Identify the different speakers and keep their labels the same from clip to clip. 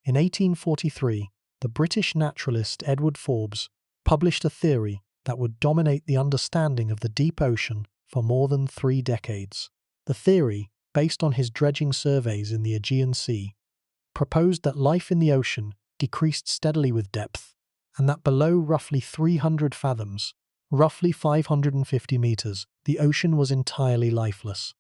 Speaker 1: In 1843, the British naturalist Edward Forbes published a theory that would dominate the understanding of the deep ocean for more than 3 decades. The theory, based on his dredging surveys in the Aegean Sea, proposed that life in the ocean decreased steadily with depth, and that below roughly 300 fathoms, roughly 550 meters, the ocean was entirely lifeless.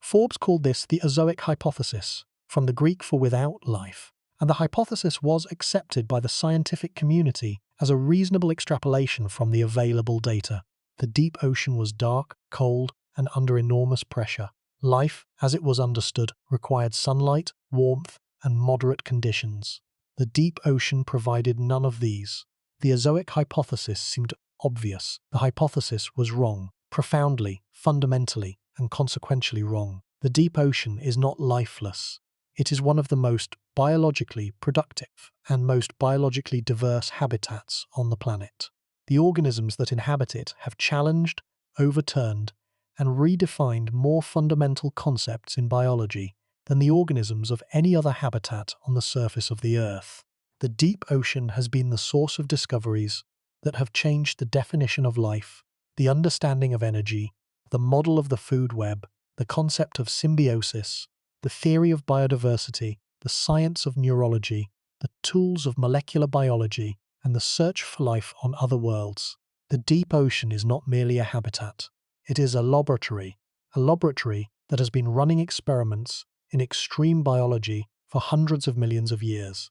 Speaker 1: Forbes called this the azoic hypothesis, from the Greek for without life, and the hypothesis was accepted by the scientific community as a reasonable extrapolation from the available data. The deep ocean was dark, cold, and under enormous pressure. Life, as it was understood, required sunlight, warmth, and moderate conditions. The deep ocean provided none of these. The azoic hypothesis seemed obvious. The hypothesis was wrong, profoundly, fundamentally, and consequentially wrong. The deep ocean is not lifeless. It is one of the most biologically productive and most biologically diverse habitats on the planet. The organisms that inhabit it have challenged, overturned, and redefined more fundamental concepts in biology than the organisms of any other habitat on the surface of the Earth. The deep ocean has been the source of discoveries that have changed the definition of life, the understanding of energy, the model of the food web, the concept of symbiosis, the theory of biodiversity, the science of neurology, the tools of molecular biology, and the search for life on other worlds. The deep ocean is not merely a habitat. It is a laboratory that has been running experiments in extreme biology for hundreds of millions of years,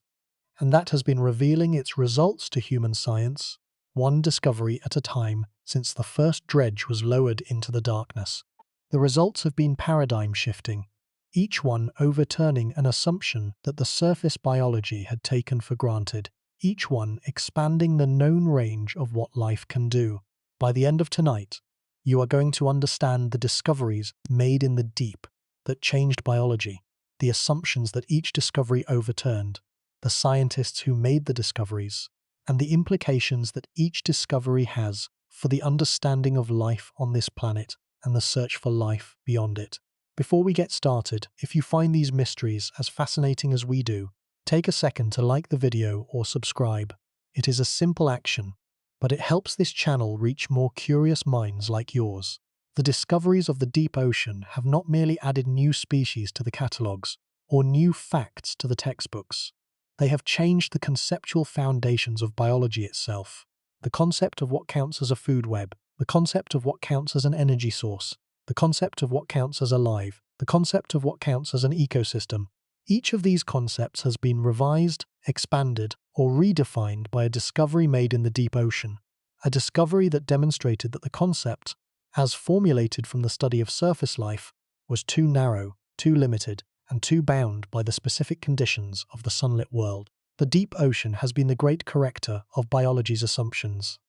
Speaker 1: and that has been revealing its results to human science, one discovery at a time since the first dredge was lowered into the darkness. The results have been paradigm-shifting, each one overturning an assumption that the surface biology had taken for granted, each one expanding the known range of what life can do. By the end of tonight, you are going to understand the discoveries made in the deep that changed biology, the assumptions that each discovery overturned, the scientists who made the discoveries, and the implications that each discovery has for the understanding of life on this planet and the search for life beyond it. Before we get started, if you find these mysteries as fascinating as we do, take a second to like the video or subscribe. It is a simple action, but it helps this channel reach more curious minds like yours. The discoveries of the deep ocean have not merely added new species to the catalogues or new facts to the textbooks. They have changed the conceptual foundations of biology itself. The concept of what counts as a food web, the concept of what counts as an energy source, the concept of what counts as alive, the concept of what counts as an ecosystem. Each of these concepts has been revised, expanded, or redefined by a discovery made in the deep ocean, a discovery that demonstrated that the concept, as formulated from the study of surface life, was too narrow, too limited, and too bound by the specific conditions of the sunlit world. The deep ocean has been the great corrector of biology's assumptions.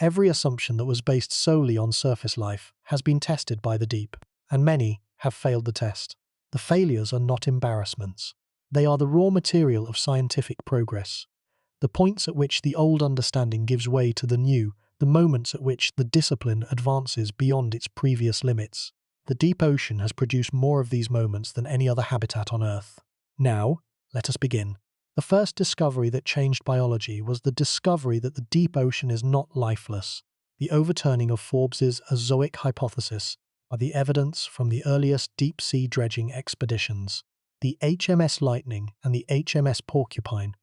Speaker 1: Every assumption that was based solely on surface life has been tested by the deep, and many have failed the test. The failures are not embarrassments. They are the raw material of scientific progress, the points at which the old understanding gives way to the new, the moments at which the discipline advances beyond its previous limits. The deep ocean has produced more of these moments than any other habitat on Earth. Now, let us begin. The first discovery that changed biology was the discovery that the deep ocean is not lifeless, the overturning of Forbes's azoic hypothesis by the evidence from the earliest deep-sea dredging expeditions. The HMS Lightning and the HMS Porcupine,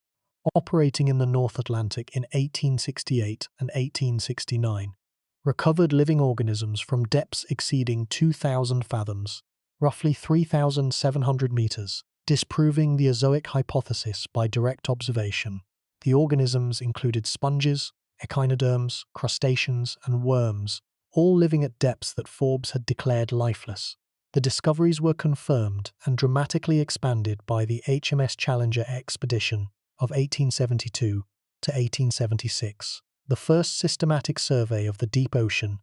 Speaker 1: operating in the North Atlantic in 1868 and 1869, recovered living organisms from depths exceeding 2,000 fathoms, roughly 3,700 meters, disproving the azoic hypothesis by direct observation. The organisms included sponges, echinoderms, crustaceans, and worms, all living at depths that Forbes had declared lifeless. The discoveries were confirmed and dramatically expanded by the HMS Challenger expedition of 1872 to 1876, the first systematic survey of the deep ocean,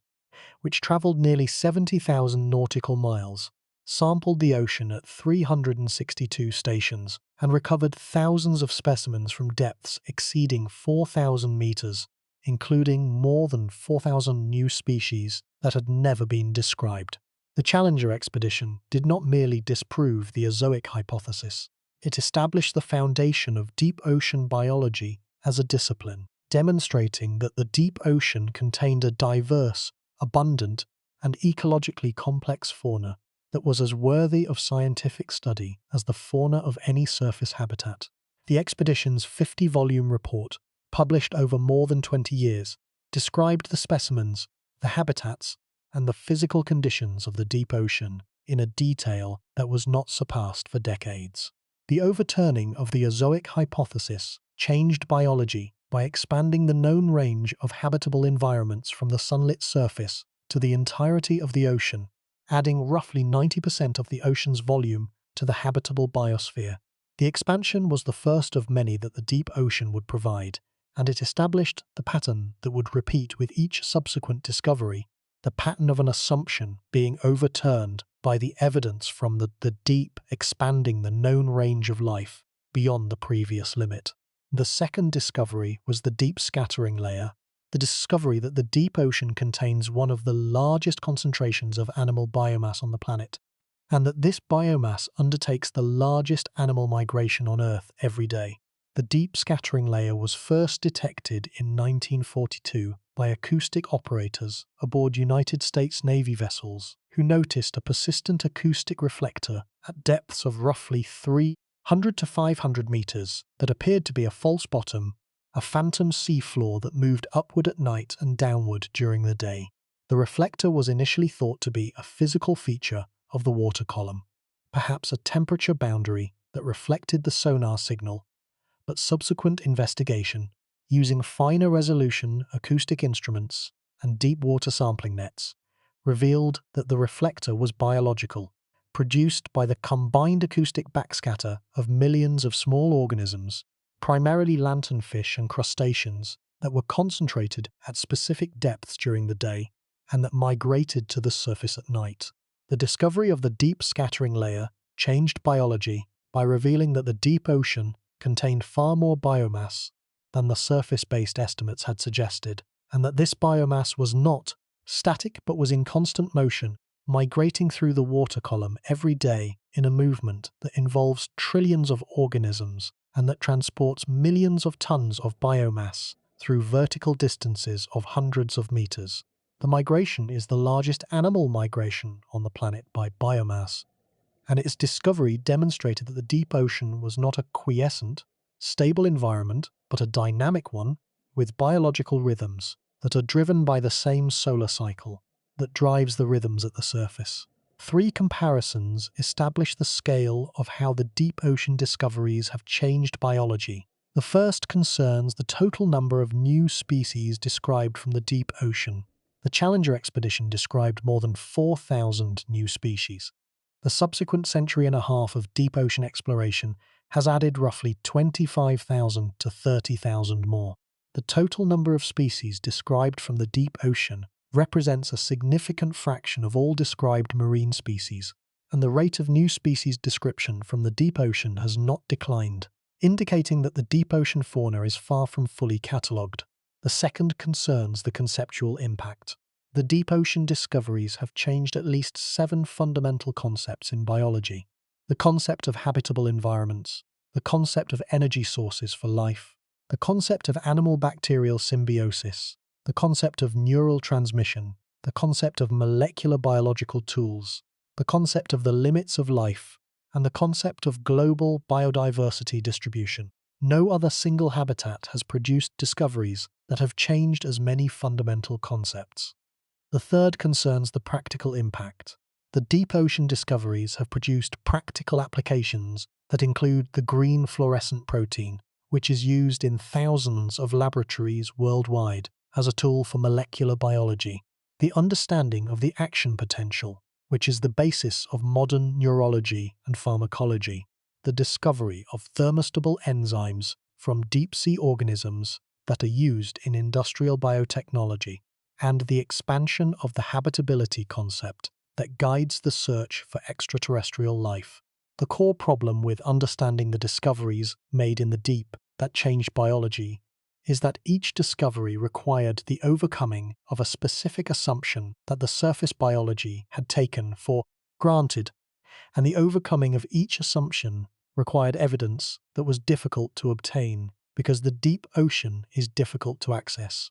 Speaker 1: which travelled nearly 70,000 nautical miles, sampled the ocean at 362 stations, and recovered thousands of specimens from depths exceeding 4,000 meters, including more than 4,000 new species that had never been described. The Challenger expedition did not merely disprove the azoic hypothesis, It established the foundation of deep ocean biology as a discipline, demonstrating that the deep ocean contained a diverse, abundant, and ecologically complex fauna that was as worthy of scientific study as the fauna of any surface habitat. The expedition's 50-volume report, published over more than 20 years, described the specimens, the habitats, and the physical conditions of the deep ocean in a detail that was not surpassed for decades. The overturning of the Azoic hypothesis changed biology by expanding the known range of habitable environments from the sunlit surface to the entirety of the ocean, adding roughly 90% of the ocean's volume to the habitable biosphere. The expansion was the first of many that the deep ocean would provide, and it established the pattern that would repeat with each subsequent discovery, the pattern of an assumption being overturned by the evidence from the deep expanding the known range of life beyond the previous limit. The second discovery was the deep scattering layer, the discovery that the deep ocean contains one of the largest concentrations of animal biomass on the planet, and that this biomass undertakes the largest animal migration on Earth every day. The deep scattering layer was first detected in 1942 by acoustic operators aboard United States Navy vessels who noticed a persistent acoustic reflector at depths of roughly 300 to 500 meters that appeared to be a false bottom, a phantom sea floor that moved upward at night and downward during the day. The reflector was initially thought to be a physical feature of the water column, perhaps a temperature boundary that reflected the sonar signal, but subsequent investigation, using finer resolution acoustic instruments and deep water sampling nets, revealed that the reflector was biological, produced by the combined acoustic backscatter of millions of small organisms, primarily lanternfish and crustaceans, that were concentrated at specific depths during the day and that migrated to the surface at night. The discovery of the deep scattering layer changed biology by revealing that the deep ocean contained far more biomass than the surface-based estimates had suggested, and that this biomass was not static but was in constant motion, migrating through the water column every day in a movement that involves trillions of organisms and that transports millions of tons of biomass through vertical distances of hundreds of meters. The migration is the largest animal migration on the planet by biomass, and its discovery demonstrated that the deep ocean was not a quiescent, stable environment, but a dynamic one with biological rhythms that are driven by the same solar cycle that drives the rhythms at the surface. 3 comparisons establish the scale of how the deep ocean discoveries have changed biology. The first concerns the total number of new species described from the deep ocean. The Challenger expedition described more than 4,000 new species. The subsequent century and a half of deep ocean exploration has added roughly 25,000 to 30,000 more. The total number of species described from the deep ocean represents a significant fraction of all described marine species, and the rate of new species description from the deep ocean has not declined, indicating that the deep ocean fauna is far from fully catalogued. The second concerns the conceptual impact. The deep ocean discoveries have changed at least 7 fundamental concepts in biology: the concept of habitable environments, the concept of energy sources for life, the concept of animal-bacterial symbiosis, the concept of neural transmission, the concept of molecular biological tools, the concept of the limits of life, and the concept of global biodiversity distribution. No other single habitat has produced discoveries that have changed as many fundamental concepts. The third concerns the practical impact. The deep ocean discoveries have produced practical applications that include the green fluorescent protein, which is used in thousands of laboratories worldwide as a tool for molecular biology, the understanding of the action potential, which is the basis of modern neurology and pharmacology, the discovery of thermostable enzymes from deep-sea organisms that are used in industrial biotechnology, and the expansion of the habitability concept that guides the search for extraterrestrial life. The core problem with understanding the discoveries made in the deep that changed biology is that each discovery required the overcoming of a specific assumption that the surface biology had taken for granted, and the overcoming of each assumption required evidence that was difficult to obtain because the deep ocean is difficult to access.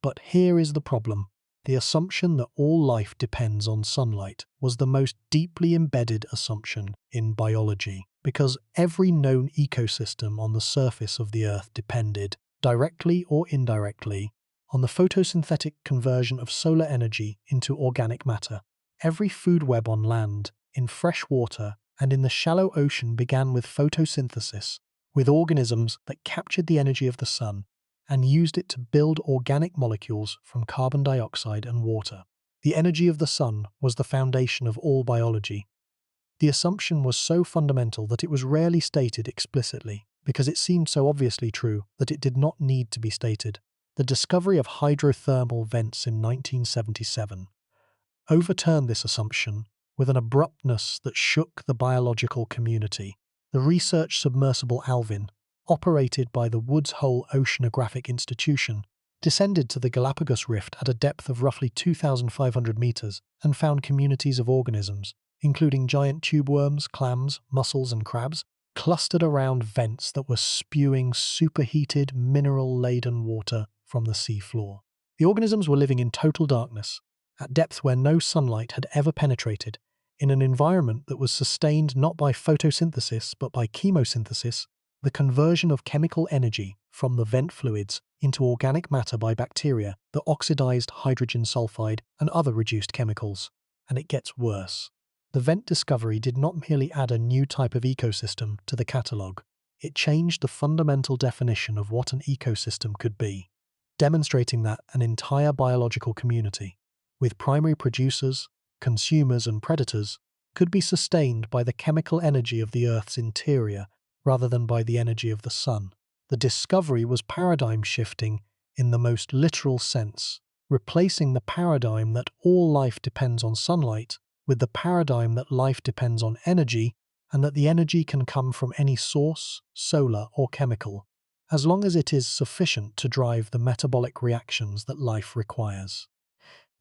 Speaker 1: But here is the problem. The assumption that all life depends on sunlight was the most deeply embedded assumption in biology, because every known ecosystem on the surface of the Earth depended, directly or indirectly, on the photosynthetic conversion of solar energy into organic matter. Every food web on land, in fresh water, and in the shallow ocean began with photosynthesis, with organisms that captured the energy of the sun and used it to build organic molecules from carbon dioxide and water. The energy of the sun was the foundation of all biology. The assumption was so fundamental that it was rarely stated explicitly, because it seemed so obviously true that it did not need to be stated. The discovery of hydrothermal vents in 1977 overturned this assumption with an abruptness that shook the biological community. The research submersible Alvin, operated by the Woods Hole Oceanographic Institution, descended to the Galapagos Rift at a depth of roughly 2,500 meters and found communities of organisms, including giant tube worms, clams, mussels, and crabs, clustered around vents that were spewing superheated, mineral-laden water from the seafloor. The organisms were living in total darkness, at depths where no sunlight had ever penetrated, in an environment that was sustained not by photosynthesis but by chemosynthesis, the conversion of chemical energy from the vent fluids into organic matter by bacteria that oxidized hydrogen sulfide and other reduced chemicals. And it gets worse. The vent discovery did not merely add a new type of ecosystem to the catalogue, it changed the fundamental definition of what an ecosystem could be, demonstrating that an entire biological community, with primary producers, consumers, and predators, could be sustained by the chemical energy of the Earth's interior rather than by the energy of the sun. The discovery was paradigm-shifting in the most literal sense, replacing the paradigm that all life depends on sunlight with the paradigm that life depends on energy and that the energy can come from any source, solar or chemical, as long as it is sufficient to drive the metabolic reactions that life requires.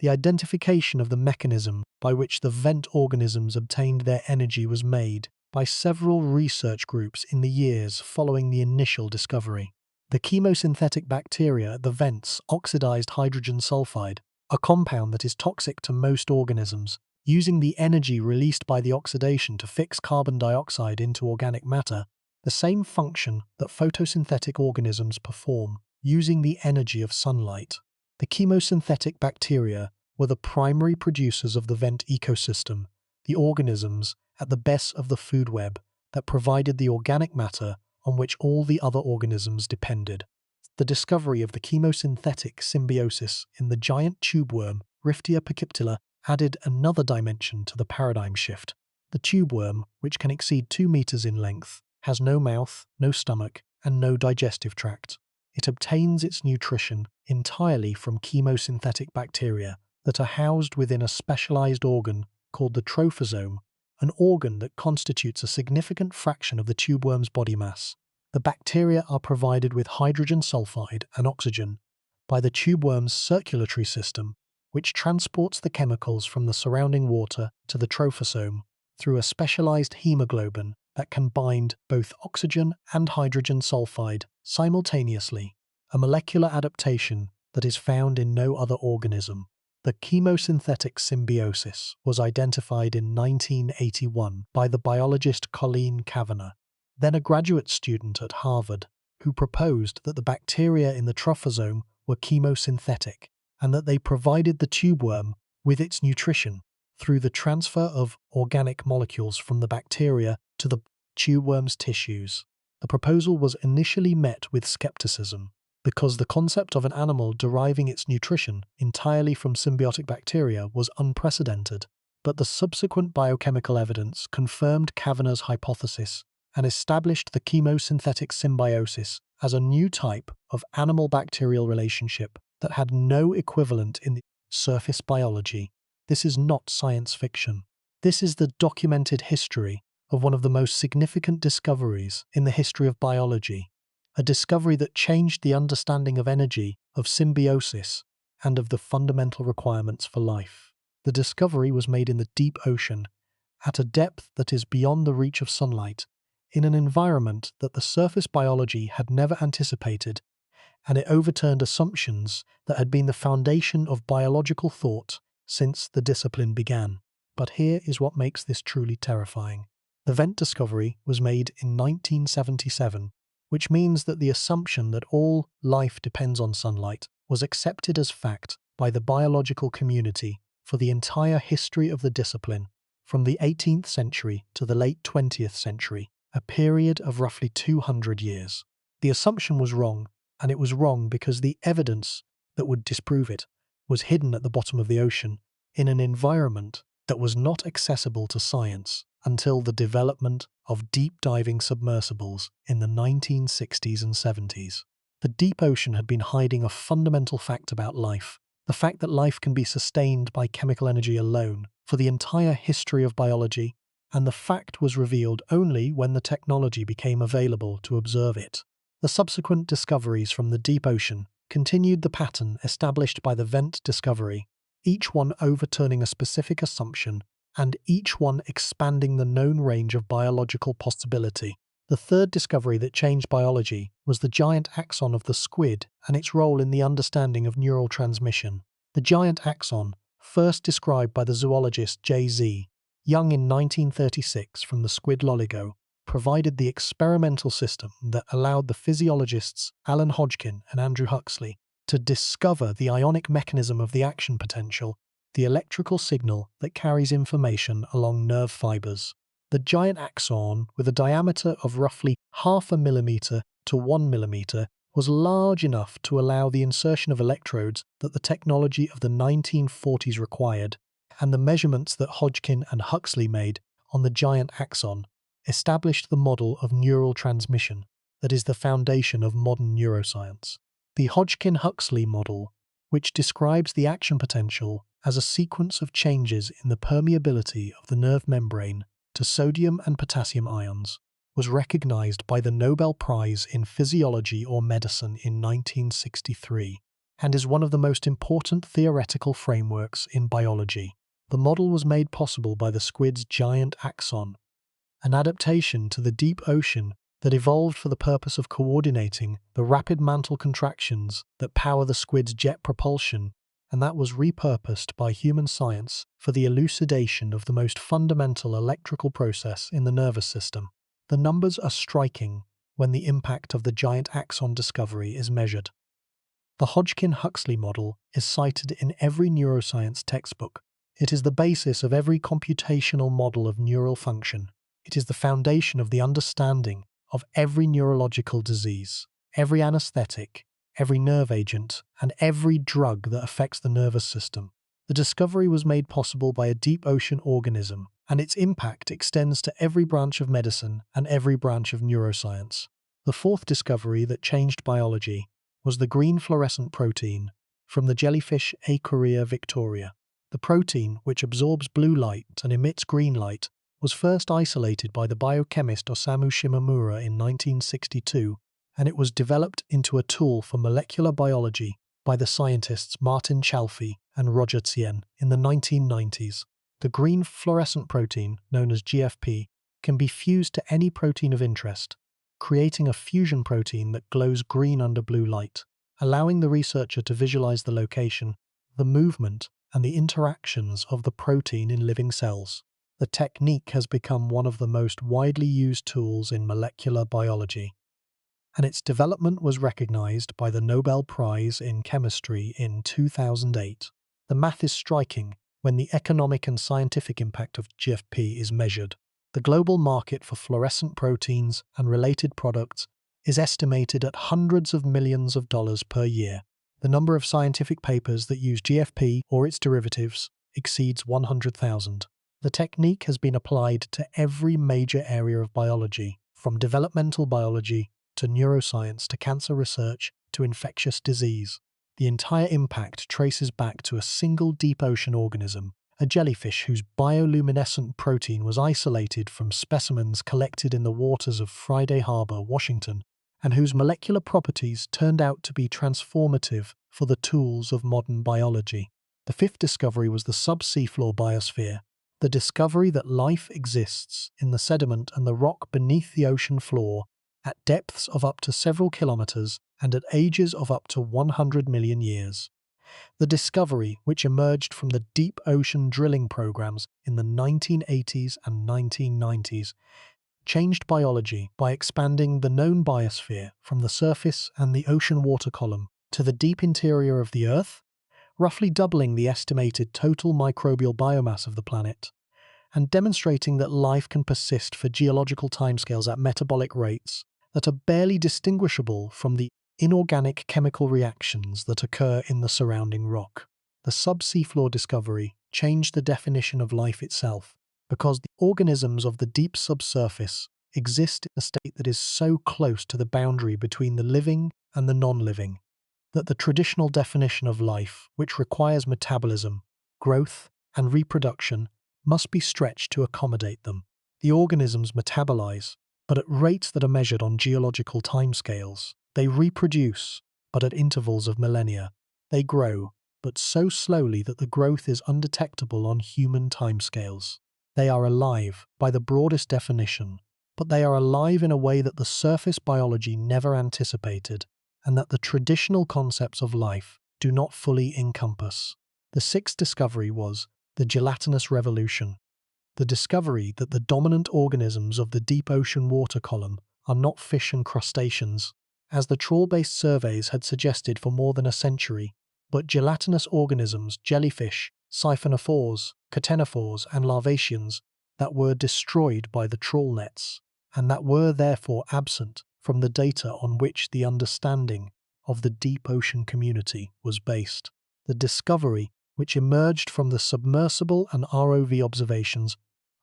Speaker 1: The identification of the mechanism by which the vent organisms obtained their energy was made by several research groups in the years following the initial discovery. The chemosynthetic bacteria at the vents oxidized hydrogen sulfide, a compound that is toxic to most organisms, using the energy released by the oxidation to fix carbon dioxide into organic matter, the same function that photosynthetic organisms perform, using the energy of sunlight. The chemosynthetic bacteria were the primary producers of the vent ecosystem, the organisms at the base of the food web that provided the organic matter on which all the other organisms depended. The discovery of the chemosynthetic symbiosis in the giant tube worm Riftia pachyptila added another dimension to the paradigm shift. The tube worm, which can exceed 2 meters in length, has no mouth, no stomach, and no digestive tract. It obtains its nutrition entirely from chemosynthetic bacteria that are housed within a specialized organ called the trophosome, an organ that constitutes a significant fraction of the tube worm's body mass. The bacteria are provided with hydrogen sulfide and oxygen by the tube worm's circulatory system, which transports the chemicals from the surrounding water to the trophosome through a specialized hemoglobin that can bind both oxygen and hydrogen sulfide simultaneously, a molecular adaptation that is found in no other organism. The chemosynthetic symbiosis was identified in 1981 by the biologist Colleen Kavanagh, then a graduate student at Harvard, who proposed that the bacteria in the trophosome were chemosynthetic and that they provided the tube worm with its nutrition through the transfer of organic molecules from the bacteria to the tube worm's tissues. The proposal was initially met with skepticism, because the concept of an animal deriving its nutrition entirely from symbiotic bacteria was unprecedented, but the subsequent biochemical evidence confirmed Kavanagh's hypothesis and established the chemosynthetic symbiosis as a new type of animal-bacterial relationship that had no equivalent in the surface biology. This is not science fiction. This is the documented history of one of the most significant discoveries in the history of biology, a discovery that changed the understanding of energy, of symbiosis, and of the fundamental requirements for life. The discovery was made in the deep ocean, at a depth that is beyond the reach of sunlight, in an environment that the surface biology had never anticipated, and it overturned assumptions that had been the foundation of biological thought since the discipline began. But here is what makes this truly terrifying. The vent discovery was made in 1977, which means that the assumption that all life depends on sunlight was accepted as fact by the biological community for the entire history of the discipline, from the 18th century to the late 20th century, a period of roughly 200 years. The assumption was wrong, and it was wrong because the evidence that would disprove it was hidden at the bottom of the ocean in an environment that was not accessible to science until the development of deep-diving submersibles in the 1960s and 70s. The deep ocean had been hiding a fundamental fact about life, the fact that life can be sustained by chemical energy alone for the entire history of biology, and the fact was revealed only when the technology became available to observe it. The subsequent discoveries from the deep ocean continued the pattern established by the vent discovery, each one overturning a specific assumption and each one expanding the known range of biological possibility. The third discovery that changed biology was the giant axon of the squid and its role in the understanding of neural transmission. The giant axon, first described by the zoologist J.Z. Young in 1936 from the squid loligo, provided the experimental system that allowed the physiologists Alan Hodgkin and Andrew Huxley to discover the ionic mechanism of the action potential, the electrical signal that carries information along nerve fibers. The giant axon, with a diameter of roughly 0.5 millimeter to 1 millimeter, was large enough to allow the insertion of electrodes that the technology of the 1940s required, and the measurements that Hodgkin and Huxley made on the giant axon established the model of neural transmission that is the foundation of modern neuroscience. The Hodgkin-Huxley model, which describes the action potential as a sequence of changes in the permeability of the nerve membrane to sodium and potassium ions, was recognized by the Nobel Prize in Physiology or Medicine in 1963 and is one of the most important theoretical frameworks in biology. The model was made possible by the squid's giant axon, an adaptation to the deep ocean that evolved for the purpose of coordinating the rapid mantle contractions that power the squid's jet propulsion, and that was repurposed by human science for the elucidation of the most fundamental electrical process in the nervous system. The numbers are striking when the impact of the giant axon discovery is measured. The Hodgkin-Huxley model is cited in every neuroscience textbook. It is the basis of every computational model of neural function. It is the foundation of the understanding of every neurological disease, every anesthetic, every nerve agent, and every drug that affects the nervous system. The discovery was made possible by a deep ocean organism, and its impact extends to every branch of medicine and every branch of neuroscience. The fourth discovery that changed biology was the green fluorescent protein from the jellyfish Achorea victoria. The protein, which absorbs blue light and emits green light, was first isolated by the biochemist Osamu Shimomura in 1962, and it was developed into a tool for molecular biology by the scientists Martin Chalfie and Roger Tsien in the 1990s. The green fluorescent protein, known as GFP, can be fused to any protein of interest, creating a fusion protein that glows green under blue light, allowing the researcher to visualize the location, the movement, and the interactions of the protein in living cells. The technique has become one of the most widely used tools in molecular biology, and its development was recognized by the Nobel Prize in Chemistry in 2008. The math is striking when the economic and scientific impact of GFP is measured. The global market for fluorescent proteins and related products is estimated at hundreds of millions of dollars per year. The number of scientific papers that use GFP or its derivatives exceeds 100,000. The technique has been applied to every major area of biology, from developmental biology to neuroscience to cancer research to infectious disease. The entire impact traces back to a single deep ocean organism, a jellyfish whose bioluminescent protein was isolated from specimens collected in the waters of Friday Harbor, Washington, and whose molecular properties turned out to be transformative for the tools of modern biology. The fifth discovery was the subsea floor biosphere, the discovery that life exists in the sediment and the rock beneath the ocean floor at depths of up to several kilometers and at ages of up to 100 million years. The discovery, which emerged from the deep ocean drilling programs in the 1980s and 1990s, changed biology by expanding the known biosphere from the surface and the ocean water column to the deep interior of the Earth, roughly doubling the estimated total microbial biomass of the planet, and demonstrating that life can persist for geological timescales at metabolic rates that are barely distinguishable from the inorganic chemical reactions that occur in the surrounding rock. The subsea floor discovery changed the definition of life itself, because the organisms of the deep subsurface exist in a state that is so close to the boundary between the living and the non-living, that the traditional definition of life, which requires metabolism, growth, and reproduction, must be stretched to accommodate them. The organisms metabolize, but at rates that are measured on geological timescales. They reproduce, but at intervals of millennia. They grow, but so slowly that the growth is undetectable on human timescales. They are alive, by the broadest definition, but they are alive in a way that the surface biology never anticipated, and that the traditional concepts of life do not fully encompass. The sixth discovery was the gelatinous revolution. The discovery that the dominant organisms of the deep ocean water column are not fish and crustaceans, as the trawl-based surveys had suggested for more than a century, but gelatinous organisms, jellyfish, siphonophores, ctenophores, and larvaceans that were destroyed by the trawl nets, and that were therefore absent from the data on which the understanding of the deep ocean community was based. The discovery, which emerged from the submersible and ROV observations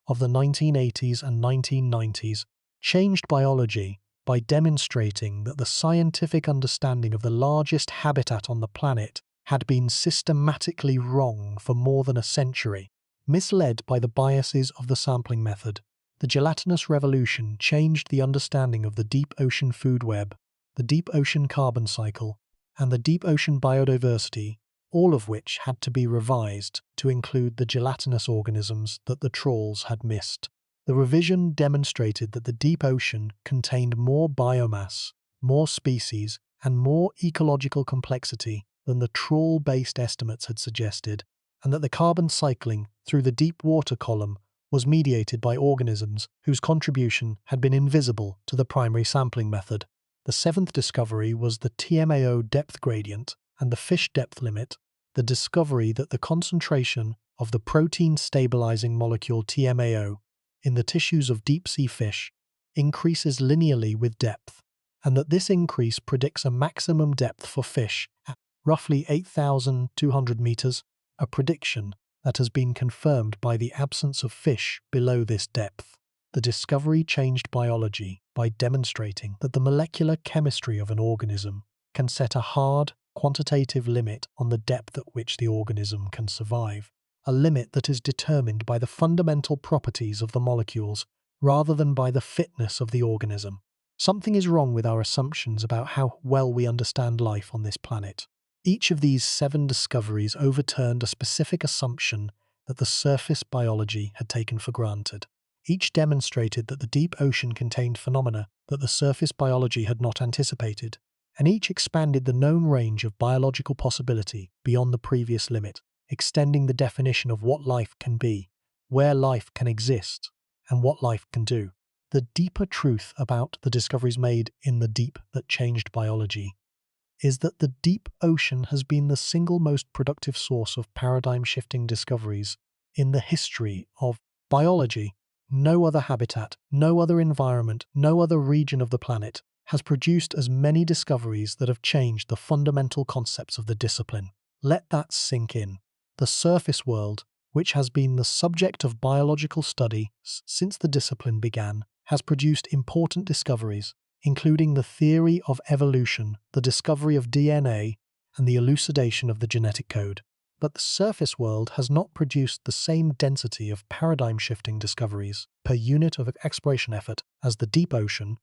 Speaker 1: of the 1980s and 1990s, changed biology by demonstrating that the scientific understanding of the largest habitat on the planet had been systematically wrong for more than a century, misled by the biases of the sampling method. The gelatinous revolution changed the understanding of the deep ocean food web, the deep ocean carbon cycle, and the deep ocean biodiversity, all of which had to be revised to include the gelatinous organisms that the trawls had missed. The revision demonstrated that the deep ocean contained more biomass, more species, and more ecological complexity than the trawl-based estimates had suggested, and that the carbon cycling through the deep water column was mediated by organisms whose contribution had been invisible to the primary sampling method. The seventh discovery was the TMAO depth gradient and the fish depth limit, the discovery that the concentration of the protein-stabilizing molecule TMAO in the tissues of deep-sea fish increases linearly with depth, and that this increase predicts a maximum depth for fish at roughly 8,200 meters, a prediction that has been confirmed by the absence of fish below this depth. The discovery changed biology by demonstrating that the molecular chemistry of an organism can set a hard, quantitative limit on the depth at which the organism can survive, a limit that is determined by the fundamental properties of the molecules rather than by the fitness of the organism. Something is wrong with our assumptions about how well we understand life on this planet. Each of these 7 discoveries overturned a specific assumption that the surface biology had taken for granted. Each demonstrated that the deep ocean contained phenomena that the surface biology had not anticipated, and each expanded the known range of biological possibility beyond the previous limit, extending the definition of what life can be, where life can exist, and what life can do. The deeper truth about the discoveries made in the deep that changed biology is that the deep ocean has been the single most productive source of paradigm-shifting discoveries in the history of biology. No other habitat, no other environment, no other region of the planet has produced as many discoveries that have changed the fundamental concepts of the discipline. Let that sink in. The surface world, which has been the subject of biological study since the discipline began, has produced important discoveries, including the theory of evolution, the discovery of DNA, and the elucidation of the genetic code. But the surface world has not produced the same density of paradigm-shifting discoveries per unit of exploration effort as the deep ocean,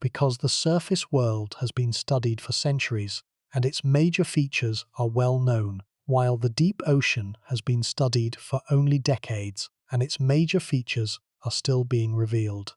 Speaker 1: because the surface world has been studied for centuries and its major features are well known, while the deep ocean has been studied for only decades and its major features are still being revealed.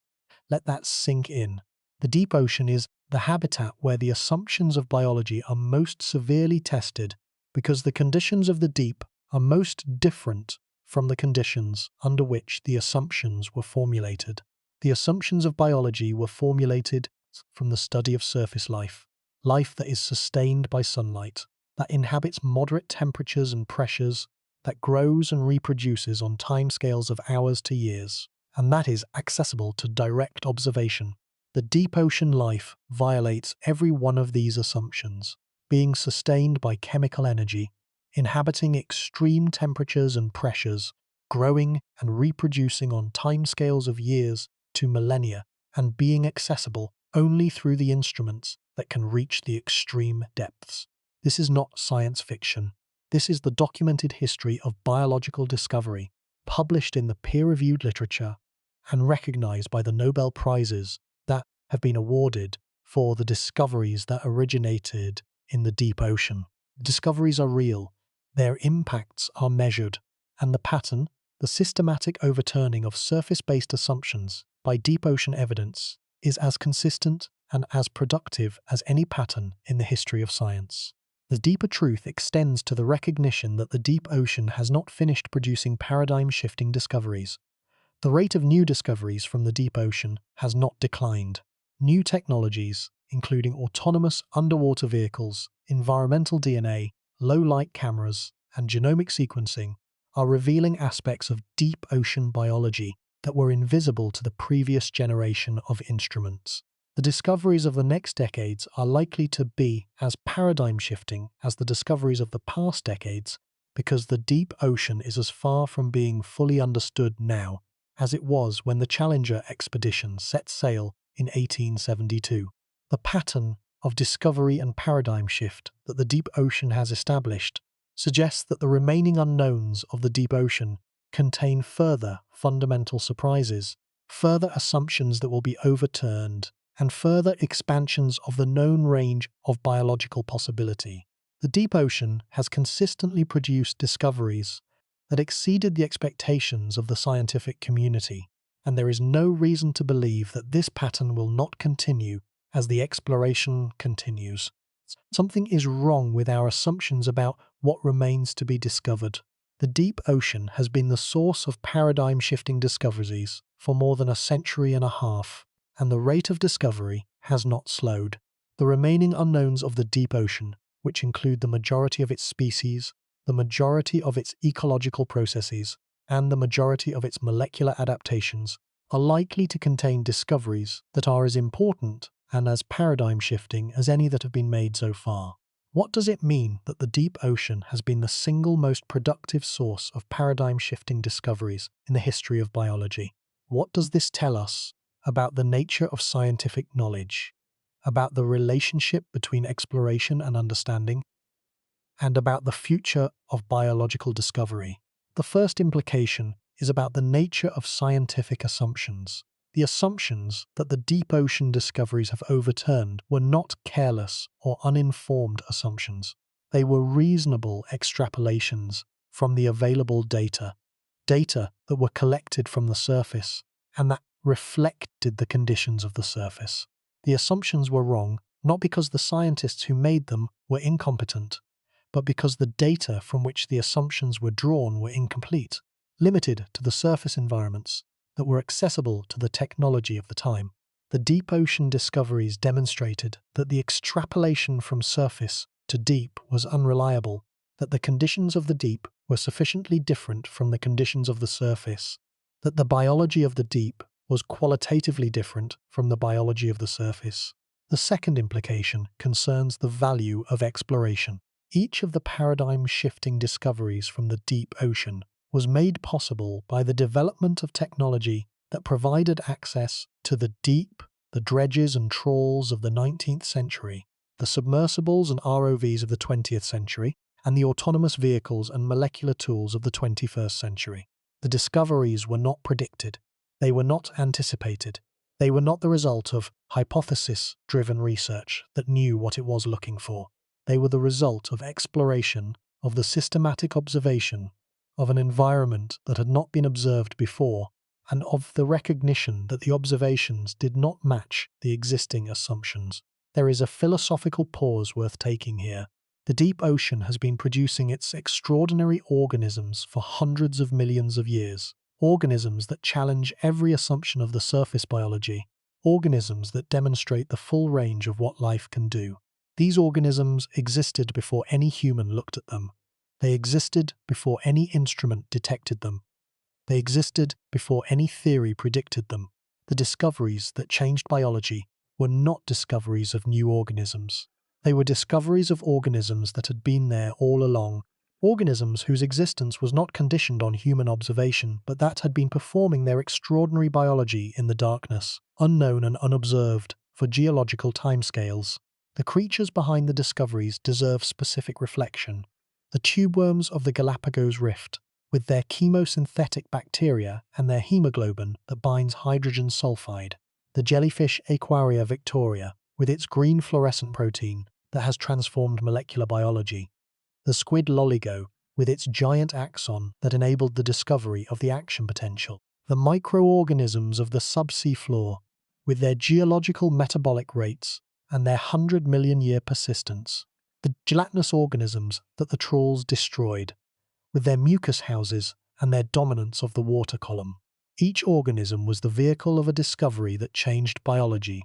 Speaker 1: Let that sink in. The deep ocean is the habitat where the assumptions of biology are most severely tested because the conditions of the deep are most different from the conditions under which the assumptions were formulated. The assumptions of biology were formulated from the study of surface life, life that is sustained by sunlight, that inhabits moderate temperatures and pressures, that grows and reproduces on timescales of hours to years, and that is accessible to direct observation. The deep ocean life violates every one of these assumptions, being sustained by chemical energy, inhabiting extreme temperatures and pressures, growing and reproducing on timescales of years to millennia, and being accessible only through the instruments that can reach the extreme depths. This is not science fiction. This is the documented history of biological discovery, published in the peer-reviewed literature and recognized by the Nobel Prizes that have been awarded for the discoveries that originated in the deep ocean. The discoveries are real, their impacts are measured, and the pattern, the systematic overturning of surface-based assumptions by deep ocean evidence, is as consistent and as productive as any pattern in the history of science. The deeper truth extends to the recognition that the deep ocean has not finished producing paradigm-shifting discoveries. The rate of new discoveries from the deep ocean has not declined. New technologies, including autonomous underwater vehicles, environmental DNA, low-light cameras, and genomic sequencing, are revealing aspects of deep ocean biology that were invisible to the previous generation of instruments. The discoveries of the next decades are likely to be as paradigm-shifting as the discoveries of the past decades because the deep ocean is as far from being fully understood now as it was when the Challenger expedition set sail in 1872. The pattern of discovery and paradigm shift that the deep ocean has established suggests that the remaining unknowns of the deep ocean contain further fundamental surprises, further assumptions that will be overturned, and further expansions of the known range of biological possibility. The deep ocean has consistently produced discoveries that exceeded the expectations of the scientific community, and there is no reason to believe that this pattern will not continue as the exploration continues. Something is wrong with our assumptions about what remains to be discovered. The deep ocean has been the source of paradigm-shifting discoveries for more than a century and a half, and the rate of discovery has not slowed. The remaining unknowns of the deep ocean, which include the majority of its species, the majority of its ecological processes, and the majority of its molecular adaptations, are likely to contain discoveries that are as important and as paradigm-shifting as any that have been made so far. What does it mean that the deep ocean has been the single most productive source of paradigm-shifting discoveries in the history of biology? What does this tell us about the nature of scientific knowledge, about the relationship between exploration and understanding, and about the future of biological discovery? The first implication is about the nature of scientific assumptions. The assumptions that the deep ocean discoveries have overturned were not careless or uninformed assumptions. They were reasonable extrapolations from the available data that were collected from the surface and that reflected the conditions of the surface. The assumptions were wrong, not because the scientists who made them were incompetent, but because the data from which the assumptions were drawn were incomplete, limited to the surface environments that were accessible to the technology of the time. The deep ocean discoveries demonstrated that the extrapolation from surface to deep was unreliable, that the conditions of the deep were sufficiently different from the conditions of the surface, that the biology of the deep was qualitatively different from the biology of the surface. The second implication concerns the value of exploration. Each of the paradigm-shifting discoveries from the deep ocean was made possible by the development of technology that provided access to the deep, the dredges and trawls of the 19th century, the submersibles and ROVs of the 20th century, and the autonomous vehicles and molecular tools of the 21st century. The discoveries were not predicted. They were not anticipated. They were not the result of hypothesis-driven research that knew what it was looking for. They were the result of exploration, of the systematic observation of an environment that had not been observed before, and of the recognition that the observations did not match the existing assumptions. There is a philosophical pause worth taking here. The deep ocean has been producing its extraordinary organisms for hundreds of millions of years, organisms that challenge every assumption of the surface biology, organisms that demonstrate the full range of what life can do. These organisms existed before any human looked at them. They existed before any instrument detected them. They existed before any theory predicted them. The discoveries that changed biology were not discoveries of new organisms. They were discoveries of organisms that had been there all along, organisms whose existence was not conditioned on human observation, but that had been performing their extraordinary biology in the darkness, unknown and unobserved for geological timescales. The creatures behind the discoveries deserve specific reflection. The tubeworms of the Galapagos Rift, with their chemosynthetic bacteria and their hemoglobin that binds hydrogen sulfide. The jellyfish Aquaria victoria, with its green fluorescent protein that has transformed molecular biology. The squid loligo, with its giant axon that enabled the discovery of the action potential. The microorganisms of the subsea floor, with their geological metabolic rates and their 100-million-year persistence. The gelatinous organisms that the trawls destroyed, with their mucus houses and their dominance of the water column. Each organism was the vehicle of a discovery that changed biology,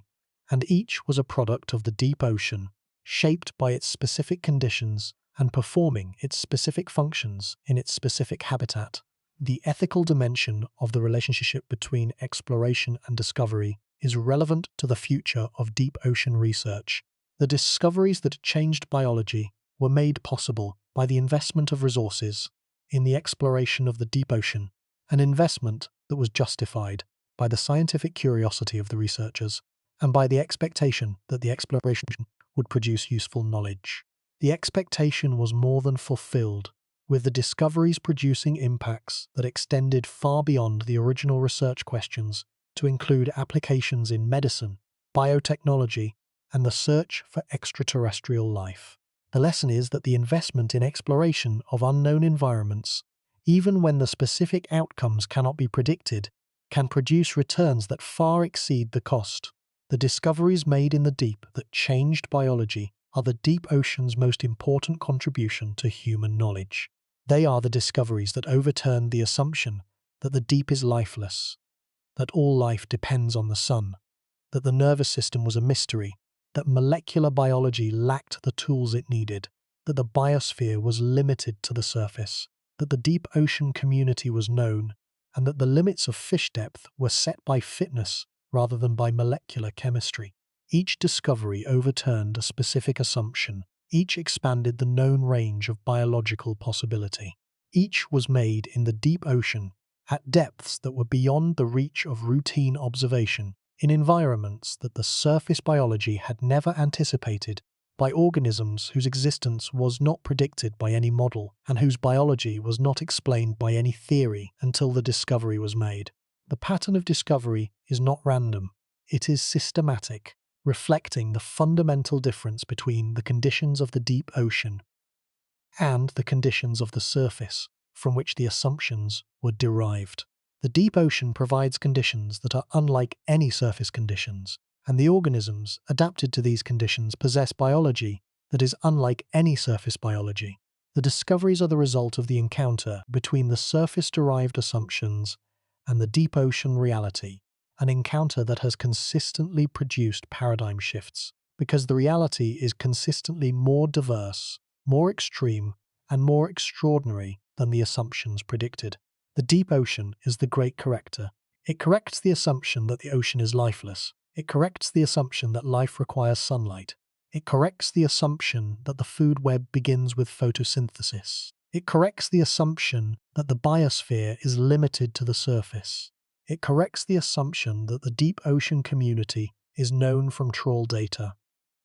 Speaker 1: and each was a product of the deep ocean, shaped by its specific conditions and performing its specific functions in its specific habitat. The ethical dimension of the relationship between exploration and discovery is relevant to the future of deep ocean research. The discoveries that changed biology were made possible by the investment of resources in the exploration of the deep ocean, an investment that was justified by the scientific curiosity of the researchers and by the expectation that the exploration would produce useful knowledge. The expectation was more than fulfilled, with the discoveries producing impacts that extended far beyond the original research questions to include applications in medicine, biotechnology, and the search for extraterrestrial life. The lesson is that the investment in exploration of unknown environments, even when the specific outcomes cannot be predicted, can produce returns that far exceed the cost. The discoveries made in the deep that changed biology are the deep ocean's most important contribution to human knowledge. They are the discoveries that overturned the assumption that the deep is lifeless, that all life depends on the sun, that the nervous system was a mystery, that molecular biology lacked the tools it needed, that the biosphere was limited to the surface, that the deep ocean community was known, and that the limits of fish depth were set by fitness rather than by molecular chemistry. Each discovery overturned a specific assumption. Each expanded the known range of biological possibility. Each was made in the deep ocean, at depths that were beyond the reach of routine observation, in environments that the surface biology had never anticipated, by organisms whose existence was not predicted by any model, and whose biology was not explained by any theory until the discovery was made. The pattern of discovery is not random, it is systematic, reflecting the fundamental difference between the conditions of the deep ocean and the conditions of the surface from which the assumptions were derived. The deep ocean provides conditions that are unlike any surface conditions, and the organisms adapted to these conditions possess biology that is unlike any surface biology. The discoveries are the result of the encounter between the surface-derived assumptions and the deep ocean reality, an encounter that has consistently produced paradigm shifts, because the reality is consistently more diverse, more extreme, and more extraordinary than the assumptions predicted. The deep ocean is the great corrector. It corrects the assumption that the ocean is lifeless. It corrects the assumption that life requires sunlight. It corrects the assumption that the food web begins with photosynthesis. It corrects the assumption that the biosphere is limited to the surface. It corrects the assumption that the deep ocean community is known from trawl data.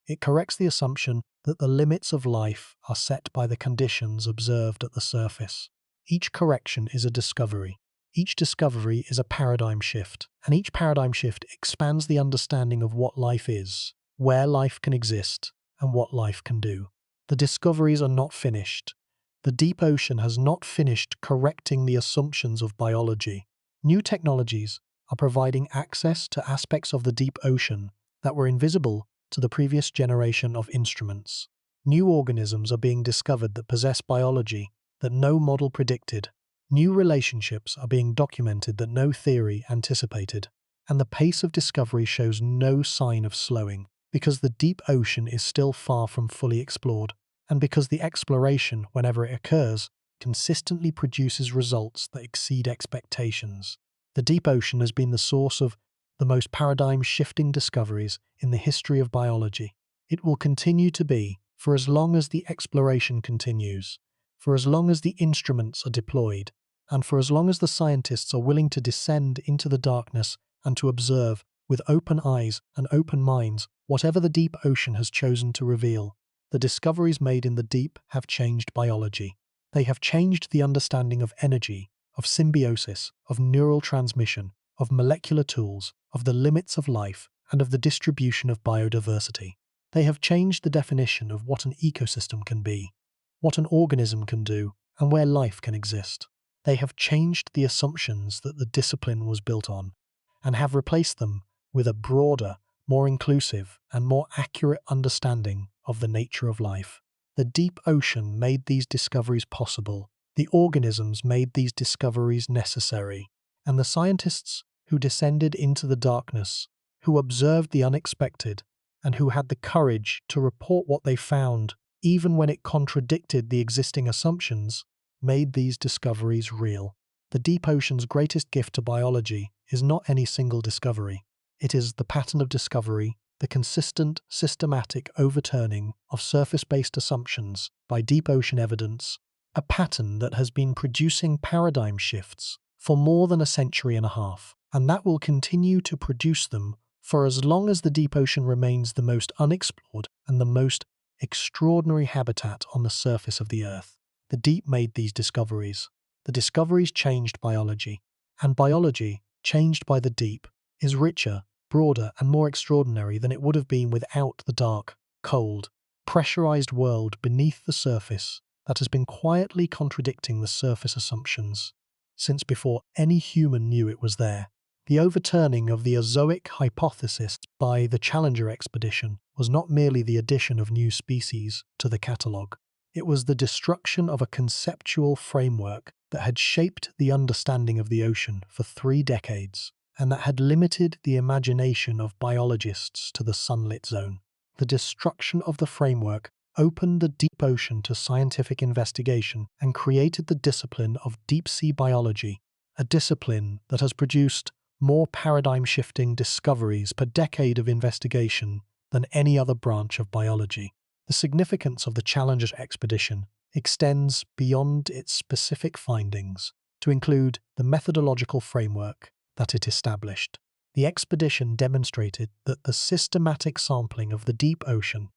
Speaker 1: It corrects the assumption that the limits of life are set by the conditions observed at the surface. Each correction is a discovery. Each discovery is a paradigm shift, and each paradigm shift expands the understanding of what life is, where life can exist, and what life can do. The discoveries are not finished. the deep ocean has not finished correcting the assumptions of biology. New technologies are providing access to aspects of the deep ocean that were invisible to the previous generation of instruments. New organisms are being discovered that possess biology that no model predicted. New relationships are being documented that no theory anticipated. And the pace of discovery shows no sign of slowing, because the deep ocean is still far from fully explored, and because the exploration, whenever it occurs, consistently produces results that exceed expectations. The deep ocean has been the source of the most paradigm-shifting discoveries in the history of biology. It will continue to be for as long as the exploration continues, for as long as the instruments are deployed, and for as long as the scientists are willing to descend into the darkness and to observe, with open eyes and open minds, whatever the deep ocean has chosen to reveal. The discoveries made in the deep have changed biology. They have changed the understanding of energy, of symbiosis, of neural transmission, of molecular tools, of the limits of life, and of the distribution of biodiversity. They have changed the definition of what an ecosystem can be, what an organism can do, and where life can exist. They have changed the assumptions that the discipline was built on, and have replaced them with a broader, more inclusive, and more accurate understanding of the nature of life. The deep ocean made these discoveries possible, the organisms made these discoveries necessary, and the scientists who descended into the darkness, who observed the unexpected, and who had the courage to report what they found, even when it contradicted the existing assumptions, made these discoveries real. The deep ocean's greatest gift to biology is not any single discovery. It is the pattern of discovery, the consistent, systematic overturning of surface-based assumptions by deep ocean evidence, a pattern that has been producing paradigm shifts for more than a century and a half, and that will continue to produce them for as long as the deep ocean remains the most unexplored and the most extraordinary habitat on the surface of the Earth. The deep made these discoveries. The discoveries changed biology, and biology, changed by the deep, is richer, broader, and more extraordinary than it would have been without the dark, cold, pressurized world beneath the surface that has been quietly contradicting the surface assumptions since before any human knew it was there. The overturning of the Azoic hypothesis by the Challenger expedition was not merely the addition of new species to the catalogue. It was the destruction of a conceptual framework that had shaped the understanding of the ocean for 3 decades, and that had limited the imagination of biologists to the sunlit zone. The destruction of the framework opened the deep ocean to scientific investigation and created the discipline of deep-sea biology, a discipline that has produced more paradigm-shifting discoveries per decade of investigation than any other branch of biology. The significance of the Challenger expedition extends beyond its specific findings to include the methodological framework that it established. The expedition demonstrated that the systematic sampling of the deep ocean,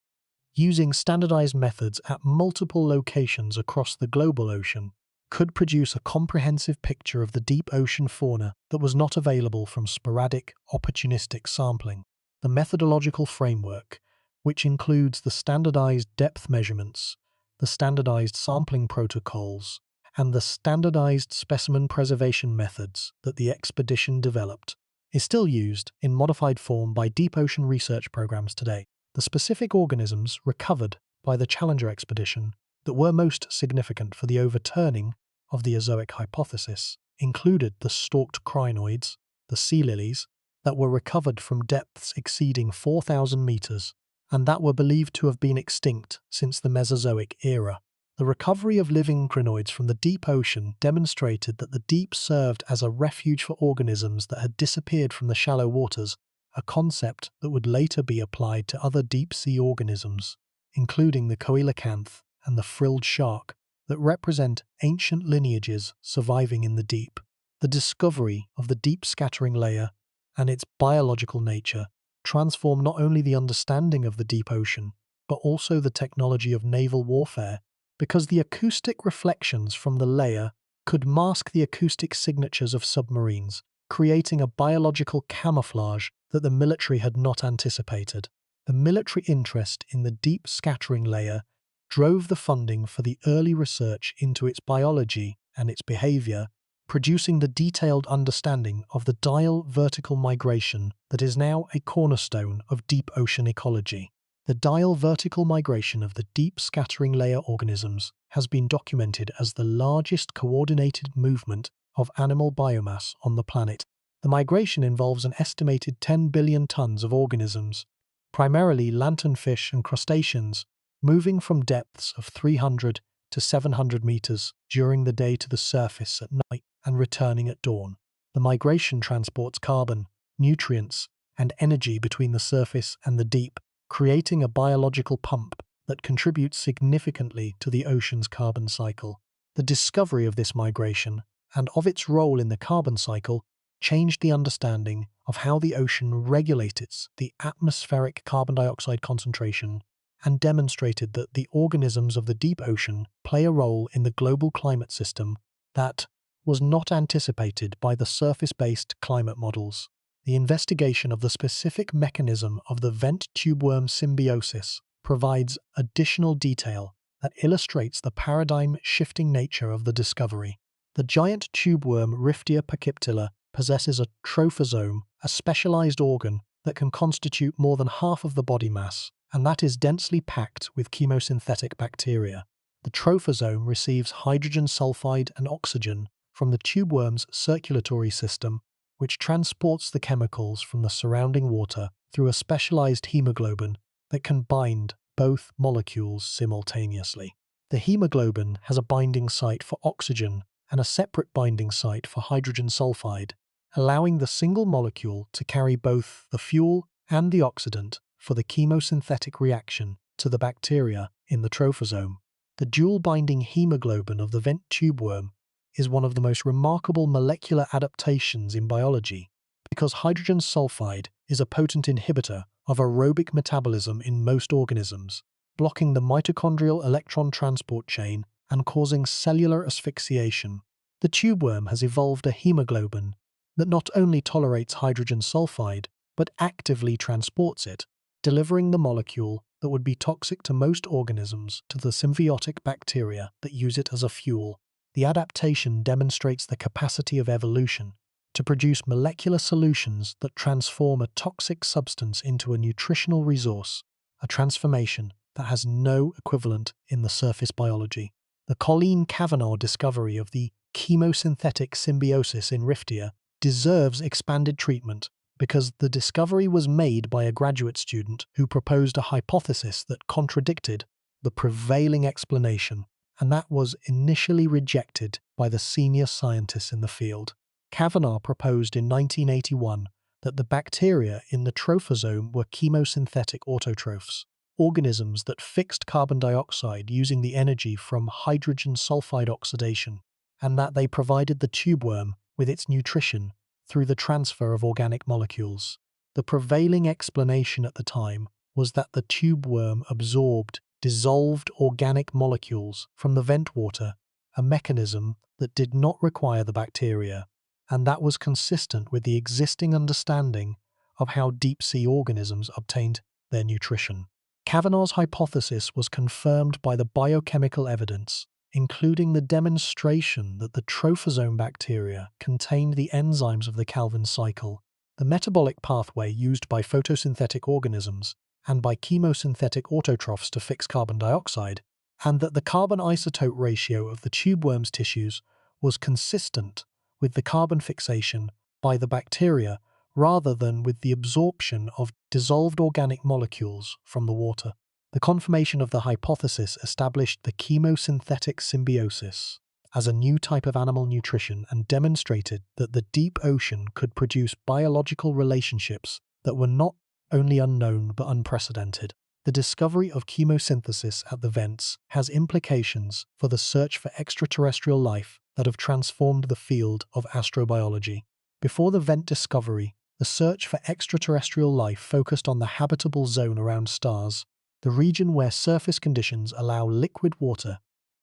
Speaker 1: using standardized methods at multiple locations across the global ocean, could produce a comprehensive picture of the deep ocean fauna that was not available from sporadic, opportunistic sampling. The methodological framework, which includes the standardized depth measurements, the standardized sampling protocols, and the standardized specimen preservation methods that the expedition developed, is still used in modified form by deep ocean research programs today. The specific organisms recovered by the Challenger expedition that were most significant for the overturning of the Azoic hypothesis included the stalked crinoids, the sea lilies, that were recovered from depths exceeding 4,000 meters, and that were believed to have been extinct since the Mesozoic era. The recovery of living crinoids from the deep ocean demonstrated that the deep served as a refuge for organisms that had disappeared from the shallow waters, a concept that would later be applied to other deep-sea organisms, including the coelacanth and the frilled shark, that represent ancient lineages surviving in the deep. The discovery of the deep scattering layer and its biological nature transformed not only the understanding of the deep ocean, but also the technology of naval warfare, because the acoustic reflections from the layer could mask the acoustic signatures of submarines, creating a biological camouflage that the military had not anticipated. The military interest in the deep scattering layer drove the funding for the early research into its biology and its behavior, producing the detailed understanding of the diel vertical migration that is now a cornerstone of deep ocean ecology. The diel vertical migration of the deep scattering layer organisms has been documented as the largest coordinated movement of animal biomass on the planet. The migration involves an estimated 10 billion tons of organisms, primarily lanternfish and crustaceans, moving from depths of 300 to 700 meters during the day to the surface at night and returning at dawn. The migration transports carbon, nutrients, and energy between the surface and the deep, creating a biological pump that contributes significantly to the ocean's carbon cycle. The discovery of this migration and of its role in the carbon cycle changed the understanding of how the ocean regulates the atmospheric carbon dioxide concentration and demonstrated that the organisms of the deep ocean play a role in the global climate system that was not anticipated by the surface-based climate models. The investigation of the specific mechanism of the vent tubeworm symbiosis provides additional detail that illustrates the paradigm-shifting nature of the discovery. The giant tubeworm Riftia pachyptila possesses a trophosome, a specialized organ that can constitute more than half of the body mass, and that is densely packed with chemosynthetic bacteria. The trophosome receives hydrogen sulfide and oxygen from the tubeworm's circulatory system, which transports the chemicals from the surrounding water through a specialized hemoglobin that can bind both molecules simultaneously. The hemoglobin has a binding site for oxygen and a separate binding site for hydrogen sulfide, allowing the single molecule to carry both the fuel and the oxidant for the chemosynthetic reaction to the bacteria in the trophosome. The dual-binding hemoglobin of the vent tubeworm is one of the most remarkable molecular adaptations in biology because hydrogen sulfide is a potent inhibitor of aerobic metabolism in most organisms, blocking the mitochondrial electron transport chain and causing cellular asphyxiation. The tubeworm has evolved a hemoglobin that not only tolerates hydrogen sulfide, but actively transports it, delivering the molecule that would be toxic to most organisms to the symbiotic bacteria that use it as a fuel. The adaptation demonstrates the capacity of evolution to produce molecular solutions that transform a toxic substance into a nutritional resource, a transformation that has no equivalent in the surface biology. The Colleen Cavanaugh discovery of the chemosynthetic symbiosis in Riftia deserves expanded treatment because the discovery was made by a graduate student who proposed a hypothesis that contradicted the prevailing explanation, and that was initially rejected by the senior scientists in the field. Cavanaugh proposed in 1981 that the bacteria in the trophosome were chemosynthetic autotrophs, organisms that fixed carbon dioxide using the energy from hydrogen sulfide oxidation, and that they provided the tubeworm with its nutrition through the transfer of organic molecules. The prevailing explanation at the time was that the tubeworm absorbed dissolved organic molecules from the vent water, a mechanism that did not require the bacteria, and that was consistent with the existing understanding of how deep-sea organisms obtained their nutrition. Cavanaugh's hypothesis was confirmed by the biochemical evidence, including the demonstration that the trophosome bacteria contained the enzymes of the Calvin cycle, the metabolic pathway used by photosynthetic organisms and by chemosynthetic autotrophs to fix carbon dioxide, and that the carbon isotope ratio of the tubeworm's tissues was consistent with the carbon fixation by the bacteria rather than with the absorption of dissolved organic molecules from the water. The confirmation of the hypothesis established the chemosynthetic symbiosis as a new type of animal nutrition and demonstrated that the deep ocean could produce biological relationships that were not only unknown but unprecedented. The discovery of chemosynthesis at the vents has implications for the search for extraterrestrial life that have transformed the field of astrobiology. Before the vent discovery, the search for extraterrestrial life focused on the habitable zone around stars, the region where surface conditions allow liquid water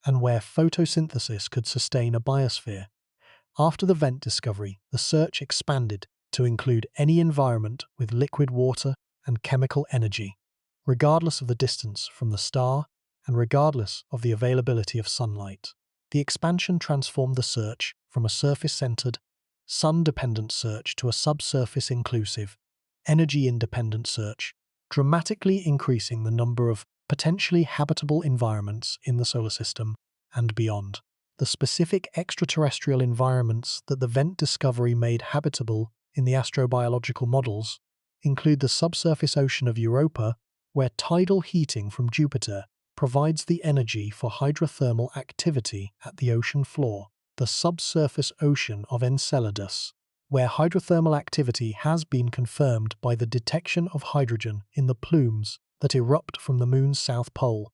Speaker 1: and where photosynthesis could sustain a biosphere. After the vent discovery, the search expanded to include any environment with liquid water and chemical energy, regardless of the distance from the star and regardless of the availability of sunlight. The expansion transformed the search from a surface-centered, sun-dependent search to a subsurface-inclusive, energy-independent search, dramatically increasing the number of potentially habitable environments in the solar system and beyond. The specific extraterrestrial environments that the Vent discovery made habitable in the astrobiological models include the subsurface ocean of Europa, where tidal heating from Jupiter provides the energy for hydrothermal activity at the ocean floor, the subsurface ocean of Enceladus, where hydrothermal activity has been confirmed by the detection of hydrogen in the plumes that erupt from the Moon's south pole,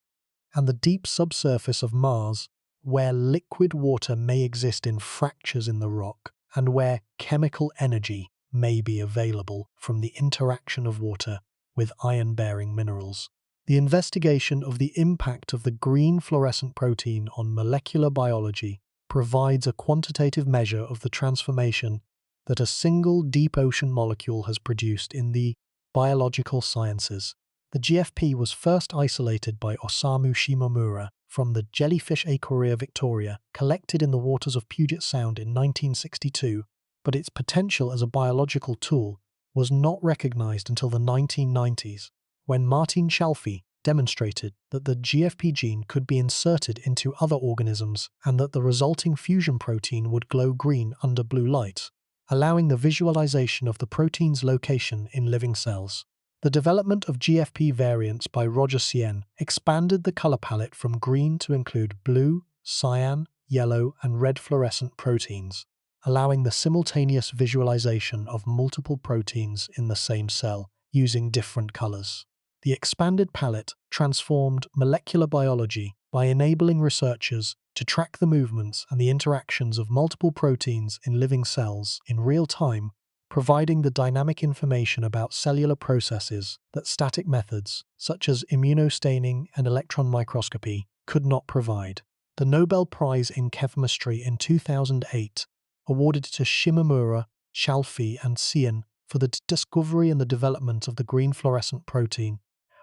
Speaker 1: and the deep subsurface of Mars, where liquid water may exist in fractures in the rock, and where chemical energy may be available from the interaction of water with iron-bearing minerals. The investigation of the impact of the green fluorescent protein on molecular biology provides a quantitative measure of the transformation that a single deep ocean molecule has produced in the biological sciences. The GFP was first isolated by Osamu Shimomura from the jellyfish Aquaria victoria collected in the waters of Puget Sound in 1962, but its potential as a biological tool was not recognized until the 1990s, when Martin Chalfie demonstrated that the GFP gene could be inserted into other organisms and that the resulting fusion protein would glow green under blue light, allowing the visualization of the protein's location in living cells. The development of GFP variants by Roger Sien expanded the color palette from green to include blue, cyan, yellow, and red fluorescent proteins, allowing the simultaneous visualization of multiple proteins in the same cell using different colors. The expanded palette transformed molecular biology by enabling researchers to track the movements and the interactions of multiple proteins in living cells in real time, providing the dynamic information about cellular processes that static methods, such as immunostaining and electron microscopy, could not provide. The Nobel Prize in Chemistry in 2008, awarded to Shimomura, Chalfie, and Sien for the discovery and the development of the green fluorescent protein,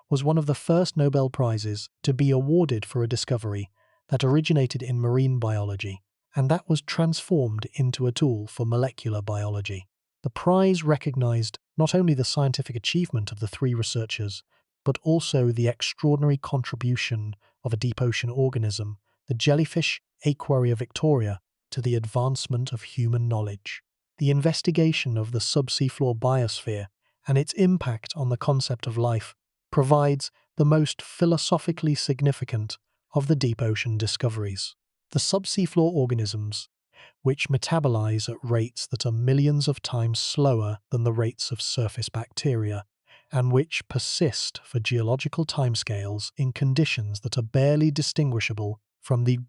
Speaker 1: was one of the first Nobel Prizes to be awarded for a discovery that originated in marine biology, and that was transformed into a tool for molecular biology. The prize recognized not only the scientific achievement of the three researchers, but also the extraordinary contribution of a deep ocean organism, the jellyfish Aquaria victoria, to the advancement of human knowledge. The investigation of the subsea floor biosphere and its impact on the concept of life provides the most philosophically significant of the deep ocean discoveries. The subsea floor organisms, which metabolize at rates that are millions of times slower than the rates of surface bacteria, and which persist for geological timescales in conditions that are barely distinguishable from the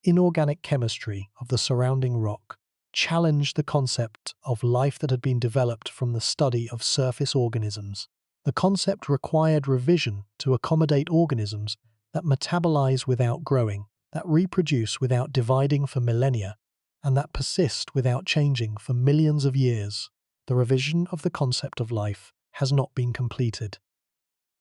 Speaker 1: inorganic chemistry of the surrounding rock, challenged the concept of life that had been developed from the study of surface organisms. The concept required revision to accommodate organisms that metabolize without growing, that reproduce without dividing for millennia, and that persist without changing for millions of years. The revision of the concept of life has not been completed.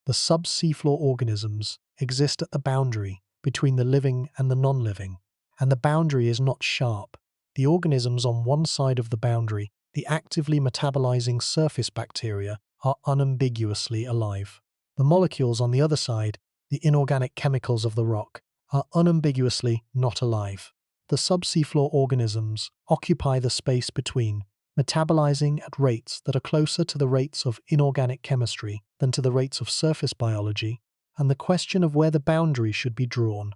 Speaker 1: The subsea floor organisms exist at the boundary between the living and the non-living, and the boundary is not sharp. The organisms on one side of the boundary, the actively metabolizing surface bacteria, are unambiguously alive. The molecules on the other side, the inorganic chemicals of the rock, are unambiguously not alive. The subsea floor organisms occupy the space between, metabolizing at rates that are closer to the rates of inorganic chemistry than to the rates of surface biology, and the question of where the boundary should be drawn,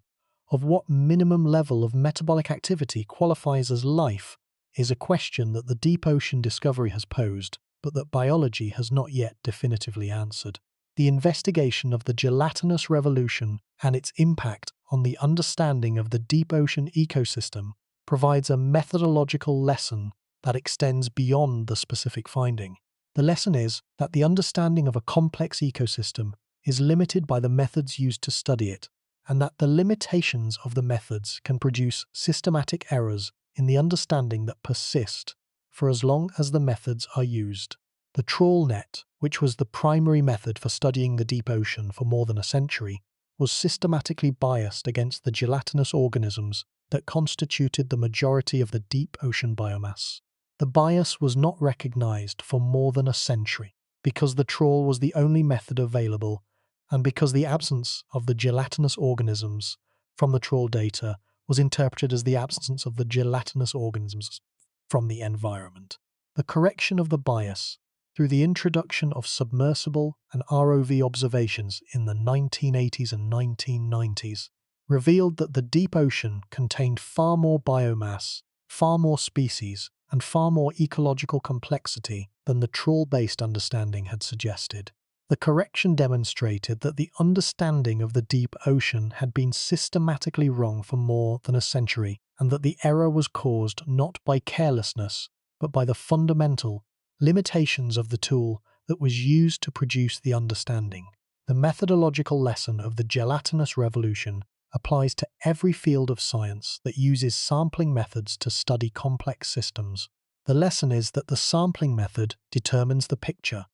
Speaker 1: of what minimum level of metabolic activity qualifies as life, is a question that the deep ocean discovery has posed, but that biology has not yet definitively answered. The investigation of the gelatinous revolution and its impact on the understanding of the deep ocean ecosystem provides a methodological lesson that extends beyond the specific finding. The lesson is that the understanding of a complex ecosystem is limited by the methods used to study it, and that the limitations of the methods can produce systematic errors in the understanding that persist for as long as the methods are used. The trawl net, which was the primary method for studying the deep ocean for more than a century, was systematically biased against the gelatinous organisms that constituted the majority of the deep ocean biomass. The bias was not recognized for more than a century, because the trawl was the only method available and because the absence of the gelatinous organisms from the trawl data was interpreted as the absence of the gelatinous organisms from the environment. The correction of the bias through the introduction of submersible and ROV observations in the 1980s and 1990s revealed that the deep ocean contained far more biomass, far more species, and far more ecological complexity than the trawl-based understanding had suggested. The correction demonstrated that the understanding of the deep ocean had been systematically wrong for more than a century, and that the error was caused not by carelessness, but by the fundamental limitations of the tool that was used to produce the understanding. The methodological lesson of the gelatinous revolution applies to every field of science that uses sampling methods to study complex systems. The lesson is that the sampling method determines the picture,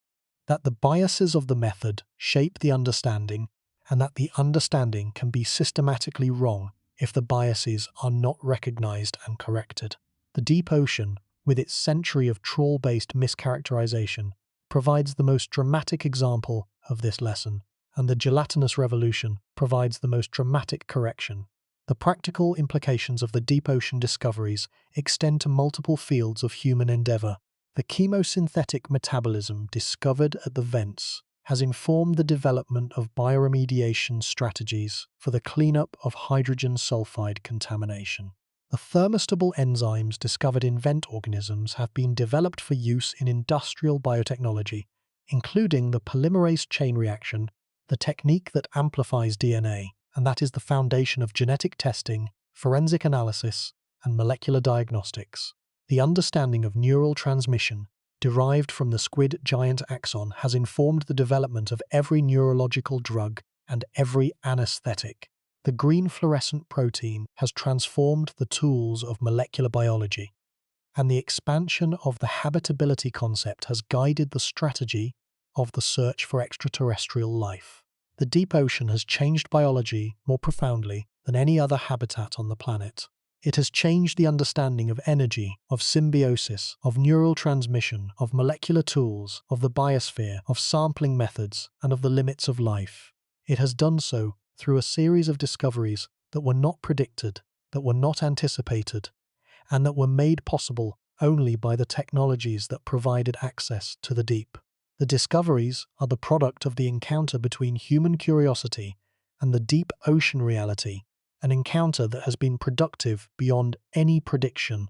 Speaker 1: that the biases of the method shape the understanding, and that the understanding can be systematically wrong if the biases are not recognized and corrected. The deep ocean, with its century of trawl-based mischaracterization, provides the most dramatic example of this lesson, and the gelatinous revolution provides the most dramatic correction. The practical implications of the deep ocean discoveries extend to multiple fields of human endeavor. The chemosynthetic metabolism discovered at the vents has informed the development of bioremediation strategies for the cleanup of hydrogen sulfide contamination. The thermostable enzymes discovered in vent organisms have been developed for use in industrial biotechnology, including the polymerase chain reaction, the technique that amplifies DNA, and that is the foundation of genetic testing, forensic analysis, and molecular diagnostics. The understanding of neural transmission derived from the squid giant axon has informed the development of every neurological drug and every anesthetic. The green fluorescent protein has transformed the tools of molecular biology, and the expansion of the habitability concept has guided the strategy of the search for extraterrestrial life. The deep ocean has changed biology more profoundly than any other habitat on the planet. It has changed the understanding of energy, of symbiosis, of neural transmission, of molecular tools, of the biosphere, of sampling methods, and of the limits of life. It has done so through a series of discoveries that were not predicted, that were not anticipated, and that were made possible only by the technologies that provided access to the deep. The discoveries are the product of the encounter between human curiosity and the deep ocean reality, an encounter that has been productive beyond any prediction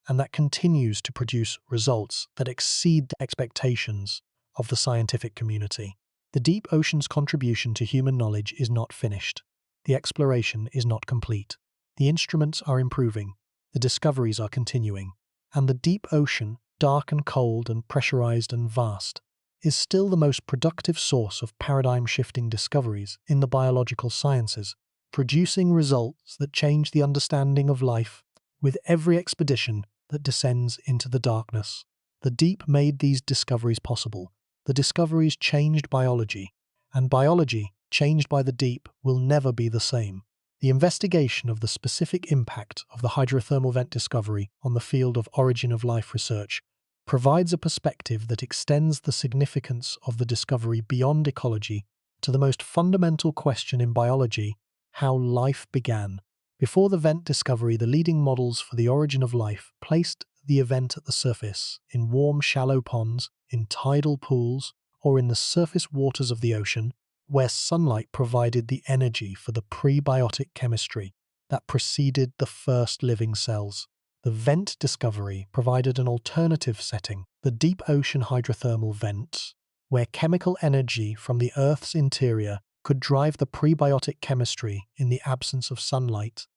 Speaker 1: and that continues to produce results that exceed the expectations of the scientific community. The deep ocean's contribution to human knowledge is not finished. The exploration is not complete. The instruments are improving. The discoveries are continuing. And the deep ocean, dark and cold and pressurized and vast, is still the most productive source of paradigm-shifting discoveries in the biological sciences, producing results that change the understanding of life with every expedition that descends into the darkness. The deep made these discoveries possible. The discoveries changed biology, and biology, changed by the deep, will never be the same. The investigation of the specific impact of the hydrothermal vent discovery on the field of origin of life research provides a perspective that extends the significance of the discovery beyond ecology to the most fundamental question in biology: how life began. Before the vent discovery, the leading models for the origin of life placed the event at the surface, in warm, shallow ponds, in tidal pools, or in the surface waters of the ocean, where sunlight provided the energy for the prebiotic chemistry that preceded the first living cells. The vent discovery provided an alternative setting, the deep ocean hydrothermal vents, where chemical energy from the Earth's interior could drive the prebiotic chemistry in the absence of sunlight,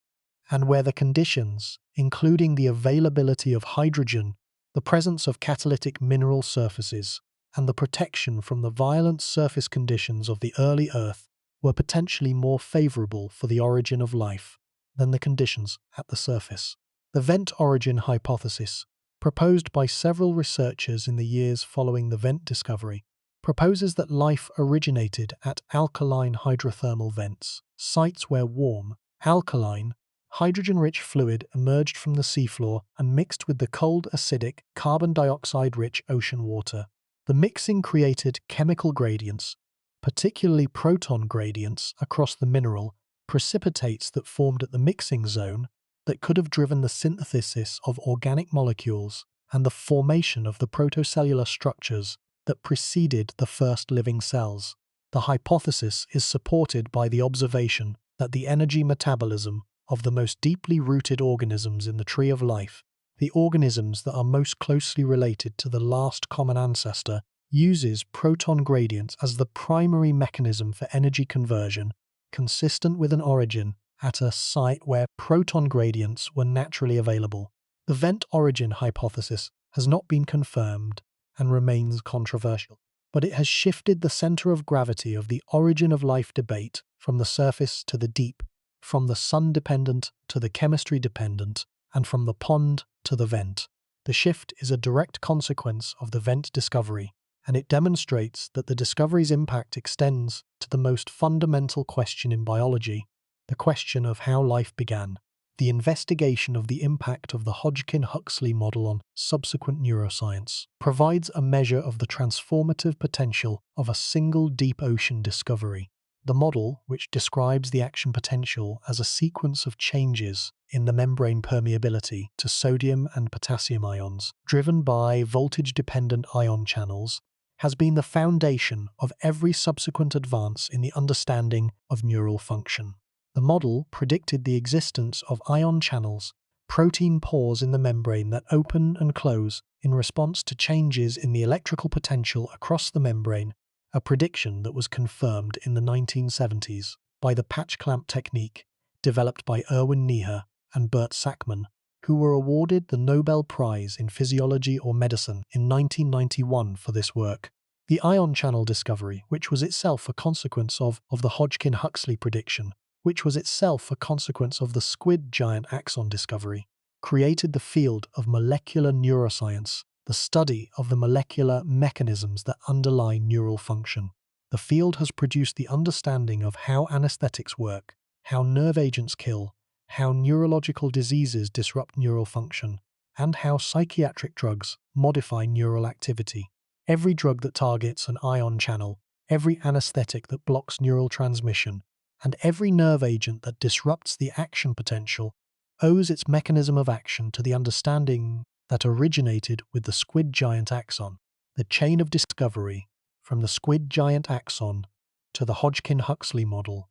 Speaker 1: and where the conditions, including the availability of hydrogen, the presence of catalytic mineral surfaces, and the protection from the violent surface conditions of the early Earth, were potentially more favorable for the origin of life than the conditions at the surface. The vent origin hypothesis, proposed by several researchers in the years following the vent discovery, proposes that life originated at alkaline hydrothermal vents, sites where warm, alkaline, hydrogen-rich fluid emerged from the seafloor and mixed with the cold, acidic, carbon dioxide-rich ocean water. The mixing created chemical gradients, particularly proton gradients across the mineral precipitates that formed at the mixing zone that could have driven the synthesis of organic molecules and the formation of the protocellular structures that preceded the first living cells. The hypothesis is supported by the observation that the energy metabolism of the most deeply rooted organisms in the tree of life, the organisms that are most closely related to the last common ancestor, uses proton gradients as the primary mechanism for energy conversion, consistent with an origin at a site where proton gradients were naturally available. The vent origin hypothesis has not been confirmed and remains controversial, but it has shifted the center of gravity of the origin of life debate from the surface to the deep, from the sun-dependent to the chemistry-dependent, and from the pond to the vent. The shift is a direct consequence of the vent discovery, and it demonstrates that the discovery's impact extends to the most fundamental question in biology, the question of how life began. The investigation of the impact of the Hodgkin-Huxley model on subsequent neuroscience provides a measure of the transformative potential of a single deep ocean discovery. The model, which describes the action potential as a sequence of changes in the membrane permeability to sodium and potassium ions, driven by voltage-dependent ion channels, has been the foundation of every subsequent advance in the understanding of neural function. The model predicted the existence of ion channels, protein pores in the membrane that open and close in response to changes in the electrical potential across the membrane, a prediction that was confirmed in the 1970s by the patch clamp technique developed by Erwin Neher and Bert Sackman, who were awarded the Nobel Prize in Physiology or Medicine in 1991 for this work. The ion channel discovery, which was itself a consequence of the Hodgkin-Huxley prediction, which was itself a consequence of the squid giant axon discovery, created the field of molecular neuroscience, the study of the molecular mechanisms that underlie neural function. The field has produced the understanding of how anesthetics work, how nerve agents kill, how neurological diseases disrupt neural function, and how psychiatric drugs modify neural activity. Every drug that targets an ion channel, every anesthetic that blocks neural transmission, and every nerve agent that disrupts the action potential owes its mechanism of action to the understanding that originated with the squid giant axon. The chain of discovery, from the squid giant axon to the Hodgkin-Huxley model,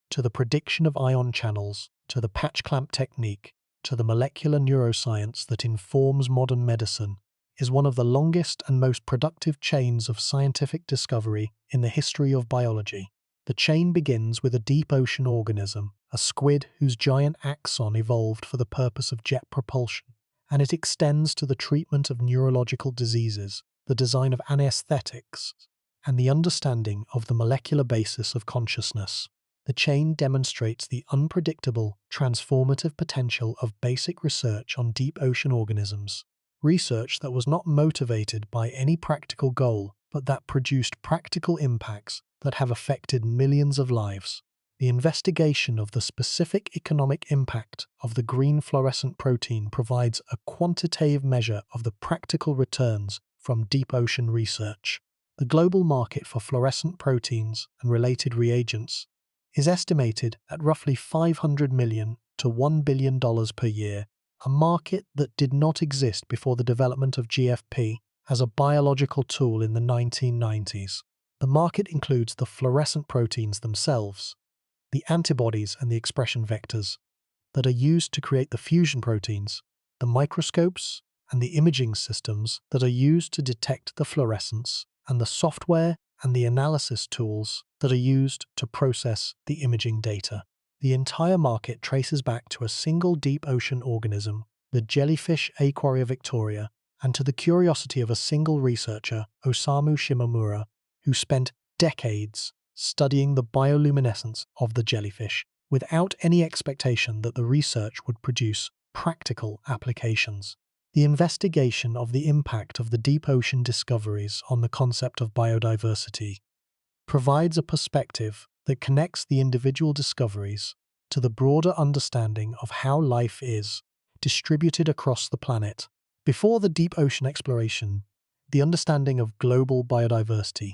Speaker 1: to the prediction of ion channels, to the patch clamp technique, to the molecular neuroscience that informs modern medicine, is one of the longest and most productive chains of scientific discovery in the history of biology. The chain begins with a deep ocean organism, a squid whose giant axon evolved for the purpose of jet propulsion, and it extends to the treatment of neurological diseases, the design of anesthetics, and the understanding of the molecular basis of consciousness. The chain demonstrates the unpredictable, transformative potential of basic research on deep ocean organisms, research that was not motivated by any practical goal, but that produced practical impacts that have affected millions of lives. The investigation of the specific economic impact of the green fluorescent protein provides a quantitative measure of the practical returns from deep ocean research. The global market for fluorescent proteins and related reagents is estimated at roughly $500 million to $1 billion per year, a market that did not exist before the development of GFP as a biological tool in the 1990s. The market includes the fluorescent proteins themselves, the antibodies and the expression vectors that are used to create the fusion proteins, the microscopes and the imaging systems that are used to detect the fluorescence, and the software and the analysis tools that are used to process the imaging data. The entire market traces back to a single deep ocean organism, the jellyfish Aquaria victoria, and to the curiosity of a single researcher, Osamu Shimomura, who spent decades studying the bioluminescence of the jellyfish without any expectation that the research would produce practical applications. The investigation of the impact of the deep ocean discoveries on the concept of biodiversity provides a perspective that connects the individual discoveries to the broader understanding of how life is distributed across the planet. Before the deep ocean exploration, the understanding of global biodiversity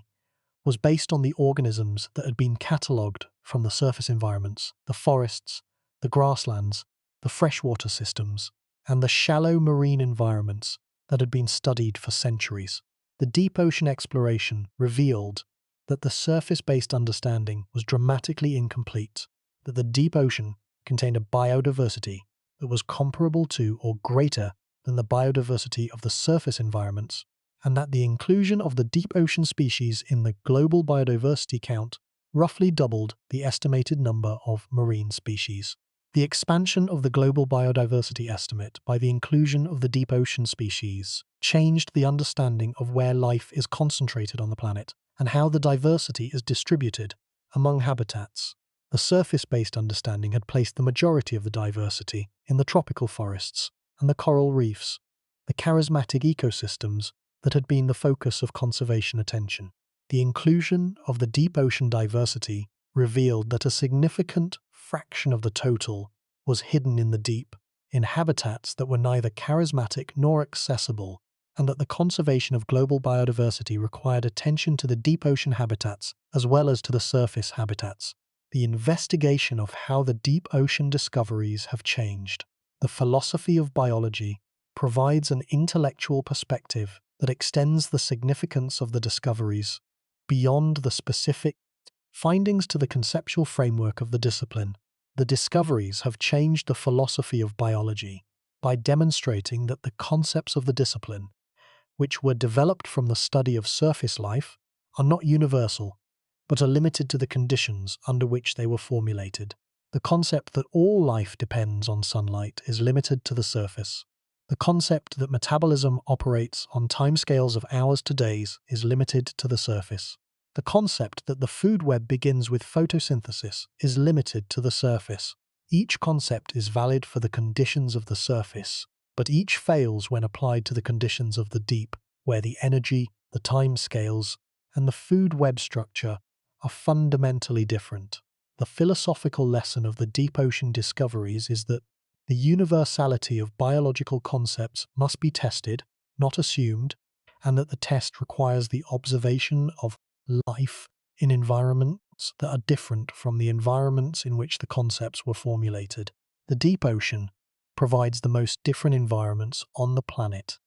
Speaker 1: was based on the organisms that had been catalogued from the surface environments, the forests, the grasslands, the freshwater systems, and the shallow marine environments that had been studied for centuries. The deep ocean exploration revealed that the surface-based understanding was dramatically incomplete, that the deep ocean contained a biodiversity that was comparable to or greater than the biodiversity of the surface environments, and that the inclusion of the deep ocean species in the global biodiversity count roughly doubled the estimated number of marine species. The expansion of the global biodiversity estimate by the inclusion of the deep ocean species changed the understanding of where life is concentrated on the planet and how the diversity is distributed among habitats. The surface-based understanding had placed the majority of the diversity in the tropical forests and the coral reefs, the charismatic ecosystems that had been the focus of conservation attention. The inclusion of the deep ocean diversity revealed that a significant fraction of the total was hidden in the deep, in habitats that were neither charismatic nor accessible, and that the conservation of global biodiversity required attention to the deep ocean habitats as well as to the surface habitats. The investigation of how the deep ocean discoveries have changed the philosophy of biology provides an intellectual perspective that extends the significance of the discoveries beyond the specific findings to the conceptual framework of the discipline. The discoveries have changed the philosophy of biology by demonstrating that the concepts of the discipline, which were developed from the study of surface life, are not universal, but are limited to the conditions under which they were formulated. The concept that all life depends on sunlight is limited to the surface. The concept that metabolism operates on timescales of hours to days is limited to the surface. The concept that the food web begins with photosynthesis is limited to the surface. Each concept is valid for the conditions of the surface, but each fails when applied to the conditions of the deep, where the energy, the timescales, and the food web structure are fundamentally different. The philosophical lesson of the deep ocean discoveries is that the universality of biological concepts must be tested, not assumed, and that the test requires the observation of life in environments that are different from the environments in which the concepts were formulated. The deep ocean provides the most different environments on the planet,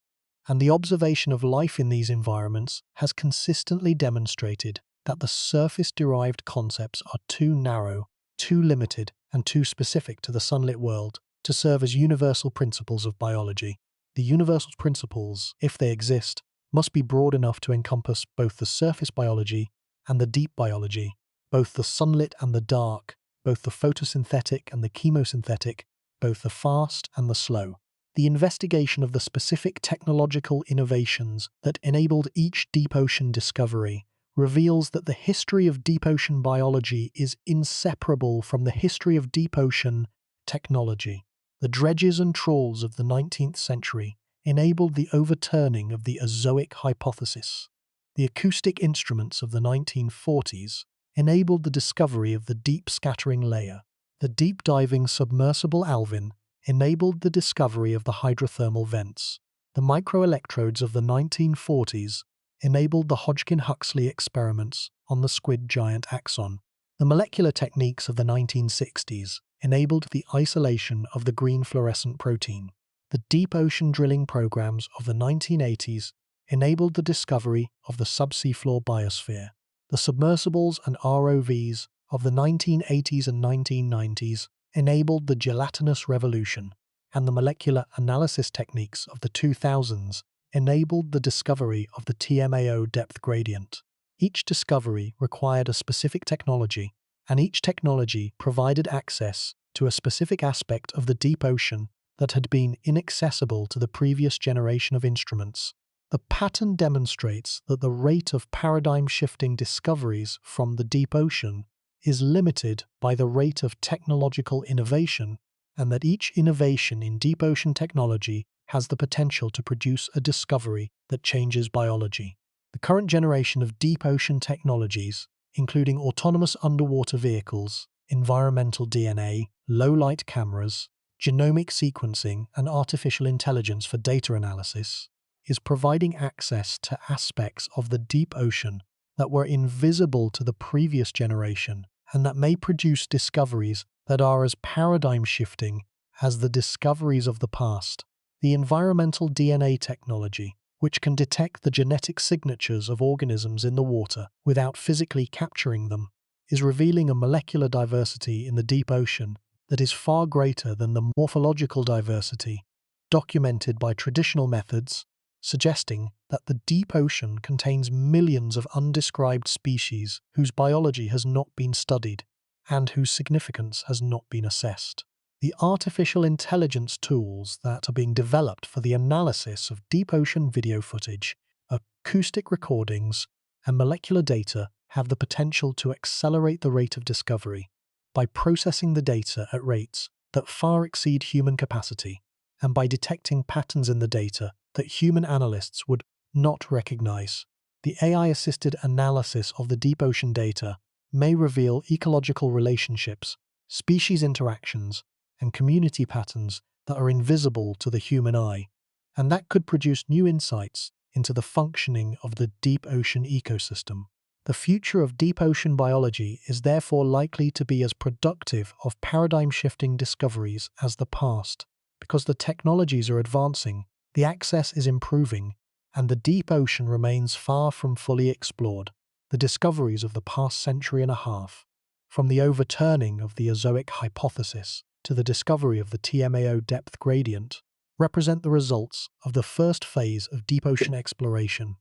Speaker 1: and the observation of life in these environments has consistently demonstrated that the surface-derived concepts are too narrow, too limited, and too specific to the sunlit world to serve as universal principles of biology. The universal principles, if they exist, must be broad enough to encompass both the surface biology and the deep biology, both the sunlit and the dark, both the photosynthetic and the chemosynthetic, both the fast and the slow. The investigation of the specific technological innovations that enabled each deep ocean discovery reveals that the history of deep ocean biology is inseparable from the history of deep ocean technology. The dredges and trawls of the 19th century enabled the overturning of the azoic hypothesis. The acoustic instruments of the 1940s enabled the discovery of the deep scattering layer. The deep-diving submersible Alvin enabled the discovery of the hydrothermal vents. The microelectrodes of the 1940s enabled the Hodgkin-Huxley experiments on the squid giant axon. The molecular techniques of the 1960s enabled the isolation of the green fluorescent protein. The deep ocean drilling programs of the 1980s enabled the discovery of the subsea floor biosphere. The submersibles and ROVs of the 1980s and 1990s enabled the gelatinous revolution, and the molecular analysis techniques of the 2000s enabled the discovery of the TMAO depth gradient. Each discovery required a specific technology, and each technology provided access to a specific aspect of the deep ocean that had been inaccessible to the previous generation of instruments. The pattern demonstrates that the rate of paradigm-shifting discoveries from the deep ocean is limited by the rate of technological innovation, and that each innovation in deep ocean technology has the potential to produce a discovery that changes biology. The current generation of deep ocean technologies, including autonomous underwater vehicles, environmental DNA, low-light cameras, genomic sequencing, and artificial intelligence for data analysis, is providing access to aspects of the deep ocean that were invisible to the previous generation and that may produce discoveries that are as paradigm-shifting as the discoveries of the past. The environmental DNA technology, which can detect the genetic signatures of organisms in the water without physically capturing them, is revealing a molecular diversity in the deep ocean that is far greater than the morphological diversity documented by traditional methods, suggesting that the deep ocean contains millions of undescribed species whose biology has not been studied and whose significance has not been assessed. The artificial intelligence tools that are being developed for the analysis of deep ocean video footage, acoustic recordings, and molecular data have the potential to accelerate the rate of discovery by processing the data at rates that far exceed human capacity and by detecting patterns in the data that human analysts would not recognize. The AI-assisted analysis of the deep ocean data may reveal ecological relationships, species interactions, and community patterns that are invisible to the human eye, and that could produce new insights into the functioning of the deep ocean ecosystem. The future of deep ocean biology is therefore likely to be as productive of paradigm-shifting discoveries as the past, because the technologies are advancing, the access is improving, and the deep ocean remains far from fully explored. The discoveries of the past century and a half, from the overturning of the Azoic hypothesis to the discovery of the TMAO depth gradient, represent the results of the first phase of deep ocean exploration,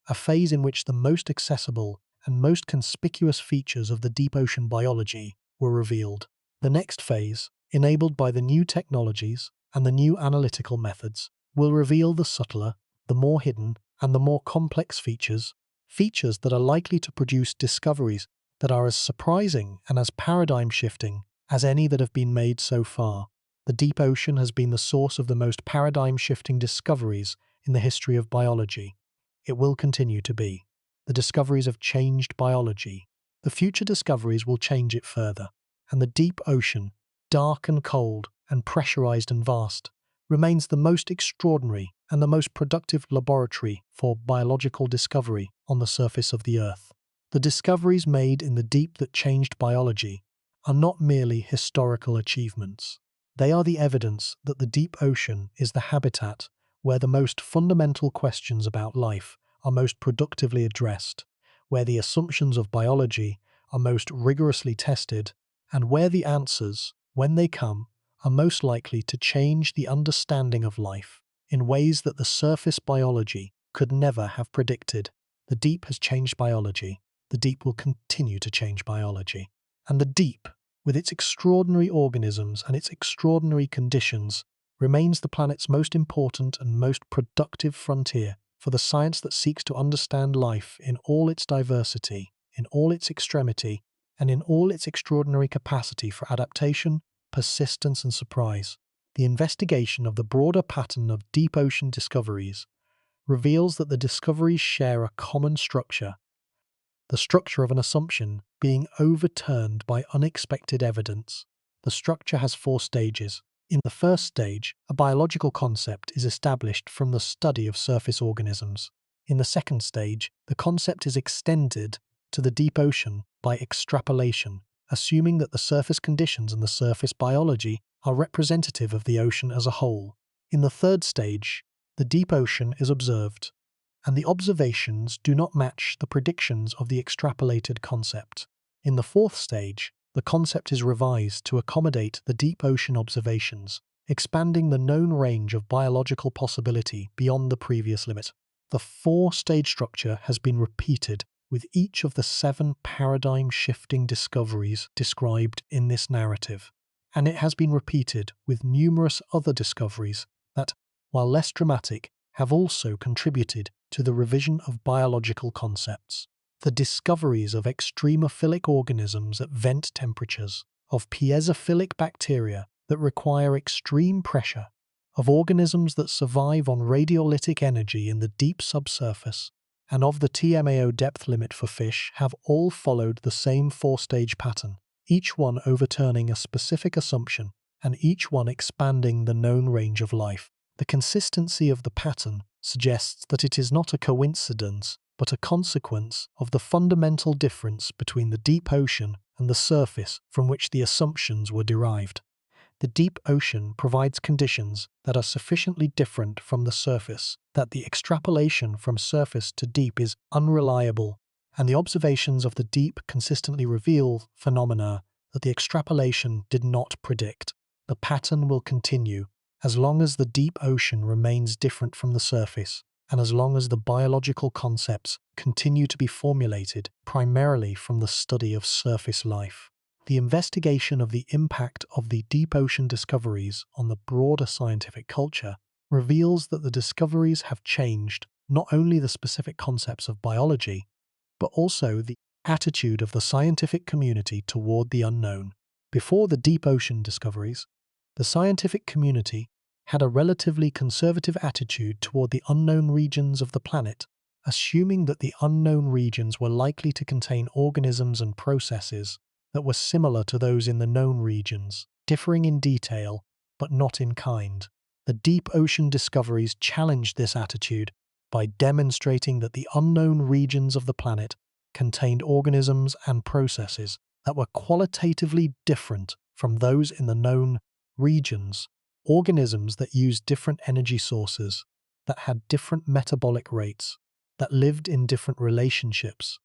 Speaker 1: a phase in which the most accessible and most conspicuous features of the deep ocean biology were revealed. The next phase, enabled by the new technologies and the new analytical methods, will reveal the subtler, the more hidden, and the more complex features that are likely to produce discoveries that are as surprising and as paradigm-shifting as any that have been made so far. The deep ocean has been the source of the most paradigm-shifting discoveries in the history of biology. It will continue to be. The discoveries have changed biology. The future discoveries will change it further, and the deep ocean, dark and cold and pressurized and vast, remains the most extraordinary and the most productive laboratory for biological discovery on the surface of the Earth. The discoveries made in the deep that changed biology are not merely historical achievements. They are the evidence that the deep ocean is the habitat where the most fundamental questions about life are most productively addressed, where the assumptions of biology are most rigorously tested, and where the answers, when they come, are most likely to change the understanding of life in ways that the surface biology could never have predicted. The deep has changed biology. The deep will continue to change biology. And the deep, with its extraordinary organisms and its extraordinary conditions, remains the planet's most important and most productive frontier for the science that seeks to understand life in all its diversity, in all its extremity, and in all its extraordinary capacity for adaptation, persistence, and surprise. The investigation of the broader pattern of deep ocean discoveries reveals that the discoveries share a common structure, the structure of an assumption being overturned by unexpected evidence. The structure has 4 stages. In the first stage, a biological concept is established from the study of surface organisms. In the second stage, the concept is extended to the deep ocean by extrapolation, assuming that the surface conditions and the surface biology are representative of the ocean as a whole. In the third stage, the deep ocean is observed, and the observations do not match the predictions of the extrapolated concept. In the fourth stage, the concept is revised to accommodate the deep ocean observations, expanding the known range of biological possibility beyond the previous limit. The 4-stage structure has been repeated with each of the 7 paradigm-shifting discoveries described in this narrative, and it has been repeated with numerous other discoveries that, while less dramatic, have also contributed to the revision of biological concepts. The discoveries of extremophilic organisms at vent temperatures, of piezophilic bacteria that require extreme pressure, of organisms that survive on radiolytic energy in the deep subsurface, and of the TMAO depth limit for fish have all followed the same four-stage pattern, each one overturning a specific assumption and each one expanding the known range of life. The consistency of the pattern suggests that it is not a coincidence, but a consequence of the fundamental difference between the deep ocean and the surface from which the assumptions were derived. The deep ocean provides conditions that are sufficiently different from the surface that the extrapolation from surface to deep is unreliable, and the observations of the deep consistently reveal phenomena that the extrapolation did not predict. The pattern will continue as long as the deep ocean remains different from the surface, and as long as the biological concepts continue to be formulated primarily from the study of surface life. The investigation of the impact of the deep ocean discoveries on the broader scientific culture reveals that the discoveries have changed not only the specific concepts of biology, but also the attitude of the scientific community toward the unknown. Before the deep ocean discoveries, the scientific community had a relatively conservative attitude toward the unknown regions of the planet, assuming that the unknown regions were likely to contain organisms and processes that were similar to those in the known regions, differing in detail, but not in kind. The deep ocean discoveries challenged this attitude by demonstrating that the unknown regions of the planet contained organisms and processes that were qualitatively different from those in the known regions, organisms that used different energy sources, that had different metabolic rates, that lived in different relationships,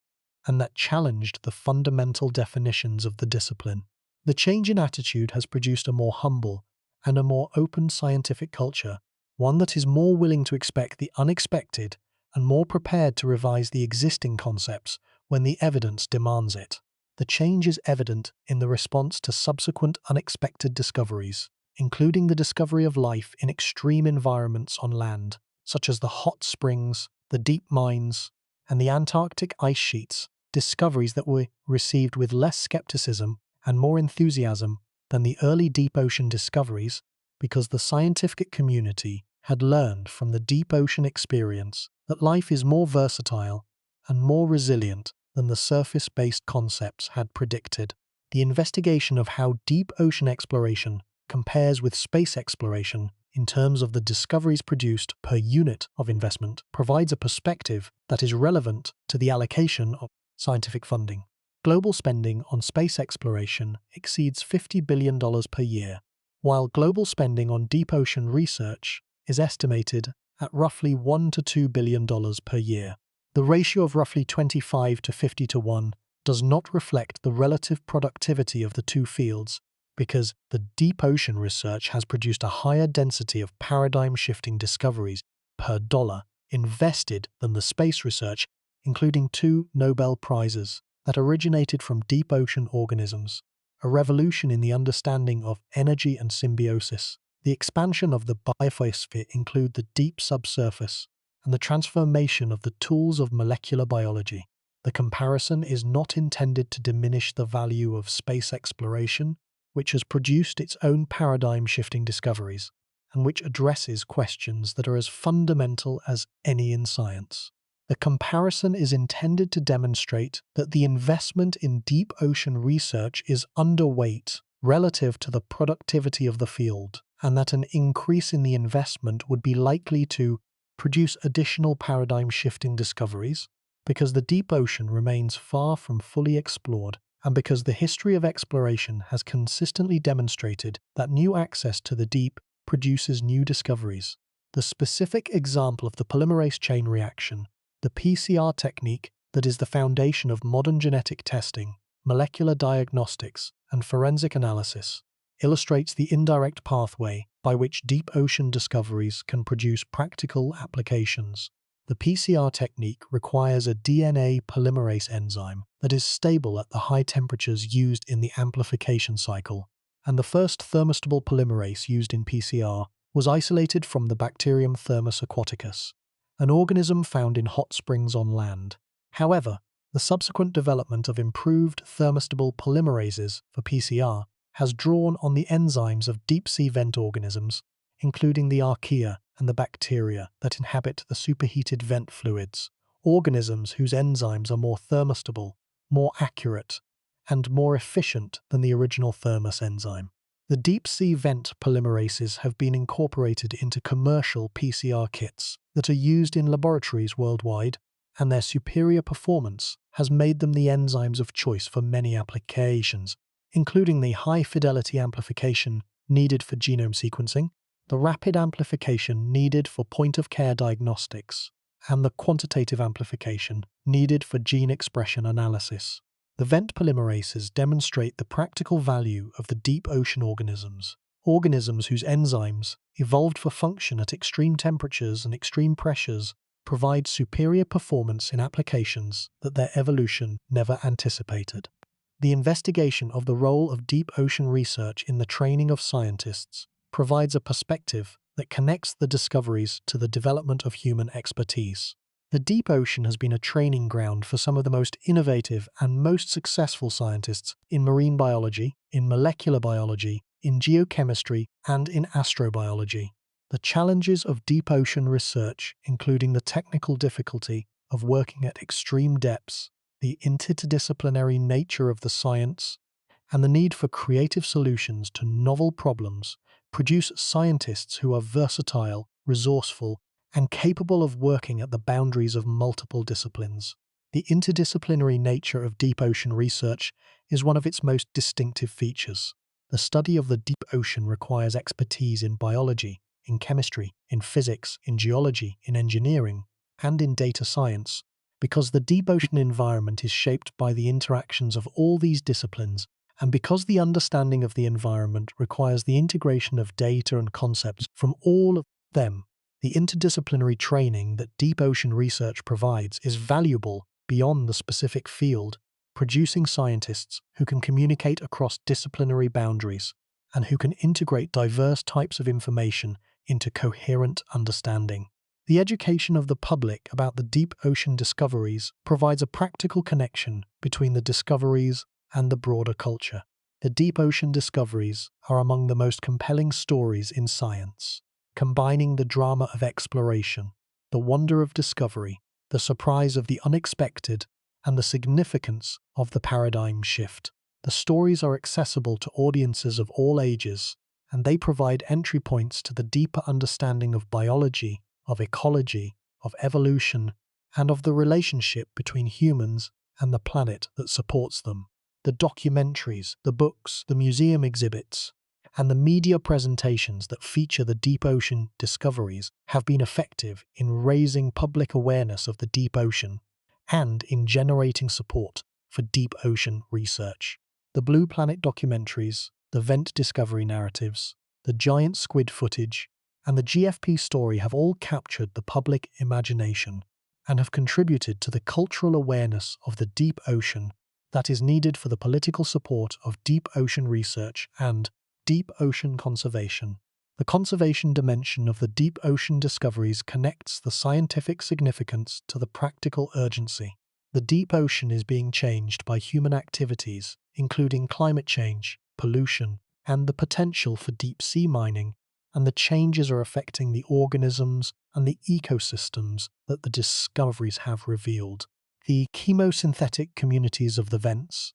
Speaker 1: and that challenged the fundamental definitions of the discipline. The change in attitude has produced a more humble and a more open scientific culture, one that is more willing to expect the unexpected and more prepared to revise the existing concepts when the evidence demands it. The change is evident in the response to subsequent unexpected discoveries, including the discovery of life in extreme environments on land, such as the hot springs, the deep mines, and the Antarctic ice sheets, discoveries that were received with less skepticism and more enthusiasm than the early deep ocean discoveries, because the scientific community had learned from the deep ocean experience that life is more versatile and more resilient than the surface-based concepts had predicted. The investigation of how deep ocean exploration compares with space exploration in terms of the discoveries produced per unit of investment provides a perspective that is relevant to the allocation of scientific funding. Global spending on space exploration exceeds $50 billion per year, while global spending on deep ocean research is estimated at roughly $1 to $2 billion per year. The ratio of roughly 25 to 50 to 1 does not reflect the relative productivity of the two fields, because the deep ocean research has produced a higher density of paradigm-shifting discoveries per dollar invested than the space research, including 2 Nobel Prizes that originated from deep ocean organisms, a revolution in the understanding of energy and symbiosis. The expansion of the biosphere include the deep subsurface and the transformation of the tools of molecular biology. The comparison is not intended to diminish the value of space exploration, which has produced its own paradigm-shifting discoveries, and which addresses questions that are as fundamental as any in science. The comparison is intended to demonstrate that the investment in deep ocean research is underweight relative to the productivity of the field, and that an increase in the investment would be likely to produce additional paradigm-shifting discoveries, because the deep ocean remains far from fully explored, and because the history of exploration has consistently demonstrated that new access to the deep produces new discoveries. The specific example of the polymerase chain reaction, the PCR technique that is the foundation of modern genetic testing, molecular diagnostics, and forensic analysis, illustrates the indirect pathway by which deep ocean discoveries can produce practical applications. The PCR technique requires a DNA polymerase enzyme that is stable at the high temperatures used in the amplification cycle, and the first thermostable polymerase used in PCR was isolated from the bacterium Thermus aquaticus, an organism found in hot springs on land. However, the subsequent development of improved thermostable polymerases for PCR has drawn on the enzymes of deep-sea vent organisms including the archaea and the bacteria that inhabit the superheated vent fluids, organisms whose enzymes are more thermostable, more accurate, and more efficient than the original thermos enzyme. The deep-sea vent polymerases have been incorporated into commercial PCR kits that are used in laboratories worldwide, and their superior performance has made them the enzymes of choice for many applications, including the high-fidelity amplification needed for genome sequencing, the rapid amplification needed for point-of-care diagnostics, and the quantitative amplification needed for gene expression analysis. The vent polymerases demonstrate the practical value of the deep ocean organisms whose enzymes, evolved for function at extreme temperatures and extreme pressures, provide superior performance in applications that their evolution never anticipated. The investigation of the role of deep ocean research in the training of scientists provides a perspective that connects the discoveries to the development of human expertise. The deep ocean has been a training ground for some of the most innovative and most successful scientists in marine biology, in molecular biology, in geochemistry, and in astrobiology. The challenges of deep ocean research, including the technical difficulty of working at extreme depths, the interdisciplinary nature of the science, and the need for creative solutions to novel problems, produce scientists who are versatile, resourceful, and capable of working at the boundaries of multiple disciplines. The interdisciplinary nature of deep ocean research is one of its most distinctive features. The study of the deep ocean requires expertise in biology, in chemistry, in physics, in geology, in engineering, and in data science, because the deep ocean environment is shaped by the interactions of all these disciplines, and because the understanding of the environment requires the integration of data and concepts from all of them. The interdisciplinary training that deep ocean research provides is valuable beyond the specific field, producing scientists who can communicate across disciplinary boundaries and who can integrate diverse types of information into coherent understanding. The education of the public about the deep ocean discoveries provides a practical connection between the discoveries and the broader culture. The deep ocean discoveries are among the most compelling stories in science, combining the drama of exploration, the wonder of discovery, the surprise of the unexpected, and the significance of the paradigm shift. The stories are accessible to audiences of all ages, and they provide entry points to the deeper understanding of biology, of ecology, of evolution, and of the relationship between humans and the planet that supports them. The documentaries, the books, the museum exhibits, and the media presentations that feature the deep ocean discoveries have been effective in raising public awareness of the deep ocean and in generating support for deep ocean research. The Blue Planet documentaries, the Vent Discovery narratives, the giant squid footage, and the GFP story have all captured the public imagination and have contributed to the cultural awareness of the deep ocean that is needed for the political support of deep ocean research and deep ocean conservation. The conservation dimension of the deep ocean discoveries connects the scientific significance to the practical urgency. The deep ocean is being changed by human activities, including climate change, pollution, and the potential for deep sea mining, and the changes are affecting the organisms and the ecosystems that the discoveries have revealed. The chemosynthetic communities of the vents,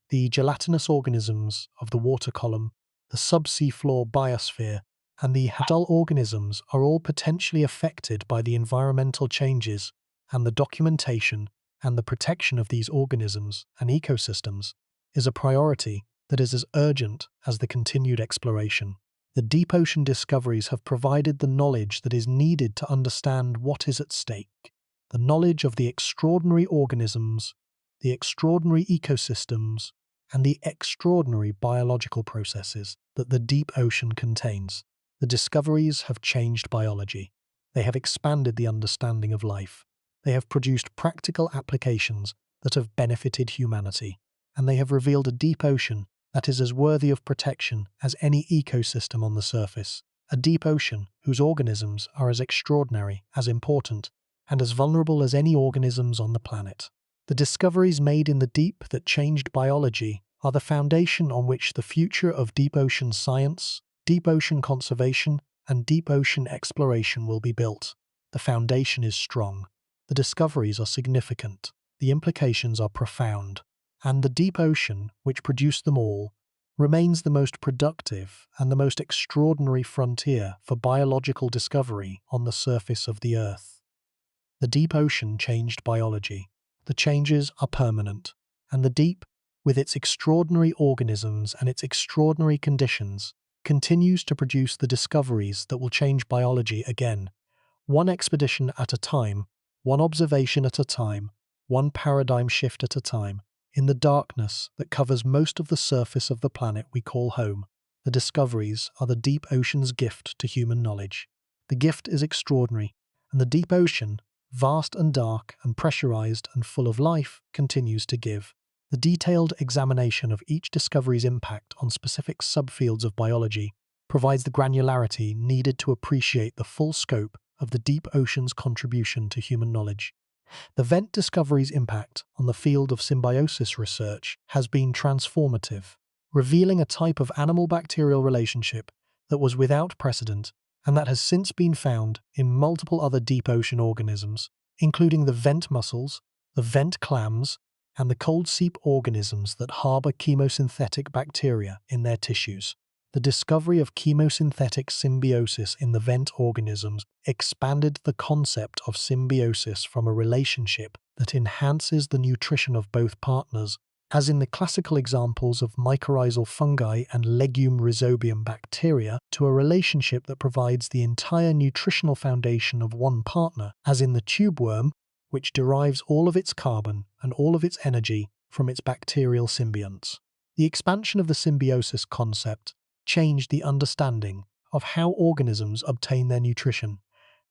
Speaker 1: the gelatinous organisms of the water column, the subsea floor biosphere, and the adult organisms are all potentially affected by the environmental changes, and the documentation and the protection of these organisms and ecosystems is a priority that is as urgent as the continued exploration. The deep ocean discoveries have provided the knowledge that is needed to understand what is at stake, the knowledge of the extraordinary organisms, the extraordinary ecosystems, and the extraordinary biological processes that the deep ocean contains. The discoveries have changed biology. They have expanded the understanding of life. They have produced practical applications that have benefited humanity, and they have revealed a deep ocean that is as worthy of protection as any ecosystem on the surface, a deep ocean whose organisms are as extraordinary, as important, and as vulnerable as any organisms on the planet. The discoveries made in the deep that changed biology are the foundation on which the future of deep ocean science, deep ocean conservation, and deep ocean exploration will be built. The foundation is strong. The discoveries are significant. The implications are profound. And the deep ocean, which produced them all, remains the most productive and the most extraordinary frontier for biological discovery on the surface of the Earth. The deep ocean changed biology. The changes are permanent, and the deep, with its extraordinary organisms and its extraordinary conditions, continues to produce the discoveries that will change biology again, one expedition at a time, one observation at a time, one paradigm shift at a time. In the darkness that covers most of the surface of the planet we call home, the discoveries are the deep ocean's gift to human knowledge. The gift is extraordinary, and the deep ocean, vast and dark and pressurized and full of life, continues to give. The detailed examination of each discovery's impact on specific subfields of biology provides the granularity needed to appreciate the full scope of the deep ocean's contribution to human knowledge. The Vent discovery's impact on the field of symbiosis research has been transformative, revealing a type of animal-bacterial relationship that was without precedent and that has since been found in multiple other deep ocean organisms, including the vent mussels, the vent clams, and the cold seep organisms that harbor chemosynthetic bacteria in their tissues. The discovery of chemosynthetic symbiosis in the vent organisms expanded the concept of symbiosis from a relationship that enhances the nutrition of both partners, as in the classical examples of mycorrhizal fungi and legume rhizobium bacteria, to a relationship that provides the entire nutritional foundation of one partner, as in the tube worm, which derives all of its carbon and all of its energy from its bacterial symbionts. The expansion of the symbiosis concept changed the understanding of how organisms obtain their nutrition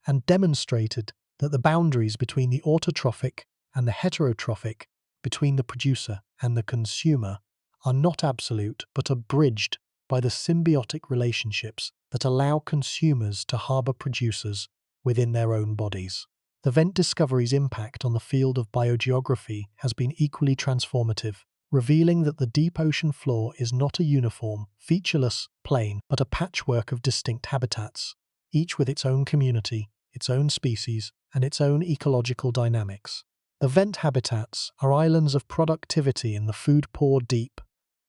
Speaker 1: and demonstrated that the boundaries between the autotrophic and the heterotrophic, between the producer and the consumer, are not absolute but are bridged by the symbiotic relationships that allow consumers to harbor producers within their own bodies. The Vent discovery's impact on the field of biogeography has been equally transformative, revealing that the deep ocean floor is not a uniform, featureless plane, but a patchwork of distinct habitats, each with its own community, its own species, and its own ecological dynamics. The vent habitats are islands of productivity in the food-poor deep,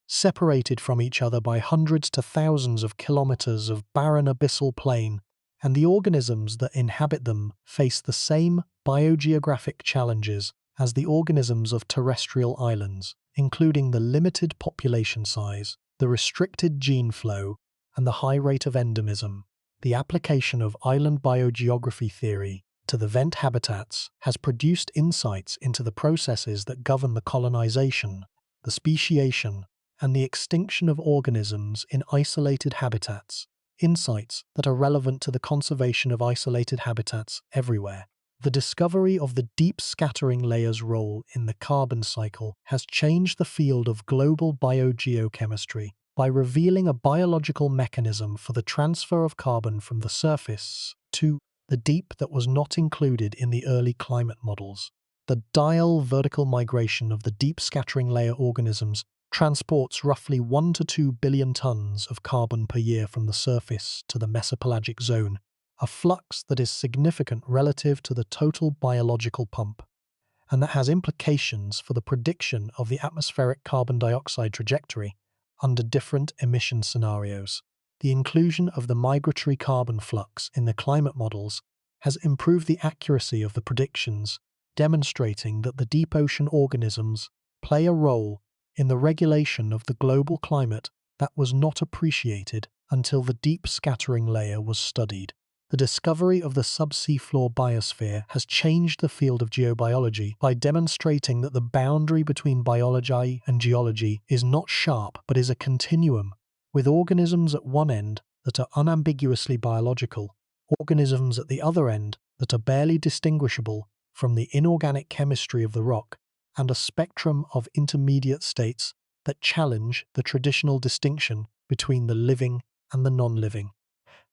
Speaker 1: separated from each other by hundreds to thousands of kilometers of barren abyssal plain, and the organisms that inhabit them face the same biogeographic challenges as the organisms of terrestrial islands, including the limited population size, the restricted gene flow, and the high rate of endemism. The application of island biogeography theory to the vent habitats has produced insights into the processes that govern the colonization, the speciation, and the extinction of organisms in isolated habitats, insights that are relevant to the conservation of isolated habitats everywhere. The discovery of the deep scattering layer's role in the carbon cycle has changed the field of global biogeochemistry by revealing a biological mechanism for the transfer of carbon from the surface to the deep that was not included in the early climate models. The diel vertical migration of the deep scattering layer organisms transports roughly 1 to 2 billion tons of carbon per year from the surface to the mesopelagic zone, a flux that is significant relative to the total biological pump, and that has implications for the prediction of the atmospheric carbon dioxide trajectory under different emission scenarios. The inclusion of the migratory carbon flux in the climate models has improved the accuracy of the predictions, demonstrating that the deep ocean organisms play a role in the regulation of the global climate that was not appreciated until the deep scattering layer was studied. The discovery of the subsea floor biosphere has changed the field of geobiology by demonstrating that the boundary between biology and geology is not sharp but is a continuum, with organisms at one end that are unambiguously biological, organisms at the other end that are barely distinguishable from the inorganic chemistry of the rock, and a spectrum of intermediate states that challenge the traditional distinction between the living and the non-living.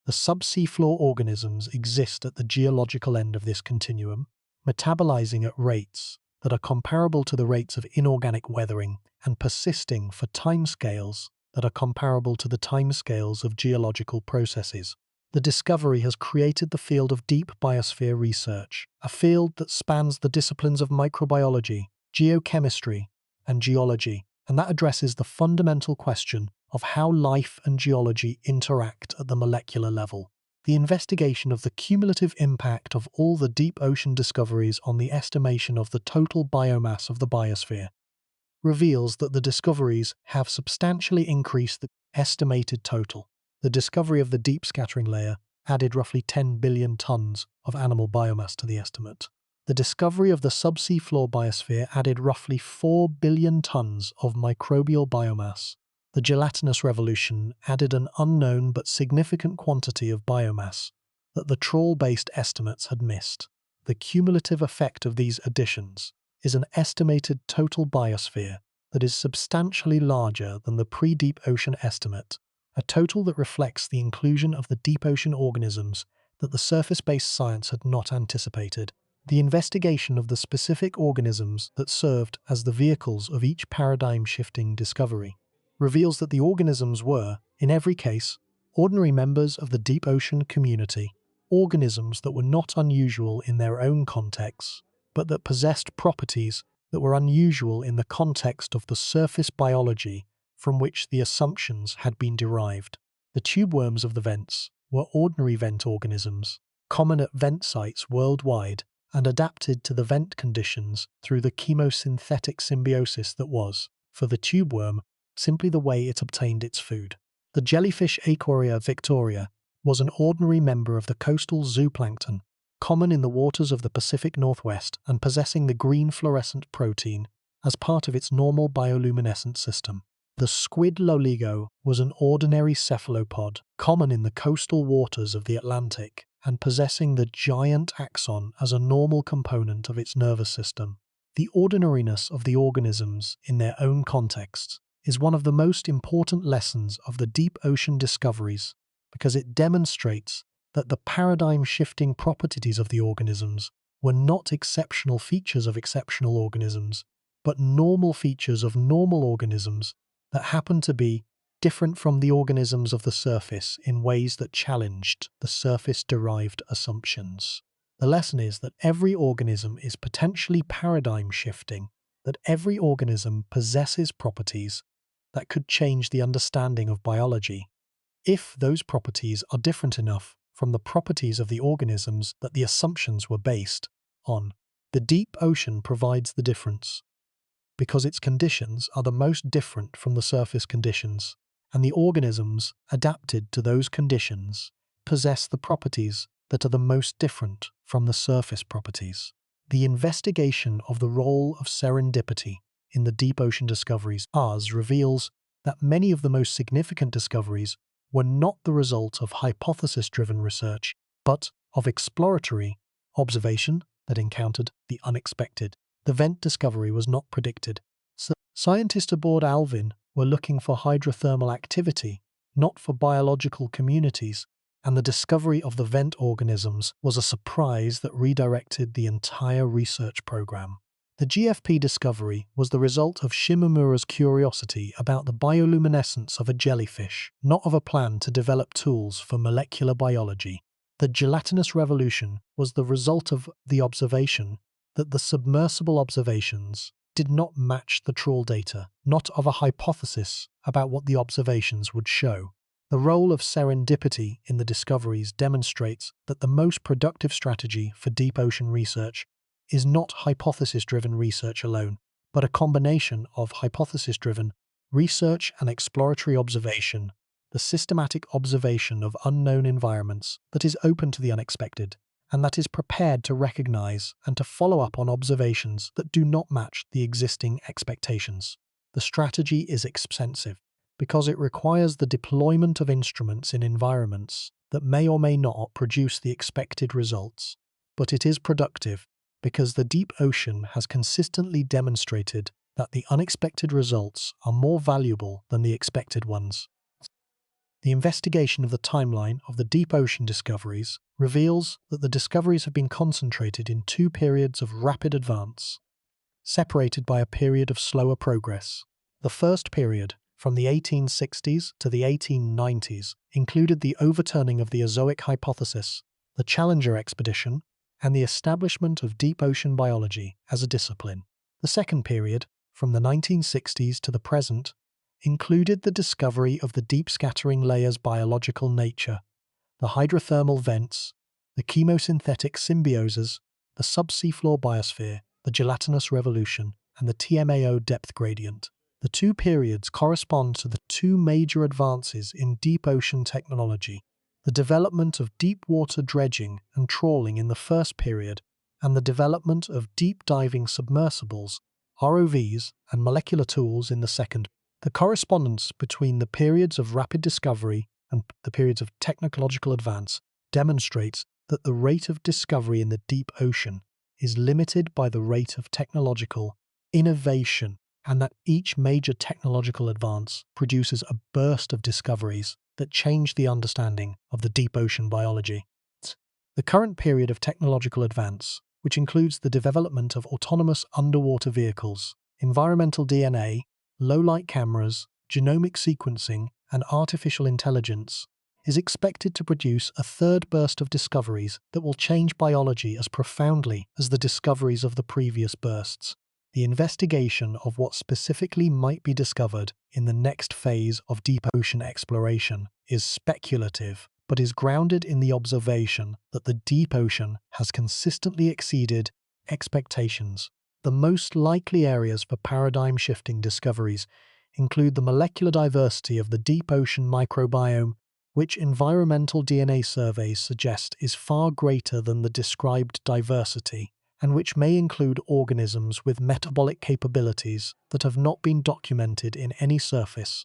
Speaker 1: The subsea floor organisms exist at the geological end of this continuum, metabolizing at rates that are comparable to the rates of inorganic weathering and persisting for timescales that are comparable to the timescales of geological processes. The discovery has created the field of deep biosphere research, a field that spans the disciplines of microbiology, geochemistry, and geology, and that addresses the fundamental question of how life and geology interact at the molecular level. The investigation of the cumulative impact of all the deep ocean discoveries on the estimation of the total biomass of the biosphere reveals that the discoveries have substantially increased the estimated total. The discovery of the deep scattering layer added roughly 10 billion tons of animal biomass to the estimate. The discovery of the subsea floor biosphere added roughly 4 billion tons of microbial biomass. The gelatinous revolution added an unknown but significant quantity of biomass that the trawl-based estimates had missed. The cumulative effect of these additions is an estimated total biosphere that is substantially larger than the pre-deep ocean estimate, a total that reflects the inclusion of the deep ocean organisms that the surface-based science had not anticipated. The investigation of the specific organisms that served as the vehicles of each paradigm-shifting discovery reveals that the organisms were, in every case, ordinary members of the deep ocean community, organisms that were not unusual in their own contexts, but that possessed properties that were unusual in the context of the surface biology from which the assumptions had been derived. The tube worms of the vents were ordinary vent organisms, common at vent sites worldwide, and adapted to the vent conditions through the chemosynthetic symbiosis that was, for the tube worm, simply the way it obtained its food. The jellyfish Aquaria victoria was an ordinary member of the coastal zooplankton, common in the waters of the Pacific Northwest and possessing the green fluorescent protein as part of its normal bioluminescent system. The squid loligo was an ordinary cephalopod, common in the coastal waters of the Atlantic and possessing the giant axon as a normal component of its nervous system. The ordinariness of the organisms in their own contexts is one of the most important lessons of the deep ocean discoveries because it demonstrates that the paradigm-shifting properties of the organisms were not exceptional features of exceptional organisms, but normal features of normal organisms that happen to be different from the organisms of the surface in ways that challenged the surface-derived assumptions. The lesson is that every organism is potentially paradigm-shifting, that every organism possesses properties that could change the understanding of biology, if those properties are different enough from the properties of the organisms that the assumptions were based on. The deep ocean provides the difference, because its conditions are the most different from the surface conditions, and the organisms adapted to those conditions possess the properties that are the most different from the surface properties. The investigation of the role of serendipity in the deep ocean discoveries reveals that many of the most significant discoveries were not the result of hypothesis-driven research, but of exploratory observation that encountered the unexpected. The vent discovery was not predicted. Scientists aboard Alvin were looking for hydrothermal activity, not for biological communities, and the discovery of the vent organisms was a surprise that redirected the entire research program. The GFP discovery was the result of Shimomura's curiosity about the bioluminescence of a jellyfish, not of a plan to develop tools for molecular biology. The gelatinous revolution was the result of the observation that the submersible observations did not match the trawl data, not of a hypothesis about what the observations would show. The role of serendipity in the discoveries demonstrates that the most productive strategy for deep ocean research is not hypothesis-driven research alone, but a combination of hypothesis-driven research and exploratory observation, the systematic observation of unknown environments that is open to the unexpected, and that is prepared to recognize and to follow up on observations that do not match the existing expectations. The strategy is expensive because it requires the deployment of instruments in environments that may or may not produce the expected results, but it is productive because the deep ocean has consistently demonstrated that the unexpected results are more valuable than the expected ones. The investigation of the timeline of the deep ocean discoveries reveals that the discoveries have been concentrated in two periods of rapid advance, separated by a period of slower progress. The first period, from the 1860s to the 1890s included the overturning of the Azoic hypothesis, the Challenger expedition, and the establishment of deep ocean biology as a discipline. The second period, from the 1960s to the present, included the discovery of the deep scattering layer's biological nature, the hydrothermal vents, the chemosynthetic symbioses, the subsea floor biosphere, the gelatinous revolution, and the TMAO depth gradient. The two periods correspond to the two major advances in deep ocean technology: the development of deep water dredging and trawling in the first period, and the development of deep diving submersibles, ROVs, and molecular tools in the second. The correspondence between the periods of rapid discovery and the periods of technological advance demonstrates that the rate of discovery in the deep ocean is limited by the rate of technological innovation, and that each major technological advance produces a burst of discoveries that change the understanding of the deep ocean biology. The current period of technological advance, which includes the development of autonomous underwater vehicles, environmental DNA, low-light cameras, genomic sequencing, and artificial intelligence, is expected to produce a third burst of discoveries that will change biology as profoundly as the discoveries of the previous bursts. The investigation of what specifically might be discovered in the next phase of deep ocean exploration is speculative, but is grounded in the observation that the deep ocean has consistently exceeded expectations. The most likely areas for paradigm-shifting discoveries include the molecular diversity of the deep ocean microbiome, which environmental DNA surveys suggest is far greater than the described diversity, and which may include organisms with metabolic capabilities that have not been documented in any surface.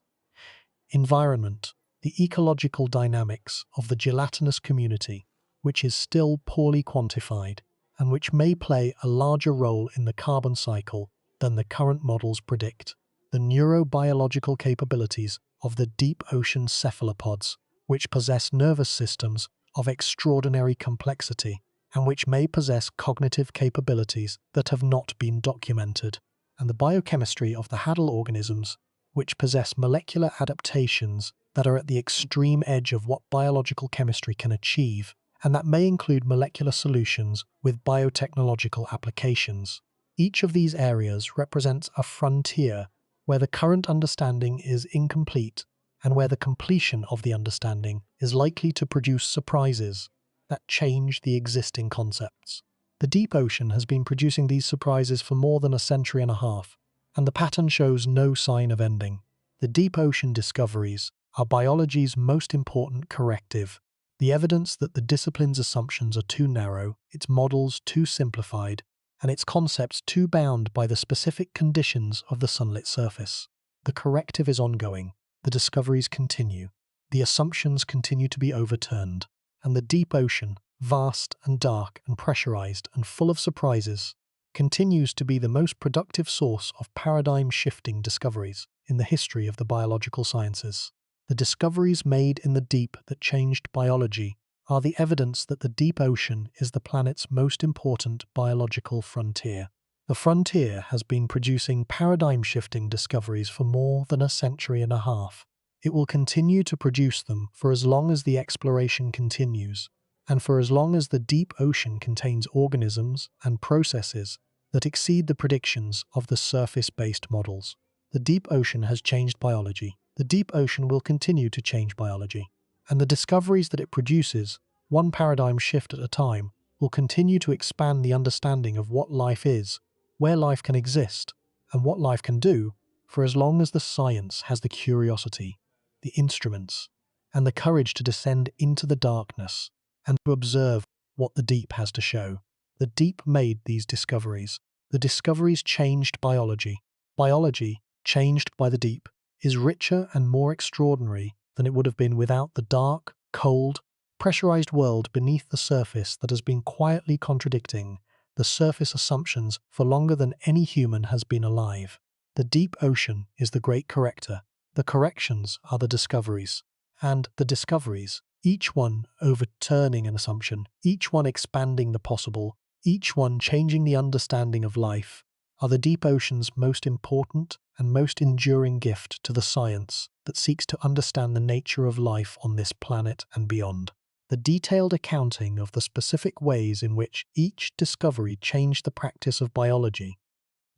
Speaker 1: Environment, the ecological dynamics of the gelatinous community, which is still poorly quantified, and which may play a larger role in the carbon cycle than the current models predict. The neurobiological capabilities of the deep ocean cephalopods, which possess nervous systems of extraordinary complexity, and which may possess cognitive capabilities that have not been documented. And the biochemistry of the hadal organisms, which possess molecular adaptations that are at the extreme edge of what biological chemistry can achieve, and that may include molecular solutions with biotechnological applications. Each of these areas represents a frontier where the current understanding is incomplete and where the completion of the understanding is likely to produce surprises that change the existing concepts. The deep ocean has been producing these surprises for more than a century and a half, and the pattern shows no sign of ending. The deep ocean discoveries are biology's most important corrective. The evidence that the discipline's assumptions are too narrow, its models too simplified, and its concepts too bound by the specific conditions of the sunlit surface. The corrective is ongoing. The discoveries continue. The assumptions continue to be overturned. And the deep ocean, vast and dark and pressurized and full of surprises, continues to be the most productive source of paradigm-shifting discoveries in the history of the biological sciences. The discoveries made in the deep that changed biology are the evidence that the deep ocean is the planet's most important biological frontier. The frontier has been producing paradigm-shifting discoveries for more than a century and a half. It will continue to produce them for as long as the exploration continues, and for as long as the deep ocean contains organisms and processes that exceed the predictions of the surface-based models. The deep ocean has changed biology. The deep ocean will continue to change biology. And the discoveries that it produces, one paradigm shift at a time, will continue to expand the understanding of what life is, where life can exist, and what life can do, for as long as the science has the curiosity, the instruments, and the courage to descend into the darkness and to observe what the deep has to show. The deep made these discoveries. The discoveries changed biology. Biology, changed by the deep, is richer and more extraordinary than it would have been without the dark, cold, pressurized world beneath the surface that has been quietly contradicting the surface assumptions for longer than any human has been alive. The deep ocean is the great corrector. The corrections are the discoveries. And the discoveries, each one overturning an assumption, each one expanding the possible, each one changing the understanding of life, are the deep ocean's most important and most enduring gift to the science that seeks to understand the nature of life on this planet and beyond. The detailed accounting of the specific ways in which each discovery changed the practice of biology,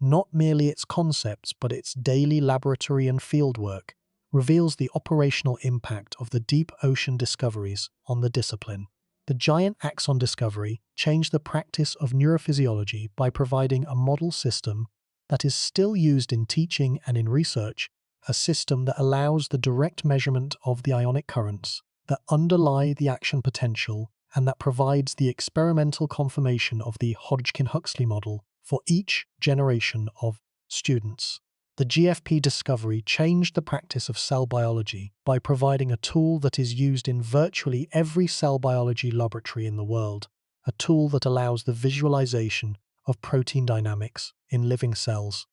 Speaker 1: not merely its concepts but its daily laboratory and fieldwork, reveals the operational impact of the deep ocean discoveries on the discipline. The giant axon discovery changed the practice of neurophysiology by providing a model system that is still used in teaching and in research, a system that allows the direct measurement of the ionic currents that underlie the action potential and that provides the experimental confirmation of the Hodgkin-Huxley model for each generation of students. The GFP discovery changed the practice of cell biology by providing a tool that is used in virtually every cell biology laboratory in the world, a tool that allows the visualization of protein dynamics in living cells,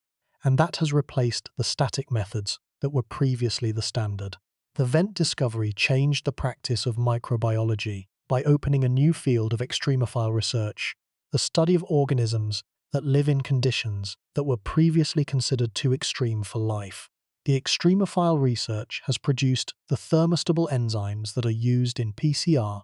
Speaker 1: and that has replaced the static methods that were previously the standard. The Vent discovery changed the practice of microbiology by opening a new field of extremophile research, the study of organisms that live in conditions that were previously considered too extreme for life. The extremophile research has produced the thermostable enzymes that are used in PCR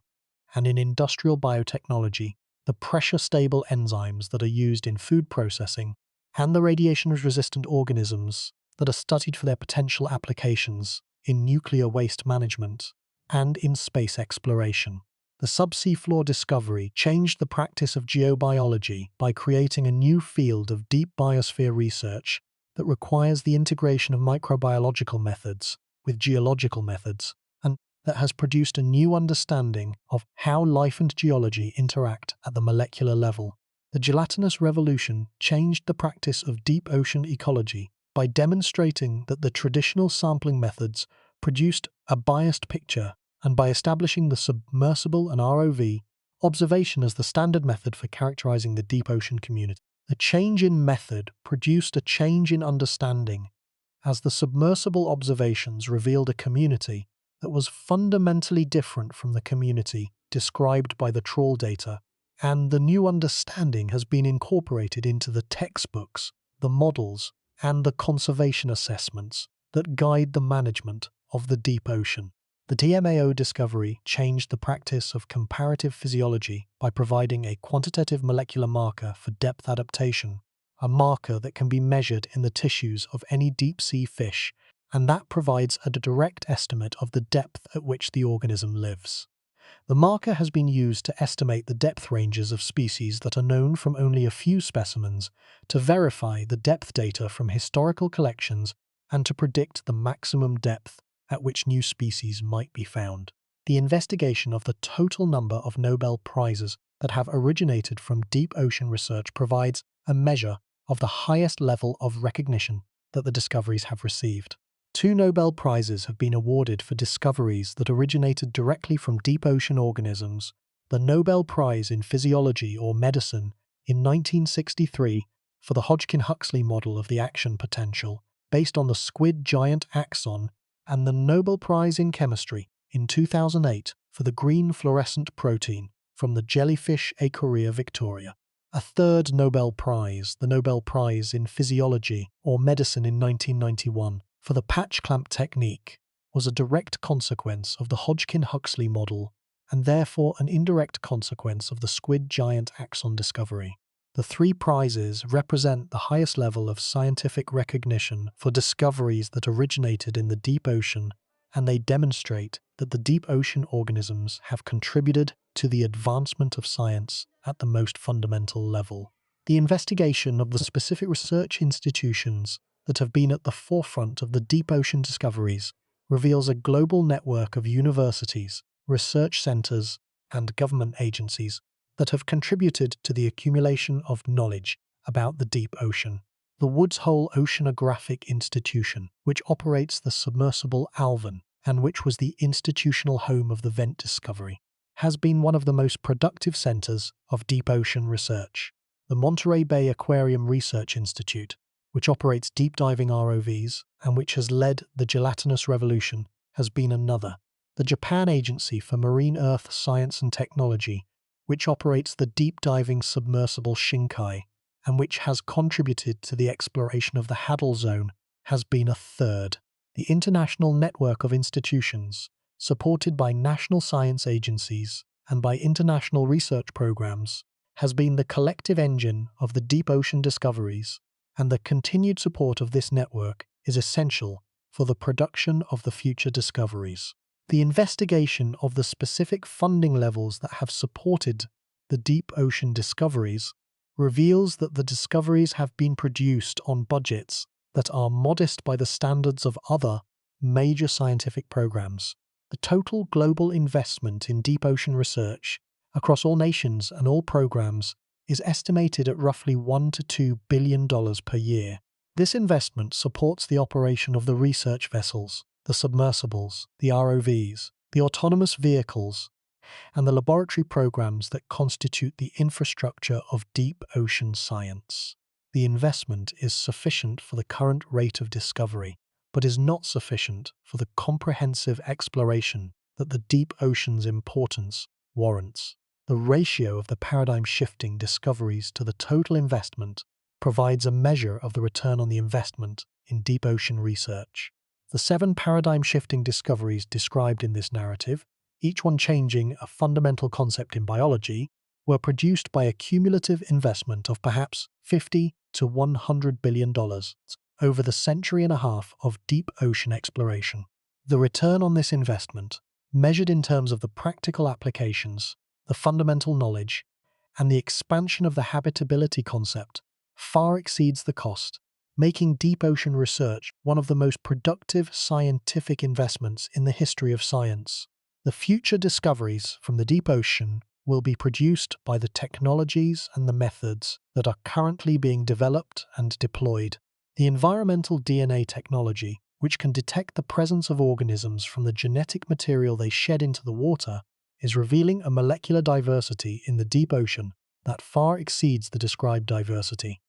Speaker 1: and in industrial biotechnology, the pressure-stable enzymes that are used in food processing, and the radiation-resistant organisms that are studied for their potential applications in nuclear waste management and in space exploration. The subsea floor discovery changed the practice of geobiology by creating a new field of deep biosphere research that requires the integration of microbiological methods with geological methods, and that has produced a new understanding of how life and geology interact at the molecular level. The gelatinous revolution changed the practice of deep ocean ecology by demonstrating that the traditional sampling methods produced a biased picture, and by establishing the submersible and ROV observation as the standard method for characterizing the deep ocean community. The change in method produced a change in understanding, as the submersible observations revealed a community that was fundamentally different from the community described by the trawl data, and the new understanding has been incorporated into the textbooks, the models, and the conservation assessments that guide the management of the deep ocean. The TMAO discovery changed the practice of comparative physiology by providing a quantitative molecular marker for depth adaptation, a marker that can be measured in the tissues of any deep-sea fish, and that provides a direct estimate of the depth at which the organism lives. The marker has been used to estimate the depth ranges of species that are known from only a few specimens, to verify the depth data from historical collections, and to predict the maximum depth at which new species might be found. The investigation of the total number of Nobel Prizes that have originated from deep ocean research provides a measure of the highest level of recognition that the discoveries have received. 2 Nobel Prizes have been awarded for discoveries that originated directly from deep ocean organisms: the Nobel Prize in Physiology or Medicine in 1963 for the Hodgkin-Huxley model of the action potential based on the squid giant axon, and the Nobel Prize in Chemistry in 2008 for the green fluorescent protein from the jellyfish Achorea victoria. A third Nobel Prize, the Nobel Prize in Physiology or Medicine in 1991 for the patch clamp technique, was a direct consequence of the Hodgkin-Huxley model and therefore an indirect consequence of the squid giant axon discovery. The 3 prizes represent the highest level of scientific recognition for discoveries that originated in the deep ocean, and they demonstrate that the deep ocean organisms have contributed to the advancement of science at the most fundamental level. The investigation of the specific research institutions that have been at the forefront of the deep ocean discoveries reveals a global network of universities, research centers, and government agencies that have contributed to the accumulation of knowledge about the deep ocean. The Woods Hole Oceanographic Institution, which operates the submersible Alvin, and which was the institutional home of the Vent discovery, has been one of the most productive centers of deep ocean research. The Monterey Bay Aquarium Research Institute, which operates deep diving ROVs and which has led the gelatinous revolution, has been another. The Japan Agency for Marine Earth Science and Technology, which operates the deep diving submersible Shinkai, and which has contributed to the exploration of the Hadal Zone, has been a third. The international network of institutions, supported by national science agencies and by international research programs, has been the collective engine of the deep ocean discoveries, and the continued support of this network is essential for the production of the future discoveries. The investigation of the specific funding levels that have supported the deep ocean discoveries reveals that the discoveries have been produced on budgets that are modest by the standards of other major scientific programs. The total global investment in deep ocean research across all nations and all programs is estimated at roughly $1 to $2 billion per year. This investment supports the operation of the research vessels, the submersibles, the ROVs, the autonomous vehicles, and the laboratory programs that constitute the infrastructure of deep ocean science. The investment is sufficient for the current rate of discovery, but is not sufficient for the comprehensive exploration that the deep ocean's importance warrants. The ratio of the paradigm-shifting discoveries to the total investment provides a measure of the return on the investment in deep ocean research. The 7 paradigm-shifting discoveries described in this narrative, each one changing a fundamental concept in biology, were produced by a cumulative investment of perhaps $50 to $100 billion over the century and a half of deep ocean exploration. The return on this investment, measured in terms of the practical applications, the fundamental knowledge, and the expansion of the habitability concept, far exceeds the cost, making deep ocean research one of the most productive scientific investments in the history of science. The future discoveries from the deep ocean will be produced by the technologies and the methods that are currently being developed and deployed. The environmental DNA technology, which can detect the presence of organisms from the genetic material they shed into the water, is revealing a molecular diversity in the deep ocean that far exceeds the described diversity,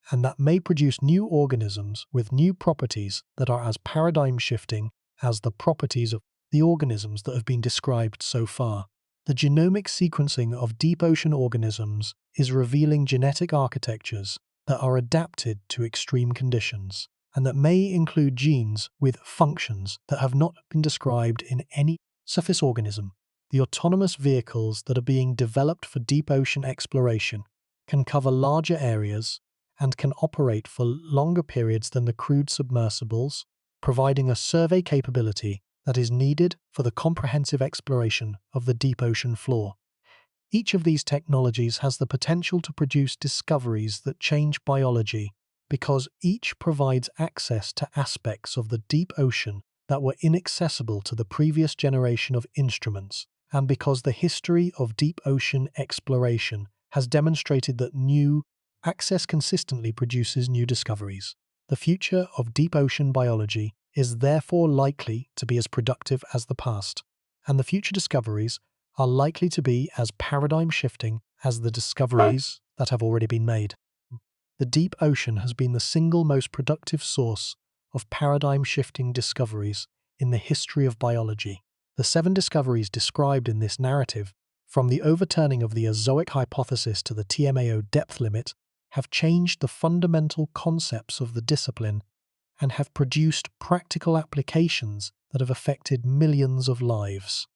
Speaker 1: and that may produce new organisms with new properties that are as paradigm-shifting as the properties of the organisms that have been described so far. The genomic sequencing of deep ocean organisms is revealing genetic architectures that are adapted to extreme conditions, and that may include genes with functions that have not been described in any surface organism. The autonomous vehicles that are being developed for deep ocean exploration can cover larger areas and can operate for longer periods than the crewed submersibles, providing a survey capability that is needed for the comprehensive exploration of the deep ocean floor. Each of these technologies has the potential to produce discoveries that change biology because each provides access to aspects of the deep ocean that were inaccessible to the previous generation of instruments, and because the history of deep ocean exploration has demonstrated that new access consistently produces new discoveries. The future of deep ocean biology is therefore likely to be as productive as the past, and the future discoveries are likely to be as paradigm-shifting as the discoveries that have already been made. The deep ocean has been the single most productive source of paradigm-shifting discoveries in the history of biology. The 7 discoveries described in this narrative, from the overturning of the azoic hypothesis to the TMAO depth limit, have changed the fundamental concepts of the discipline and have produced practical applications that have affected millions of lives.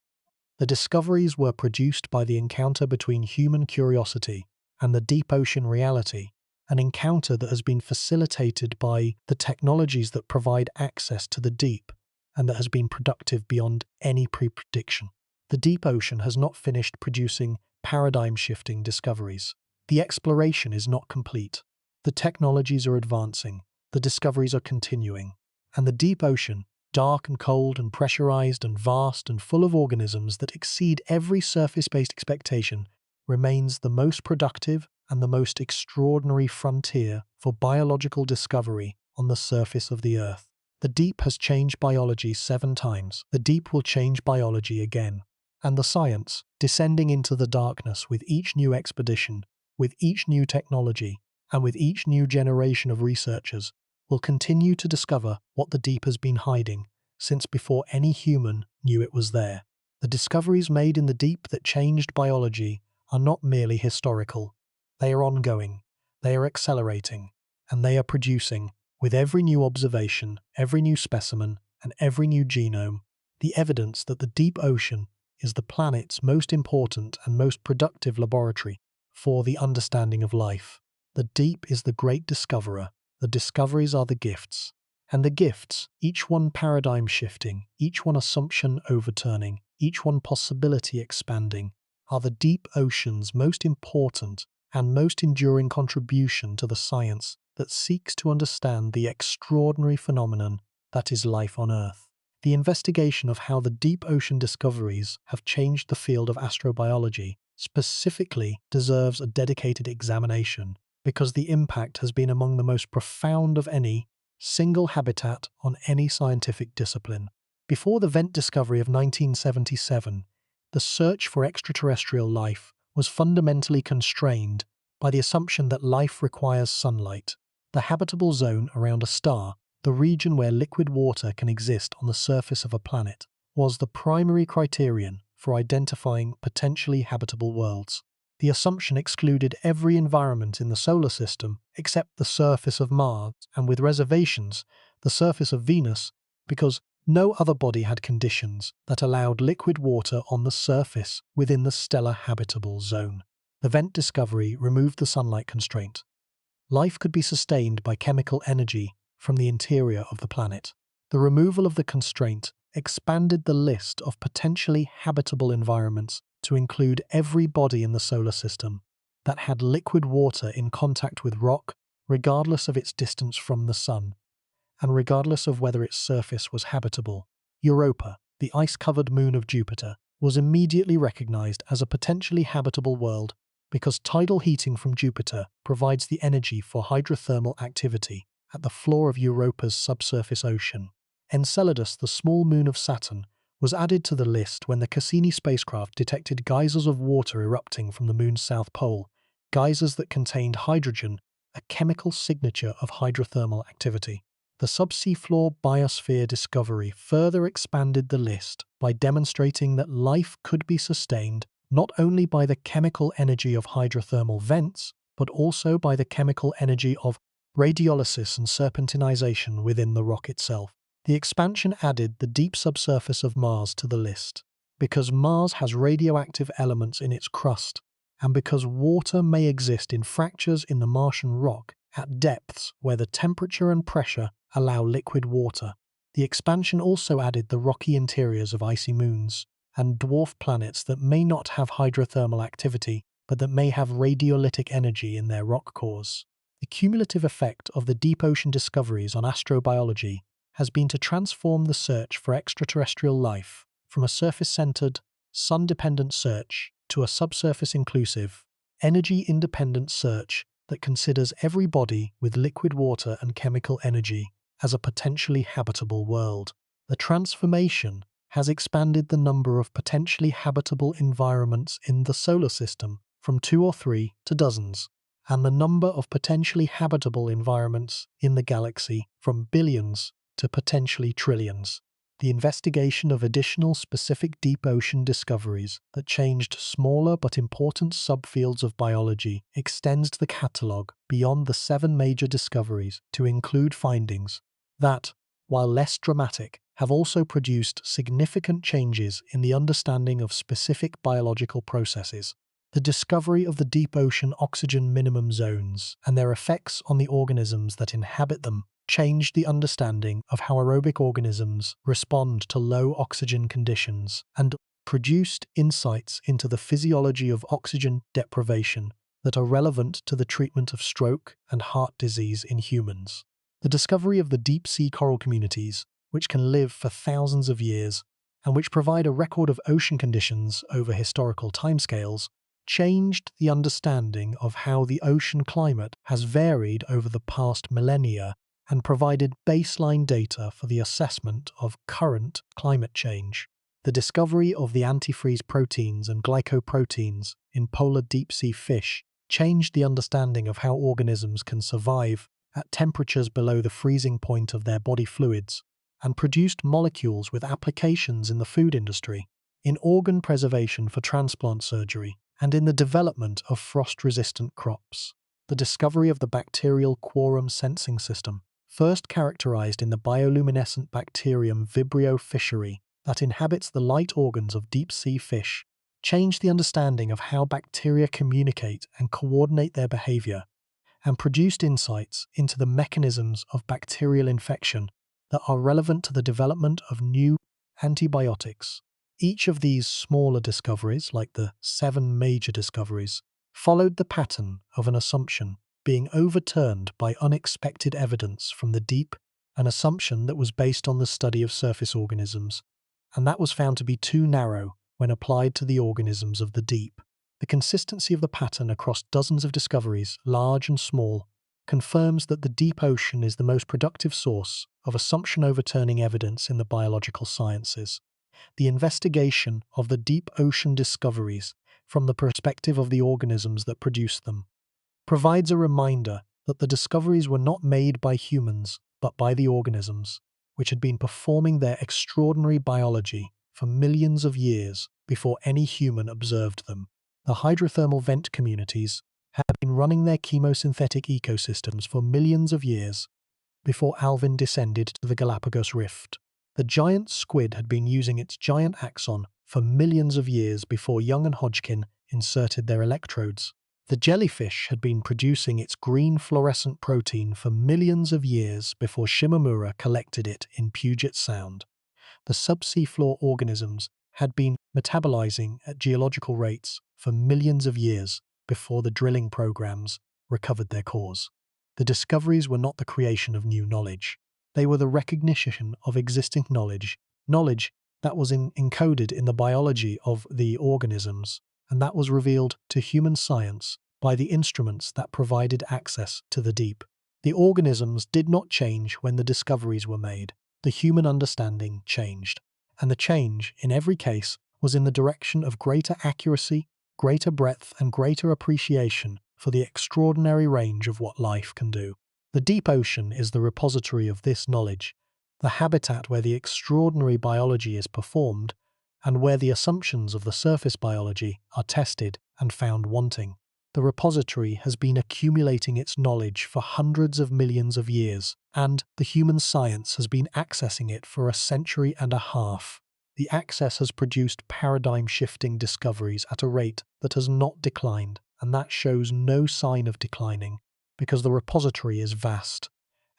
Speaker 1: The discoveries were produced by the encounter between human curiosity and the deep ocean reality, an encounter that has been facilitated by the technologies that provide access to the deep and that has been productive beyond any pre-prediction. The deep ocean has not finished producing paradigm-shifting discoveries. The exploration is not complete. The technologies are advancing, the discoveries are continuing, and the deep ocean, dark and cold and pressurized and vast and full of organisms that exceed every surface-based expectation, remains the most productive and the most extraordinary frontier for biological discovery on the surface of the Earth. The deep has changed biology 7 times. The deep will change biology again. And the science, descending into the darkness with each new expedition, with each new technology, and with each new generation of researchers, will continue to discover what the deep has been hiding since before any human knew it was there. The discoveries made in the deep that changed biology are not merely historical. They are ongoing, They are accelerating, and they are producing, with every new observation, every new specimen, and every new genome, the evidence that the deep ocean is the planet's most important and most productive laboratory for the understanding of life. The deep is the great discoverer, the discoveries are the gifts. And the gifts, each one paradigm shifting, each one assumption overturning, each one possibility expanding, are the deep ocean's most important and most enduring contribution to the science that seeks to understand the extraordinary phenomenon that is life on Earth. The investigation of how the deep ocean discoveries have changed the field of astrobiology specifically deserves a dedicated examination, because the impact has been among the most profound of any single habitat on any scientific discipline. Before the Vent discovery of 1977, the search for extraterrestrial life was fundamentally constrained by the assumption that life requires sunlight. The habitable zone around a star, the region where liquid water can exist on the surface of a planet, was the primary criterion for identifying potentially habitable worlds. The assumption excluded every environment in the solar system except the surface of Mars, and with reservations, the surface of Venus, because no other body had conditions that allowed liquid water on the surface within the stellar habitable zone. The Vent discovery removed the sunlight constraint. Life could be sustained by chemical energy from the interior of the planet. The removal of the constraint expanded the list of potentially habitable environments to include every body in the solar system that had liquid water in contact with rock, regardless of its distance from the sun, and regardless of whether its surface was habitable. Europa, the ice-covered moon of Jupiter, was immediately recognized as a potentially habitable world because tidal heating from Jupiter provides the energy for hydrothermal activity at the floor of Europa's subsurface ocean. Enceladus, the small moon of Saturn, was added to the list when the Cassini spacecraft detected geysers of water erupting from the moon's south pole, geysers that contained hydrogen, a chemical signature of hydrothermal activity. The subsea floor biosphere discovery further expanded the list by demonstrating that life could be sustained not only by the chemical energy of hydrothermal vents, but also by the chemical energy of radiolysis and serpentinization within the rock itself. The expansion added the deep subsurface of Mars to the list, because Mars has radioactive elements in its crust, and because water may exist in fractures in the Martian rock at depths where the temperature and pressure allow liquid water. The expansion also added the rocky interiors of icy moons and dwarf planets that may not have hydrothermal activity, but that may have radiolytic energy in their rock cores. The cumulative effect of the deep ocean discoveries on astrobiology has been to transform the search for extraterrestrial life from a surface-centered, sun-dependent search to a subsurface-inclusive, energy-independent search that considers every body with liquid water and chemical energy as a potentially habitable world. The transformation has expanded the number of potentially habitable environments in the solar system from 2 or 3 to dozens, and the number of potentially habitable environments in the galaxy from billions to potentially trillions. The investigation of additional specific deep ocean discoveries that changed smaller but important subfields of biology extends the catalogue beyond the 7 major discoveries to include findings that, while less dramatic, have also produced significant changes in the understanding of specific biological processes. The discovery of the deep ocean oxygen minimum zones and their effects on the organisms that inhabit them changed the understanding of how aerobic organisms respond to low oxygen conditions and produced insights into the physiology of oxygen deprivation that are relevant to the treatment of stroke and heart disease in humans. The discovery of the deep-sea coral communities, which can live for thousands of years and which provide a record of ocean conditions over historical timescales, changed the understanding of how the ocean climate has varied over the past millennia and provided baseline data for the assessment of current climate change. The discovery of the antifreeze proteins and glycoproteins in polar deep-sea fish changed the understanding of how organisms can survive at temperatures below the freezing point of their body fluids, and produced molecules with applications in the food industry, in organ preservation for transplant surgery, and in the development of frost-resistant crops. the discovery of the bacterial quorum sensing system, first characterized in the bioluminescent bacterium Vibrio fischeri that inhabits the light organs of deep-sea fish, changed the understanding of how bacteria communicate and coordinate their behavior, and produced insights into the mechanisms of bacterial infection that are relevant to the development of new antibiotics. Each of these smaller discoveries, like the 7 major discoveries, followed the pattern of an assumption being overturned by unexpected evidence from the deep, an assumption that was based on the study of surface organisms, and that was found to be too narrow when applied to the organisms of the deep. The consistency of the pattern across dozens of discoveries, large and small, confirms that the deep ocean is the most productive source of assumption-overturning evidence in the biological sciences. The investigation of the deep ocean discoveries from the perspective of the organisms that produced them provides a reminder that the discoveries were not made by humans, but by the organisms, which had been performing their extraordinary biology for millions of years before any human observed them. The hydrothermal vent communities had been running their chemosynthetic ecosystems for millions of years before Alvin descended to the Galapagos Rift. The giant squid had been using its giant axon for millions of years before Young and Hodgkin inserted their electrodes. The jellyfish had been producing its green fluorescent protein for millions of years before Shimamura collected it in Puget Sound. The subsea floor organisms had been metabolizing at geological rates for millions of years before the drilling programs recovered their cores. The discoveries were not the creation of new knowledge. They were the recognition of existing knowledge that was encoded in the biology of the organisms, and that was revealed to human science by the instruments that provided access to the deep. The organisms did not change when the discoveries were made. The human understanding changed, and the change, in every case, was in the direction of greater accuracy, greater breadth, and greater appreciation for the extraordinary range of what life can do. The deep ocean is the repository of this knowledge, the habitat where the extraordinary biology is performed, and where the assumptions of the surface biology are tested and found wanting. The repository has been accumulating its knowledge for hundreds of millions of years, and the human science has been accessing it for a century and a half. The access has produced paradigm-shifting discoveries at a rate that has not declined, and that shows no sign of declining, because the repository is vast,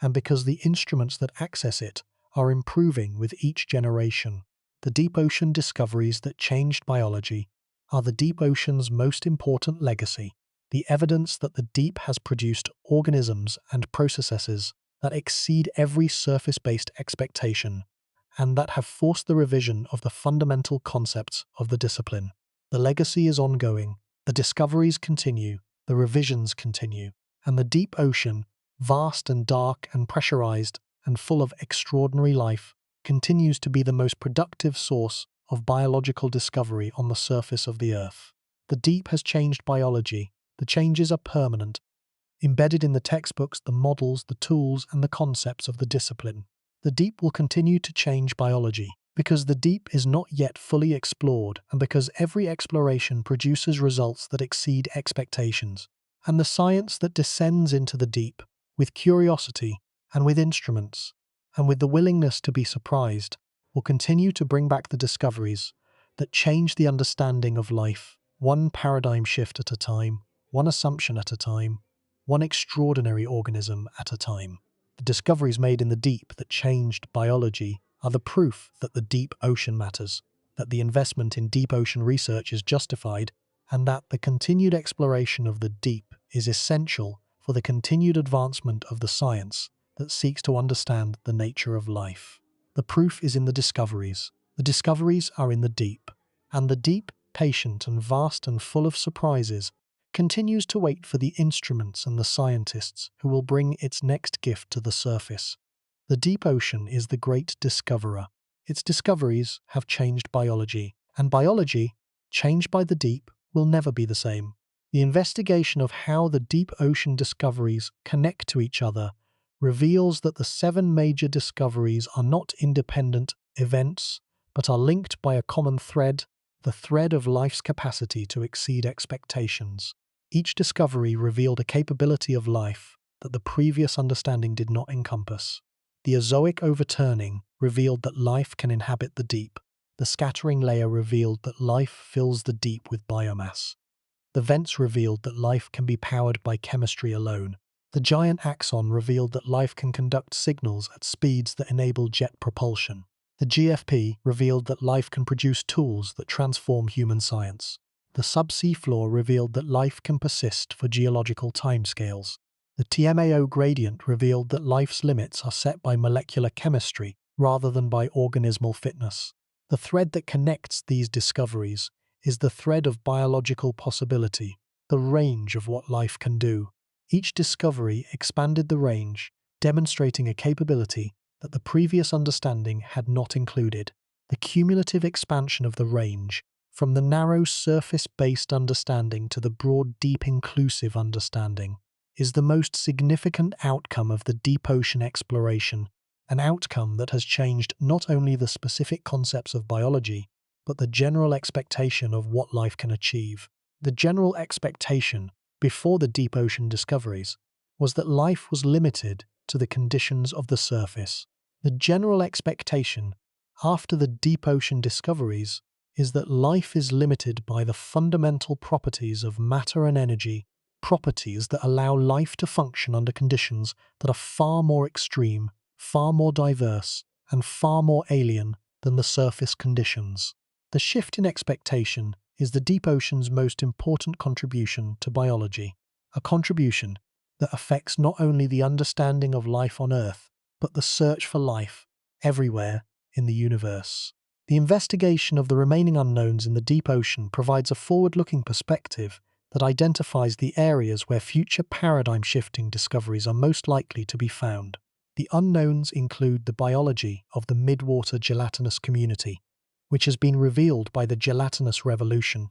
Speaker 1: and because the instruments that access it are improving with each generation. The deep ocean discoveries that changed biology are the deep ocean's most important legacy, the evidence that the deep has produced organisms and processes that exceed every surface-based expectation, and that have forced the revision of the fundamental concepts of the discipline. The legacy is ongoing, the discoveries continue, the revisions continue, and the deep ocean, vast and dark and pressurized and full of extraordinary life, continues to be the most productive source of biological discovery on the surface of the Earth. The deep has changed biology. The changes are permanent, embedded in the textbooks, the models, the tools, and the concepts of the discipline. The deep will continue to change biology, because the deep is not yet fully explored, and because every exploration produces results that exceed expectations. And the science that descends into the deep, with curiosity, and with instruments, and with the willingness to be surprised, will continue to bring back the discoveries that change the understanding of life, one paradigm shift at a time, one assumption at a time, one extraordinary organism at a time. The discoveries made in the deep that changed biology are the proof that the deep ocean matters, that the investment in deep ocean research is justified, and that the continued exploration of the deep is essential for the continued advancement of the science that seeks to understand the nature of life. The proof is in the discoveries. The discoveries are in the deep, and the deep, patient and vast and full of surprises, continues to wait for the instruments and the scientists who will bring its next gift to the surface. The deep ocean is the great discoverer. Its discoveries have changed biology, and biology, changed by the deep, will never be the same. The investigation of how the deep ocean discoveries connect to each other reveals that the 7 major discoveries are not independent events, but are linked by a common thread, the thread of life's capacity to exceed expectations. Each discovery revealed a capability of life that the previous understanding did not encompass. The azoic overturning revealed that life can inhabit the deep. The scattering layer revealed that life fills the deep with biomass. The vents revealed that life can be powered by chemistry alone. The giant axon revealed that life can conduct signals at speeds that enable jet propulsion. The GFP revealed that life can produce tools that transform human science. The subsea floor revealed that life can persist for geological timescales. The TMAO gradient revealed that life's limits are set by molecular chemistry rather than by organismal fitness. The thread that connects these discoveries is the thread of biological possibility, the range of what life can do. Each discovery expanded the range, demonstrating a capability that the previous understanding had not included. The cumulative expansion of the range, from the narrow surface-based understanding to the broad, deep, inclusive understanding, is the most significant outcome of the deep ocean exploration, an outcome that has changed not only the specific concepts of biology, but the general expectation of what life can achieve. The general expectation, before the deep ocean discoveries, was that life was limited to the conditions of the surface. The general expectation, after the deep ocean discoveries, is that life is limited by the fundamental properties of matter and energy, properties that allow life to function under conditions that are far more extreme, far more diverse, and far more alien than the surface conditions. The shift in expectation is the deep ocean's most important contribution to biology, a contribution that affects not only the understanding of life on Earth, but the search for life everywhere in the universe. The investigation of the remaining unknowns in the deep ocean provides a forward-looking perspective that identifies the areas where future paradigm-shifting discoveries are most likely to be found. The unknowns include the biology of the midwater gelatinous community, which has been revealed by the gelatinous revolution,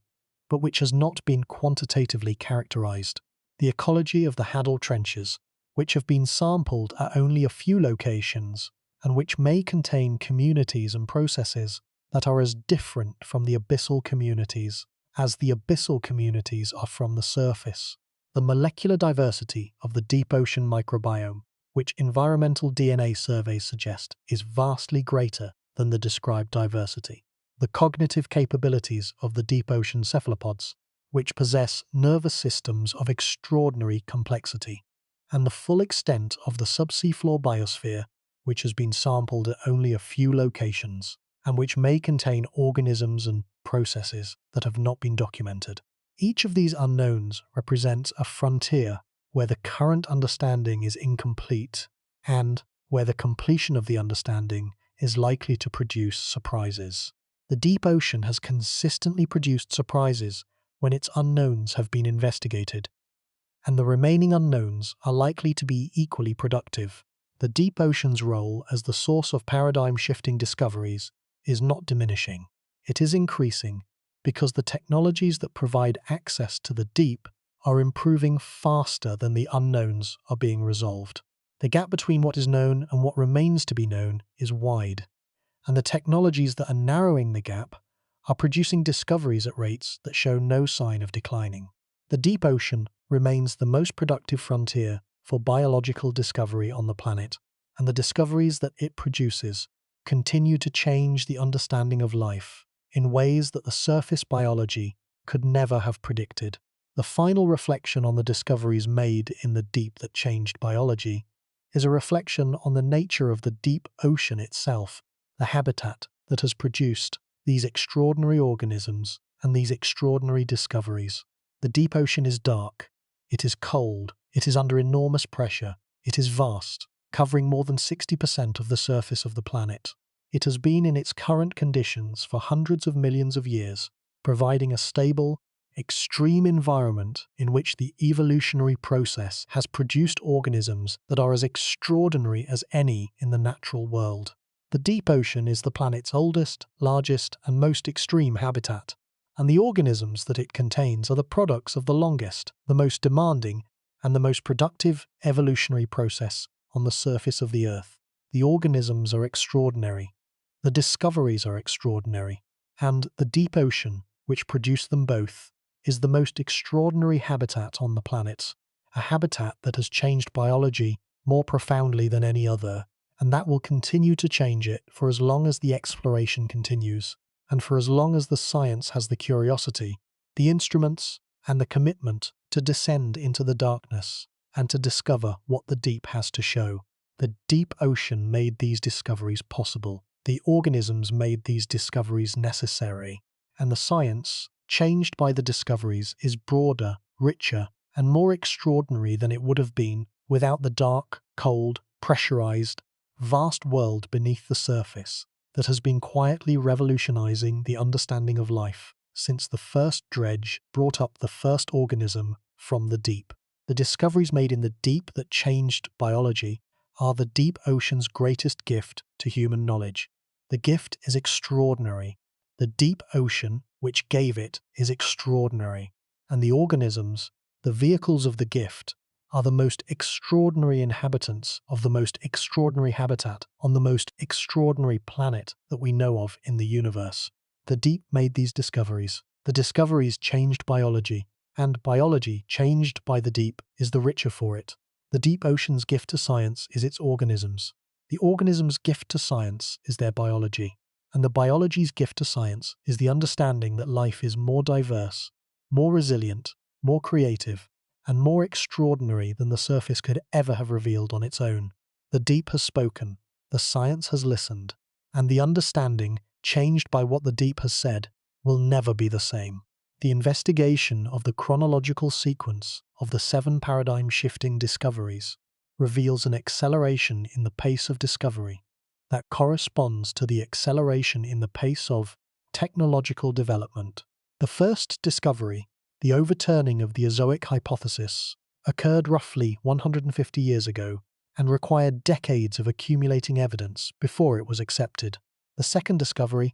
Speaker 1: but which has not been quantitatively characterized. The ecology of the Haddle Trenches, which have been sampled at only a few locations, and which may contain communities and processes that are as different from the abyssal communities as the abyssal communities are from the surface. The molecular diversity of the deep ocean microbiome, which environmental DNA surveys suggest is vastly greater than the described diversity. The cognitive capabilities of the deep ocean cephalopods, which possess nervous systems of extraordinary complexity, and the full extent of the subsea floor biosphere, which has been sampled at only a few locations, and which may contain organisms and processes that have not been documented. Each of these unknowns represents a frontier where the current understanding is incomplete, and where the completion of the understanding is likely to produce surprises. The deep ocean has consistently produced surprises when its unknowns have been investigated, and the remaining unknowns are likely to be equally productive. The deep ocean's role as the source of paradigm-shifting discoveries is not diminishing. It is increasing because the technologies that provide access to the deep are improving faster than the unknowns are being resolved. The gap between what is known and what remains to be known is wide, and the technologies that are narrowing the gap are producing discoveries at rates that show no sign of declining. The deep ocean remains the most productive frontier for biological discovery on the planet, and the discoveries that it produces continue to change the understanding of life in ways that the surface biology could never have predicted. The final reflection on the discoveries made in the deep that changed biology is a reflection on the nature of the deep ocean itself, the habitat that has produced these extraordinary organisms and these extraordinary discoveries. The deep ocean is dark, it is cold, it is under enormous pressure, it is vast, covering more than 60% of the surface of the planet. It has been in its current conditions for hundreds of millions of years, providing a stable, extreme environment in which the evolutionary process has produced organisms that are as extraordinary as any in the natural world. The deep ocean is the planet's oldest, largest, and most extreme habitat, and the organisms that it contains are the products of the longest, the most demanding, and the most productive evolutionary process on the surface of the Earth. The organisms are extraordinary, the discoveries are extraordinary, and the deep ocean, which produced them both, is the most extraordinary habitat on the planet, a habitat that has changed biology more profoundly than any other, and that will continue to change it for as long as the exploration continues, and for as long as the science has the curiosity, the instruments, and the commitment to descend into the darkness and to discover what the deep has to show. The deep ocean made these discoveries possible. The organisms made these discoveries necessary. And the science, changed by the discoveries, is broader, richer, and more extraordinary than it would have been without the dark, cold, pressurized, vast world beneath the surface that has been quietly revolutionizing the understanding of life since the first dredge brought up the first organism from the deep. The discoveries made in the deep that changed biology are the deep ocean's greatest gift to human knowledge. The gift is extraordinary. The deep ocean, which gave it, is extraordinary. And the organisms, the vehicles of the gift, are the most extraordinary inhabitants of the most extraordinary habitat on the most extraordinary planet that we know of in the universe. The deep made these discoveries. The discoveries changed biology, and biology, changed by the deep, is the richer for it. The deep ocean's gift to science is its organisms. The organisms' gift to science is their biology. And the biology's gift to science is the understanding that life is more diverse, more resilient, more creative, and more extraordinary than the surface could ever have revealed on its own. The deep has spoken, the science has listened, and the understanding, changed by what the deep has said, will never be the same. The investigation of the chronological sequence of the 7 paradigm-shifting discoveries reveals an acceleration in the pace of discovery that corresponds to the acceleration in the pace of technological development. The first discovery, the overturning of the azoic hypothesis, occurred roughly 150 years ago and required decades of accumulating evidence before it was accepted. The second discovery,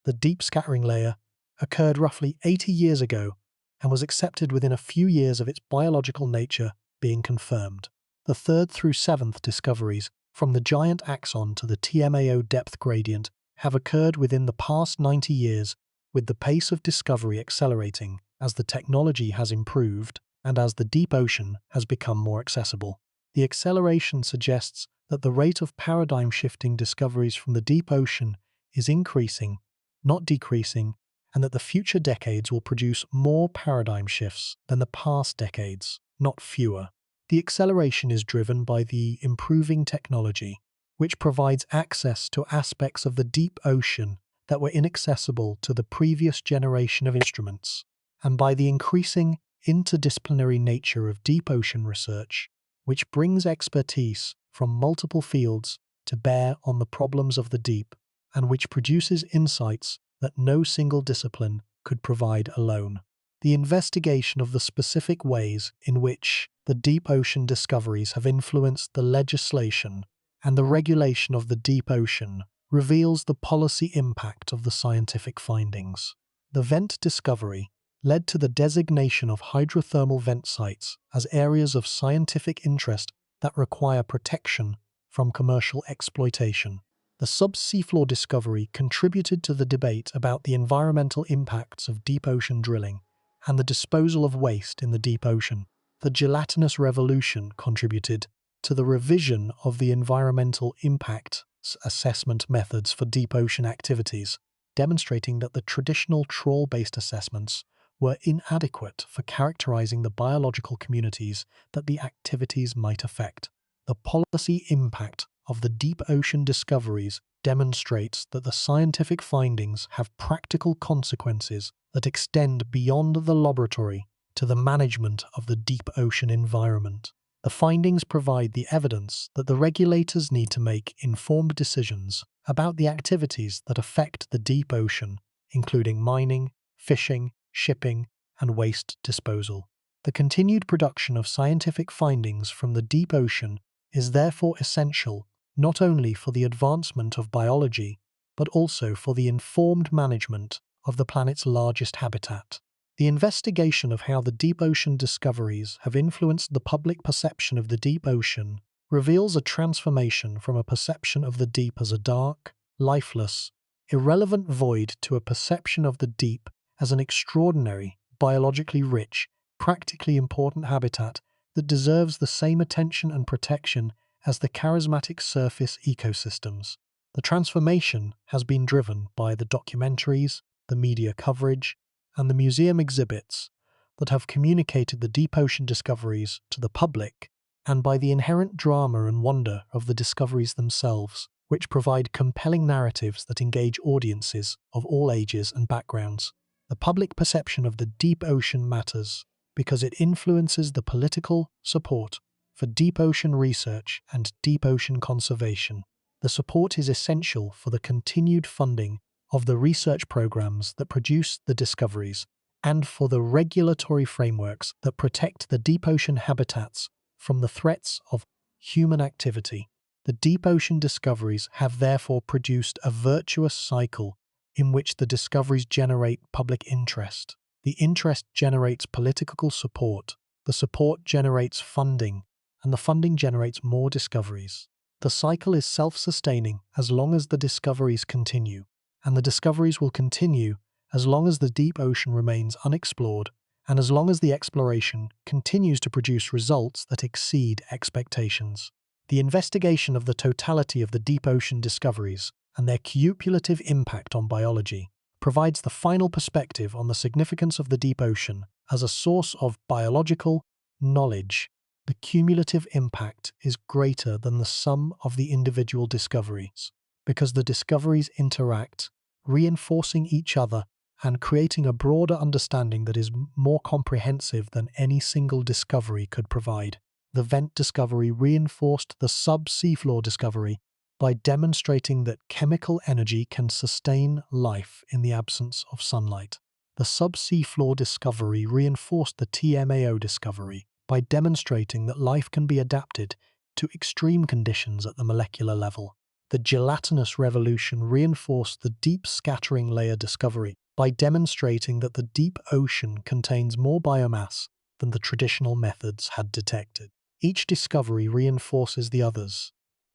Speaker 1: the deep scattering layer, occurred roughly 80 years ago and was accepted within a few years of its biological nature being confirmed. The third through 7th discoveries, from the giant axon to the TMAO depth gradient, have occurred within the past 90 years, with the pace of discovery accelerating as the technology has improved and as the deep ocean has become more accessible. The acceleration suggests that the rate of paradigm-shifting discoveries from the deep ocean is increasing, not decreasing, and that the future decades will produce more paradigm shifts than the past decades, not fewer. The acceleration is driven by the improving technology, which provides access to aspects of the deep ocean that were inaccessible to the previous generation of instruments, and by the increasing interdisciplinary nature of deep ocean research, which brings expertise from multiple fields to bear on the problems of the deep, and which produces insights that no single discipline could provide alone. The investigation of the specific ways in which the deep ocean discoveries have influenced the legislation and the regulation of the deep ocean reveals the policy impact of the scientific findings. The vent discovery led to the designation of hydrothermal vent sites as areas of scientific interest that require protection from commercial exploitation. The subseafloor discovery contributed to the debate about the environmental impacts of deep ocean drilling and the disposal of waste in the deep ocean. The gelatinous revolution contributed to the revision of the environmental impact assessment methods for deep ocean activities, demonstrating that the traditional trawl-based assessments were inadequate for characterizing the biological communities that the activities might affect. The policy impact of the deep ocean discoveries demonstrates that the scientific findings have practical consequences that extend beyond the laboratory to the management of the deep ocean environment. The findings provide the evidence that the regulators need to make informed decisions about the activities that affect the deep ocean, including mining, fishing, shipping, and waste disposal. The continued production of scientific findings from the deep ocean is therefore essential not only for the advancement of biology, but also for the informed management of the planet's largest habitat. The investigation of how the deep ocean discoveries have influenced the public perception of the deep ocean reveals a transformation from a perception of the deep as a dark, lifeless, irrelevant void to a perception of the deep as an extraordinary, biologically rich, practically important habitat that deserves the same attention and protection as the charismatic surface ecosystems. The transformation has been driven by the documentaries, the media coverage, and the museum exhibits that have communicated the deep ocean discoveries to the public, and by the inherent drama and wonder of the discoveries themselves, which provide compelling narratives that engage audiences of all ages and backgrounds. The public perception of the deep ocean matters because it influences the political support for deep ocean research and deep ocean conservation. The support is essential for the continued funding of the research programs that produce the discoveries and for the regulatory frameworks that protect the deep ocean habitats from the threats of human activity. The deep ocean discoveries have therefore produced a virtuous cycle in which the discoveries generate public interest. The interest generates political support, the support generates funding, and the funding generates more discoveries. The cycle is self-sustaining as long as the discoveries continue, and the discoveries will continue as long as the deep ocean remains unexplored and as long as the exploration continues to produce results that exceed expectations. The investigation of the totality of the deep ocean discoveries and their cumulative impact on biology provides the final perspective on the significance of the deep ocean as a source of biological knowledge. The cumulative impact is greater than the sum of the individual discoveries, because the discoveries interact, reinforcing each other and creating a broader understanding that is more comprehensive than any single discovery could provide. The vent discovery reinforced the sub-seafloor discovery by demonstrating that chemical energy can sustain life in the absence of sunlight. The sub-seafloor discovery reinforced the TMAO discovery by demonstrating that life can be adapted to extreme conditions at the molecular level. The gelatinous revolution reinforced the deep scattering layer discovery by demonstrating that the deep ocean contains more biomass than the traditional methods had detected. Each discovery reinforces the others,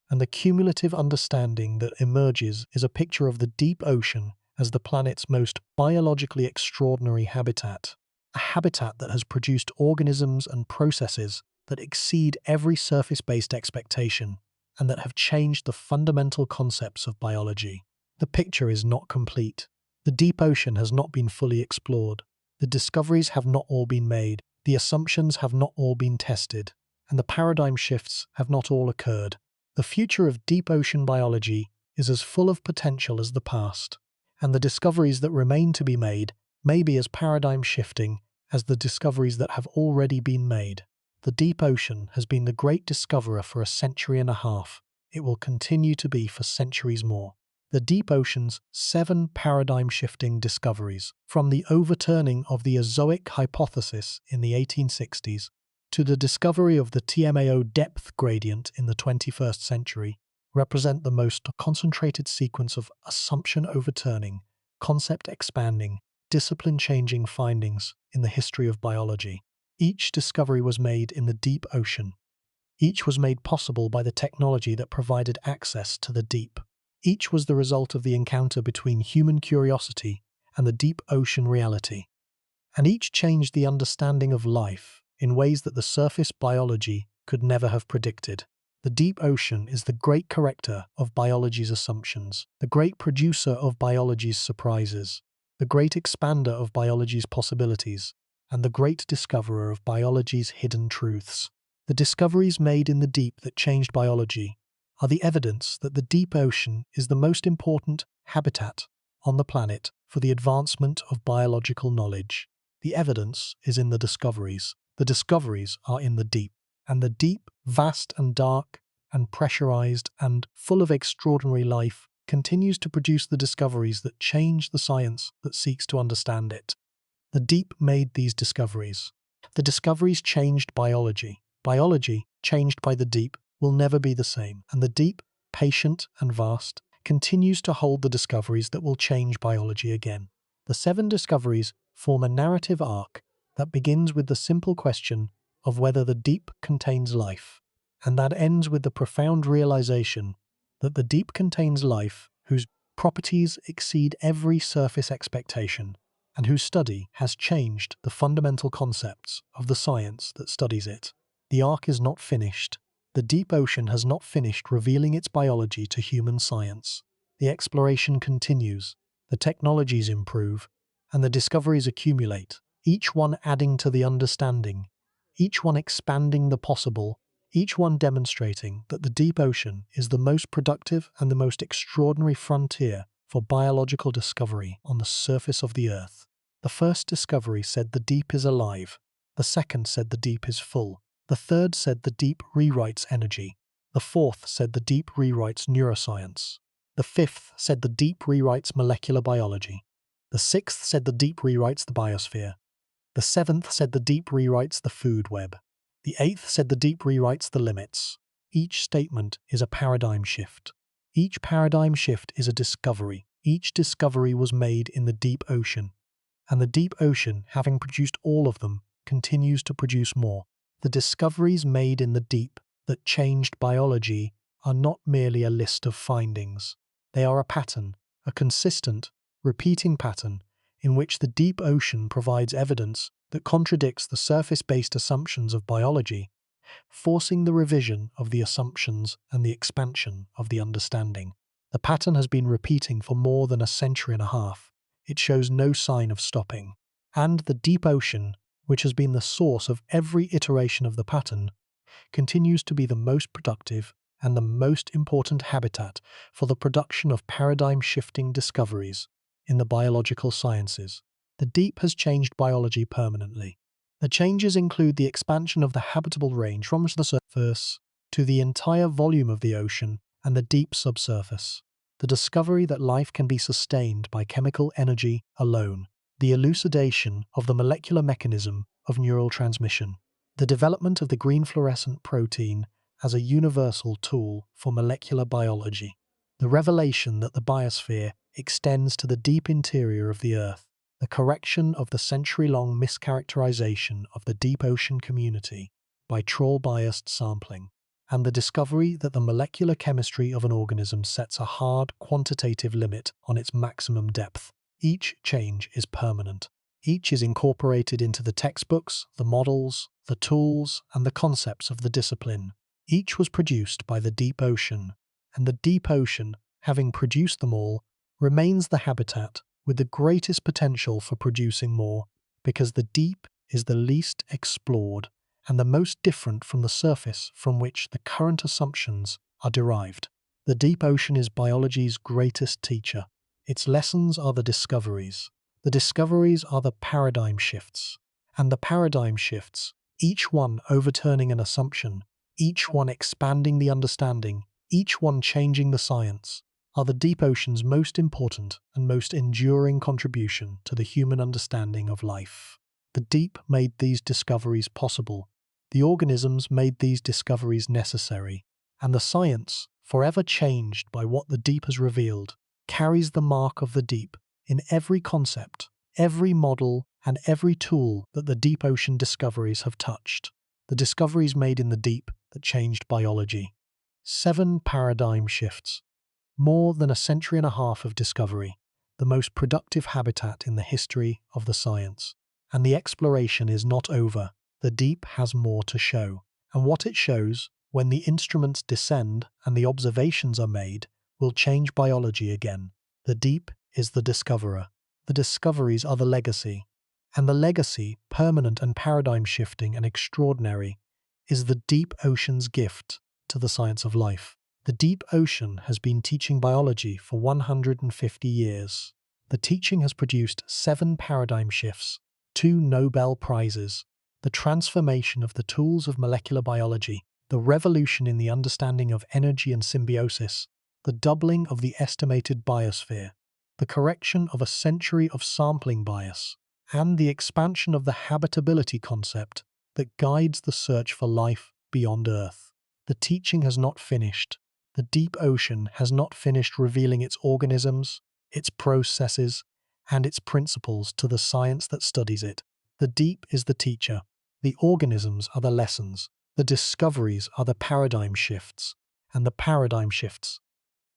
Speaker 1: and the cumulative understanding that emerges is a picture of the deep ocean as the planet's most biologically extraordinary habitat, a habitat that has produced organisms and processes that exceed every surface-based expectation and that have changed the fundamental concepts of biology. The picture is not complete. The deep ocean has not been fully explored. The discoveries have not all been made. The assumptions have not all been tested. And the paradigm shifts have not all occurred. The future of deep ocean biology is as full of potential as the past, and the discoveries that remain to be made may be as paradigm shifting as the discoveries that have already been made. The deep ocean has been the great discoverer for a century and a half. It will continue to be for centuries more. The deep ocean's 7 paradigm-shifting discoveries, from the overturning of the azoic hypothesis in the 1860s to the discovery of the TMAO depth gradient in the 21st century, represent the most concentrated sequence of assumption overturning, concept expanding, discipline changing findings in the history of biology. Each discovery was made in the deep ocean. Each was made possible by the technology that provided access to the deep. Each was the result of the encounter between human curiosity and the deep ocean reality. And each changed the understanding of life in ways that the surface biology could never have predicted. The deep ocean is the great corrector of biology's assumptions, the great producer of biology's surprises, the great expander of biology's possibilities, and the great discoverer of biology's hidden truths. The discoveries made in the deep that changed biology are the evidence that the deep ocean is the most important habitat on the planet for the advancement of biological knowledge. The evidence is in the discoveries. The discoveries are in the deep. And the deep, vast and dark and pressurized and full of extraordinary life continues to produce the discoveries that change the science that seeks to understand it. The deep made these discoveries. The discoveries changed biology. Biology, changed by the deep, will never be the same, and the deep, patient and vast, continues to hold the discoveries that will change biology again. The 7 discoveries form a narrative arc that begins with the simple question of whether the deep contains life, and that ends with the profound realization that the deep contains life whose properties exceed every surface expectation, and whose study has changed the fundamental concepts of the science that studies it. The arc is not finished. The deep ocean has not finished revealing its biology to human science. The exploration continues, the technologies improve, and the discoveries accumulate, each one adding to the understanding, each one expanding the possible, each one demonstrating that the deep ocean is the most productive and the most extraordinary frontier for biological discovery on the surface of the Earth. The first discovery said the deep is alive. The second said the deep is full. The third said the deep rewrites energy. The fourth said the deep rewrites neuroscience. The fifth said the deep rewrites molecular biology. The sixth said the deep rewrites the biosphere. The seventh said the deep rewrites the food web. The eighth said the deep rewrites the limits. Each statement is a paradigm shift. Each paradigm shift is a discovery. Each discovery was made in the deep ocean. And the deep ocean, having produced all of them, continues to produce more. The discoveries made in the deep that changed biology are not merely a list of findings. They are a pattern, a consistent, repeating pattern, in which the deep ocean provides evidence that contradicts the surface-based assumptions of biology, forcing the revision of the assumptions and the expansion of the understanding. The pattern has been repeating for more than a century and a half. It shows no sign of stopping. And the deep ocean, which has been the source of every iteration of the pattern, continues to be the most productive and the most important habitat for the production of paradigm-shifting discoveries in the biological sciences. The deep has changed biology permanently. The changes include the expansion of the habitable range from the surface to the entire volume of the ocean and the deep subsurface, the discovery that life can be sustained by chemical energy alone, the elucidation of the molecular mechanism of neural transmission, the development of the green fluorescent protein as a universal tool for molecular biology, the revelation that the biosphere extends to the deep interior of the Earth, the correction of the century-long mischaracterization of the deep ocean community by trawl-biased sampling, and the discovery that the molecular chemistry of an organism sets a hard quantitative limit on its maximum depth. Each change is permanent. Each is incorporated into the textbooks, the models, the tools, and the concepts of the discipline. Each was produced by the deep ocean, and the deep ocean, having produced them all, remains the habitat with the greatest potential for producing more, because the deep is the least explored and the most different from the surface from which the current assumptions are derived. The deep ocean is biology's greatest teacher. Its lessons are the discoveries. The discoveries are the paradigm shifts. And the paradigm shifts, each one overturning an assumption, each one expanding the understanding, each one changing the science, are the deep ocean's most important and most enduring contribution to the human understanding of life. The deep made these discoveries possible. The organisms made these discoveries necessary. And the science, forever changed by what the deep has revealed, carries the mark of the deep in every concept, every model, and every tool that the deep ocean discoveries have touched. The discoveries made in the deep that changed biology. 7 paradigm shifts. More than a century and a half of discovery, the most productive habitat in the history of the science. And the exploration is not over. The deep has more to show. And what it shows, when the instruments descend and the observations are made, will change biology again. The deep is the discoverer. The discoveries are the legacy. And the legacy, permanent and paradigm-shifting and extraordinary, is the deep ocean's gift to the science of life. The deep ocean has been teaching biology for 150 years. The teaching has produced 7 paradigm shifts, 2 Nobel Prizes, the transformation of the tools of molecular biology, the revolution in the understanding of energy and symbiosis, the doubling of the estimated biosphere, the correction of a century of sampling bias, and the expansion of the habitability concept that guides the search for life beyond Earth. The teaching has not finished. The deep ocean has not finished revealing its organisms, its processes, and its principles to the science that studies it. The deep is the teacher. The organisms are the lessons. The discoveries are the paradigm shifts. And the paradigm shifts,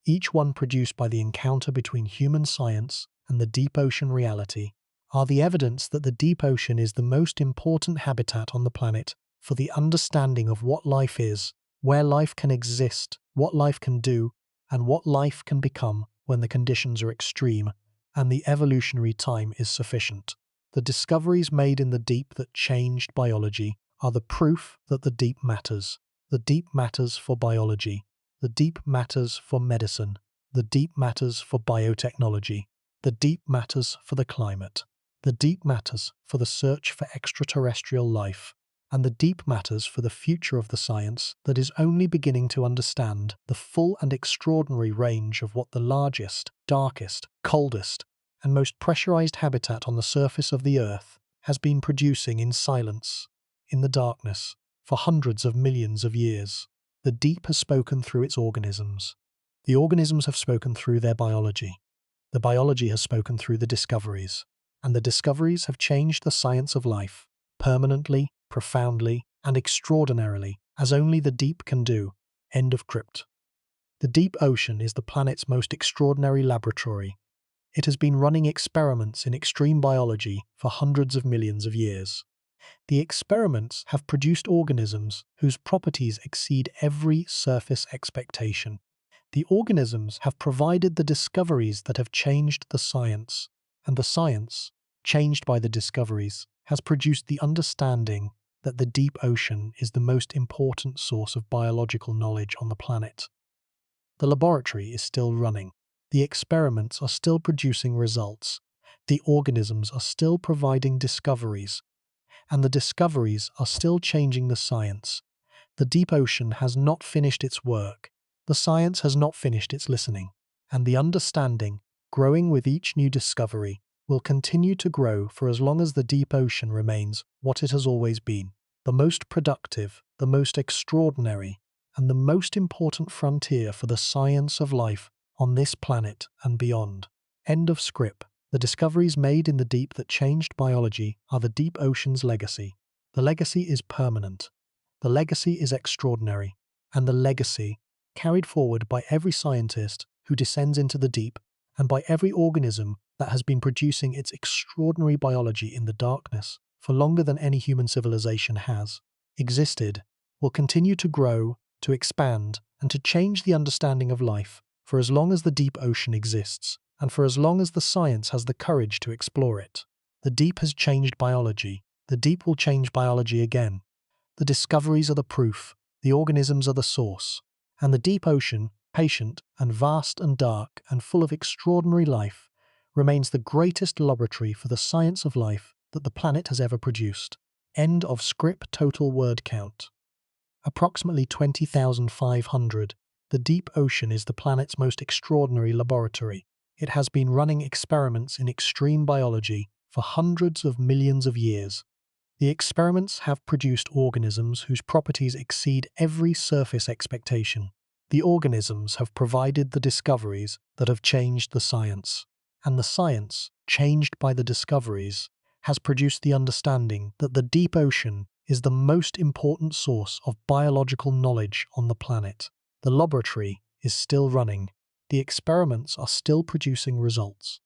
Speaker 1: each one produced by the encounter between human science and the deep ocean reality, are the evidence that the deep ocean is the most important habitat on the planet for the understanding of what life is, where life can exist, what life can do, and what life can become when the conditions are extreme and the evolutionary time is sufficient. The discoveries made in the deep that changed biology are the proof that the deep matters. The deep matters for biology. The deep matters for medicine. The deep matters for biotechnology. The deep matters for the climate. The deep matters for the search for extraterrestrial life. And the deep matters for the future of the science that is only beginning to understand the full and extraordinary range of what the largest, darkest, coldest, and most pressurized habitat on the surface of the Earth has been producing in silence, in the darkness, for hundreds of millions of years. The deep has spoken through its organisms. The organisms have spoken through their biology. The biology has spoken through the discoveries. And the discoveries have changed the science of life, permanently, profoundly, and extraordinarily, as only the deep can do. End of crypt. The deep ocean is the planet's most extraordinary laboratory. It has been running experiments in extreme biology for hundreds of millions of years. The experiments have produced organisms whose properties exceed every surface expectation. The organisms have provided the discoveries that have changed the science, and the science, changed by the discoveries, has produced the understanding that the deep ocean is the most important source of biological knowledge on the planet. The laboratory is still running. The experiments are still producing results. The organisms are still providing discoveries. And the discoveries are still changing the science. The deep ocean has not finished its work. The science has not finished its listening. And the understanding, growing with each new discovery, will continue to grow for as long as the deep ocean remains what it has always been, the most productive, the most extraordinary, and the most important frontier for the science of life on this planet and beyond. End of script. The discoveries made in the deep that changed biology are the deep ocean's legacy. The legacy is permanent. The legacy is extraordinary. And the legacy, carried forward by every scientist who descends into the deep and by every organism that has been producing its extraordinary biology in the darkness for longer than any human civilization has existed, will continue to grow, to expand, and to change the understanding of life for as long as the deep ocean exists, and for as long as the science has the courage to explore it. The deep has changed biology. The deep will change biology again. The discoveries are the proof. The organisms are the source. And the deep ocean, patient and vast and dark and full of extraordinary life, remains the greatest laboratory for the science of life that the planet has ever produced. End of script. Total word count. Approximately 20,500. The deep ocean is the planet's most extraordinary laboratory. It has been running experiments in extreme biology for hundreds of millions of years. The experiments have produced organisms whose properties exceed every surface expectation. The organisms have provided the discoveries that have changed the science. And the science, changed by the discoveries, has produced the understanding that the deep ocean is the most important source of biological knowledge on the planet. The laboratory is still running. The experiments are still producing results.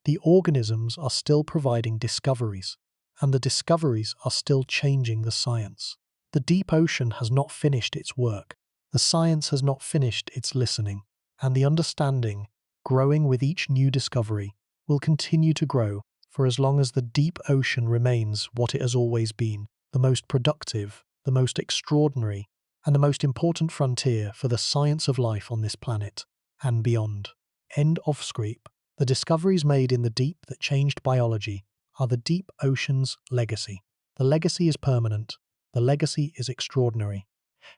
Speaker 1: The organisms are still providing discoveries, and the discoveries are still changing the science. The deep ocean has not finished its work. The science has not finished its listening, and the understanding, growing with each new discovery, will continue to grow for as long as the deep ocean remains what it has always been, the most productive, the most extraordinary, and the most important frontier for the science of life on this planet and beyond. End of script. The discoveries made in the deep that changed biology are the deep ocean's legacy. The legacy is permanent. The legacy is extraordinary.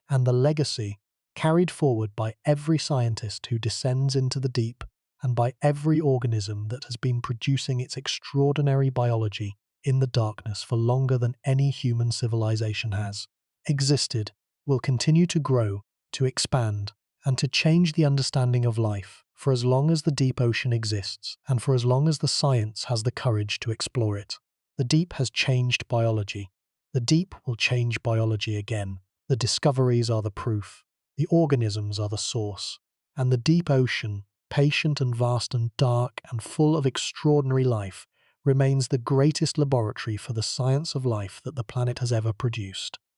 Speaker 1: And the legacy, carried forward by every scientist who descends into the deep and by every organism that has been producing its extraordinary biology in the darkness for longer than any human civilization has existed, will continue to grow, to expand, and to change the understanding of life for as long as the deep ocean exists and for as long as the science has the courage to explore it. The deep has changed biology. The deep will change biology again. The discoveries are the proof. The organisms are the source. And the deep ocean, patient and vast and dark and full of extraordinary life, remains the greatest laboratory for the science of life that the planet has ever produced.